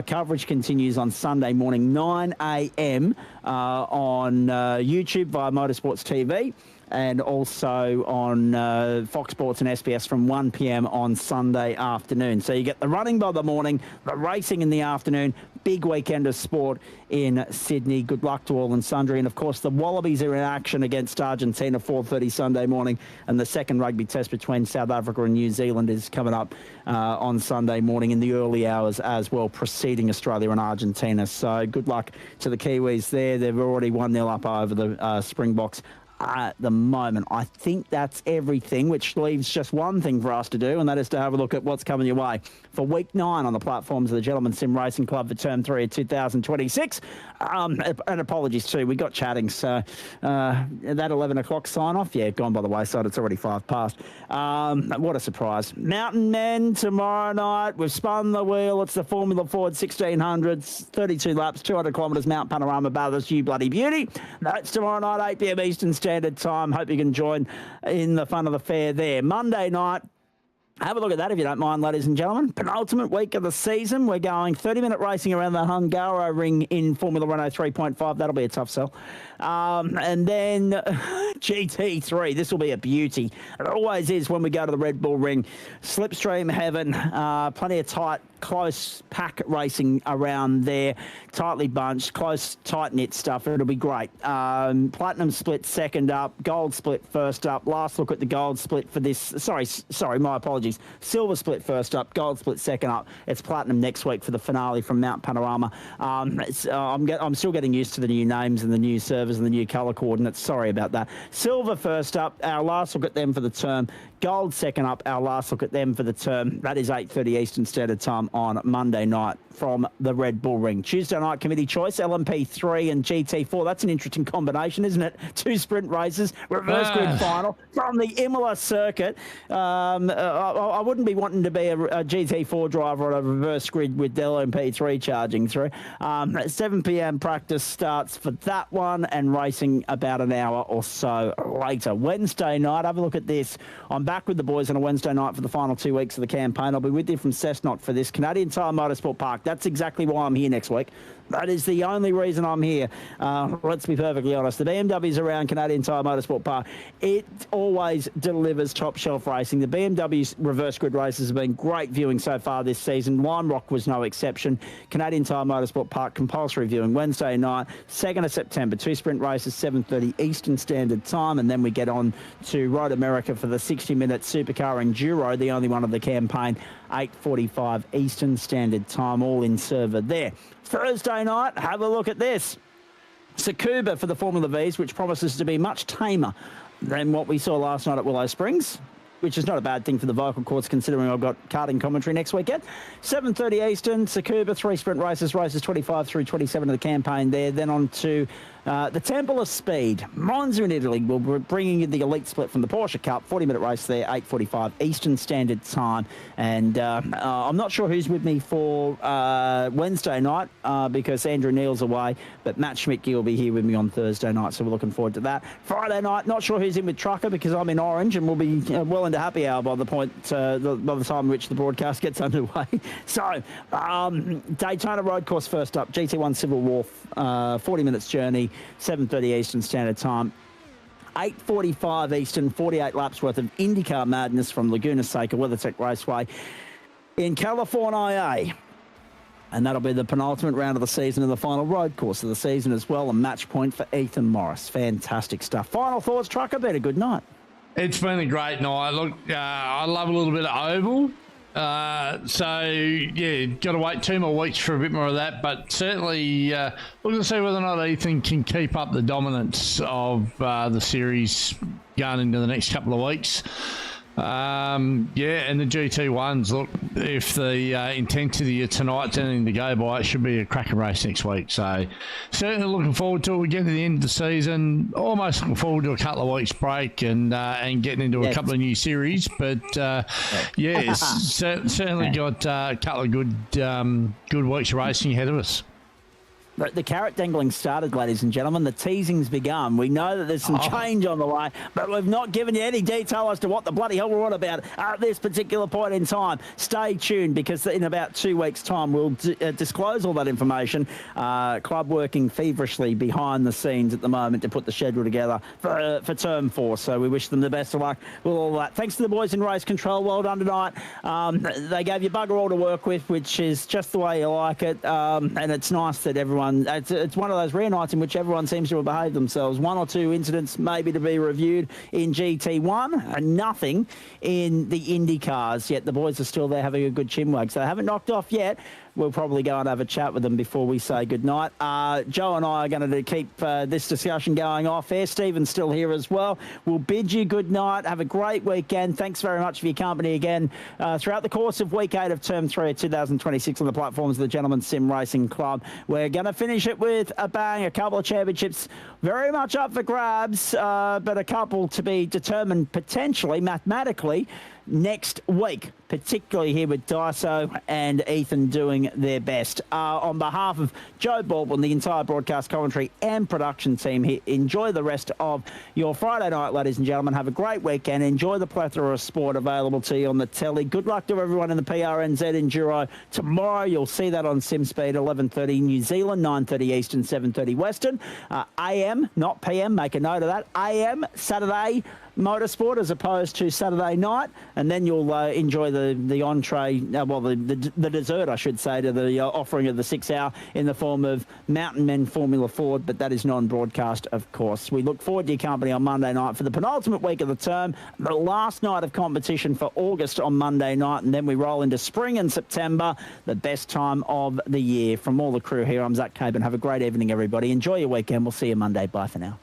Coverage continues on Sunday morning 9 a.m. On YouTube via Motorsports TV, and also on Fox Sports and SBS from 1 p.m. on Sunday afternoon. So you get the running by the morning, the racing in the afternoon, big weekend of sport in Sydney. Good luck to all and sundry. And, of course, the Wallabies are in action against Argentina 4:30 Sunday morning, and the second rugby test between South Africa and New Zealand is coming up on Sunday morning in the early hours as well, preceding Australia and Argentina. So good luck to the Kiwis there. They've already 1-0 up over the Springboks at the moment. I think that's everything, which leaves just one thing for us to do, and that is to have a look at what's coming your way for week 9 on the platforms of the Gentleman Sim Racing Club for term 3 of 2026. And apologies too, we got chatting, so that 11 o'clock sign off, gone by the wayside. It's already 5 past. What a surprise. MtnMen tomorrow night. We've spun the wheel. It's the Formula Ford 1600s, 32 laps, 200 kilometres, Mount Panorama, Bathurst, you bloody beauty. That's tomorrow night, 8 p.m. Eastern Standard Time. Hope you can join in the fun of the fair there. Monday night, have a look at that if you don't mind, ladies and gentlemen. Penultimate week of the season. We're going 30-minute racing around the Hungaro ring in Formula Renault 3.5. That'll be a tough sell. And then GT3. This will be a beauty. It always is when we go to the Red Bull ring. Slipstream heaven. Plenty of tight, close pack racing around there. Tightly bunched, close, tight-knit stuff. It'll be great. Platinum split second up. Gold split first up. Last look at the gold split for this. Sorry, my apologies. Silver split first up. Gold split second up. It's platinum next week for the finale from Mount Panorama. I'm still getting used to the new names and the new servers and the new colour coordinates. Sorry about that. Silver first up. Our last look at them for the term. Gold second up. Our last look at them for the term. That is 8:30 Eastern Standard Time on Monday night from the Red Bull ring. Tuesday night committee choice, LMP3 and GT4. That's an interesting combination, isn't it? 2 sprint races, reverse grid final from the Imola circuit. I wouldn't be wanting to be a GT4 driver on a reverse grid with the LMP3 charging through. 7 p.m. practice starts for that one, and racing about an hour or so later. Wednesday night, have a look at this. I'm back with the boys on a Wednesday night for the final 2 weeks of the campaign. I'll be with you from Cessnock for this Canadian Tire Motorsport Park. That's exactly why I'm here next week. That is the only reason I'm here. Let's be perfectly honest. The BMW's around Canadian Tire Motorsport Park. It always delivers top shelf racing. The BMW's reverse grid races have been great viewing so far this season. Lime Rock was no exception. Canadian Tire Motorsport Park compulsory viewing Wednesday night, 2nd of September. 2 sprint races, 7:30 Eastern Standard Time, and then we get on to Road America for the 60-minute Supercar Enduro, the only one of the campaign, 8:45 Eastern Standard Time, all in server there. Thursday night, have a look at this. Tsukuba for the Formula Vs, which promises to be much tamer than what we saw last night at Willow Springs, which is not a bad thing for the vocal cords considering I've got karting commentary next weekend. 7:30 Eastern, Tsukuba, 3 sprint races 25 through 27 of the campaign there. Then on to the Temple of Speed, Monza in Italy. We'll be bringing you the elite split from the Porsche Cup, 40-minute race there, 8:45 Eastern Standard Time. And I'm not sure who's with me for Wednesday night because Andrew Neal's away, but Matt Schmidtke will be here with me on Thursday night, so we're looking forward to that. Friday night, not sure who's in with Trucker because I'm in Orange and we'll be well into happy hour by the time which the broadcast gets underway. So, Daytona Road Course first up, GT1 Civil War, 40 minutes journey, 7:30 Eastern Standard Time. 8:45 Eastern, 48 laps worth of IndyCar madness from Laguna Seca WeatherTech Raceway in California. And that'll be the penultimate round of the season and the final road course of the season as well. A match point for Ethan Morris. Fantastic stuff. Final thoughts, Trucker? Been a good night. It's been a great night. Look, I love a little bit of oval. So, yeah, got to wait 2 more weeks for a bit more of that. But certainly, we're going to see whether or not Ethan can keep up the dominance of the series going into the next couple of weeks. Yeah, and the GT1s, look, if the intensity of tonight's anything to go by, it should be a cracking race next week. So certainly looking forward to it. We get to the end of the season, almost looking forward to a couple of weeks break and getting into a couple of new series. But yeah, certainly got a couple of good weeks of racing ahead of us. The carrot dangling started, ladies and gentlemen. The teasing's begun. We know that there's some change on the way, but we've not given you any detail as to what the bloody hell we're on about at this particular point in time. Stay tuned, because in about 2 weeks' time, we'll disclose all that information. Club working feverishly behind the scenes at the moment to put the schedule together for Term 4. So we wish them the best of luck with all that. Thanks to the boys in race control. Well done tonight. They gave you bugger all to work with, which is just the way you like it. And it's nice that everyone... It's one of those rare nights in which everyone seems to have behaved themselves. 1 or 2 incidents maybe to be reviewed in GT1 and nothing in the Indy cars, yet the boys are still there having a good chinwag. So they haven't knocked off yet. We'll probably go and have a chat with them before we say goodnight. Joe and I are going to keep this discussion going off air. Stephen's still here as well. We'll bid you good night. Have a great weekend. Thanks very much for your company again throughout the course of Week 8 of Term 3 of 2026 on the platforms of the Gentleman Sim Racing Club. We're going to finish it with a bang. A couple of championships very much up for grabs, but a couple to be determined potentially, mathematically, next week, particularly here with Daiso and Ethan doing their best. On behalf of Joe Baldwin, the entire broadcast commentary and production team here, enjoy the rest of your Friday night, ladies and gentlemen. Have a great weekend. Enjoy the plethora of sport available to you on the telly. Good luck to everyone in the PRNZ Enduro. Tomorrow, you'll see that on SimSpeed, 11:30 New Zealand, 9:30 Eastern, 7:30 Western. AM, not PM, make a note of that. AM, Saturday, Motorsport as opposed to Saturday night, and then you'll enjoy the entree, the dessert, I should say, to the offering of the 6 hour in the form of MtnMen Formula Ford, but that is non-broadcast, of course. We look forward to your company on Monday night for the penultimate week of the term, the last night of competition for August on Monday night, and then we roll into spring and September, the best time of the year. From all the crew here, I'm Zach Caban. Have a great evening, everybody. Enjoy your weekend. We'll see you Monday. Bye for now.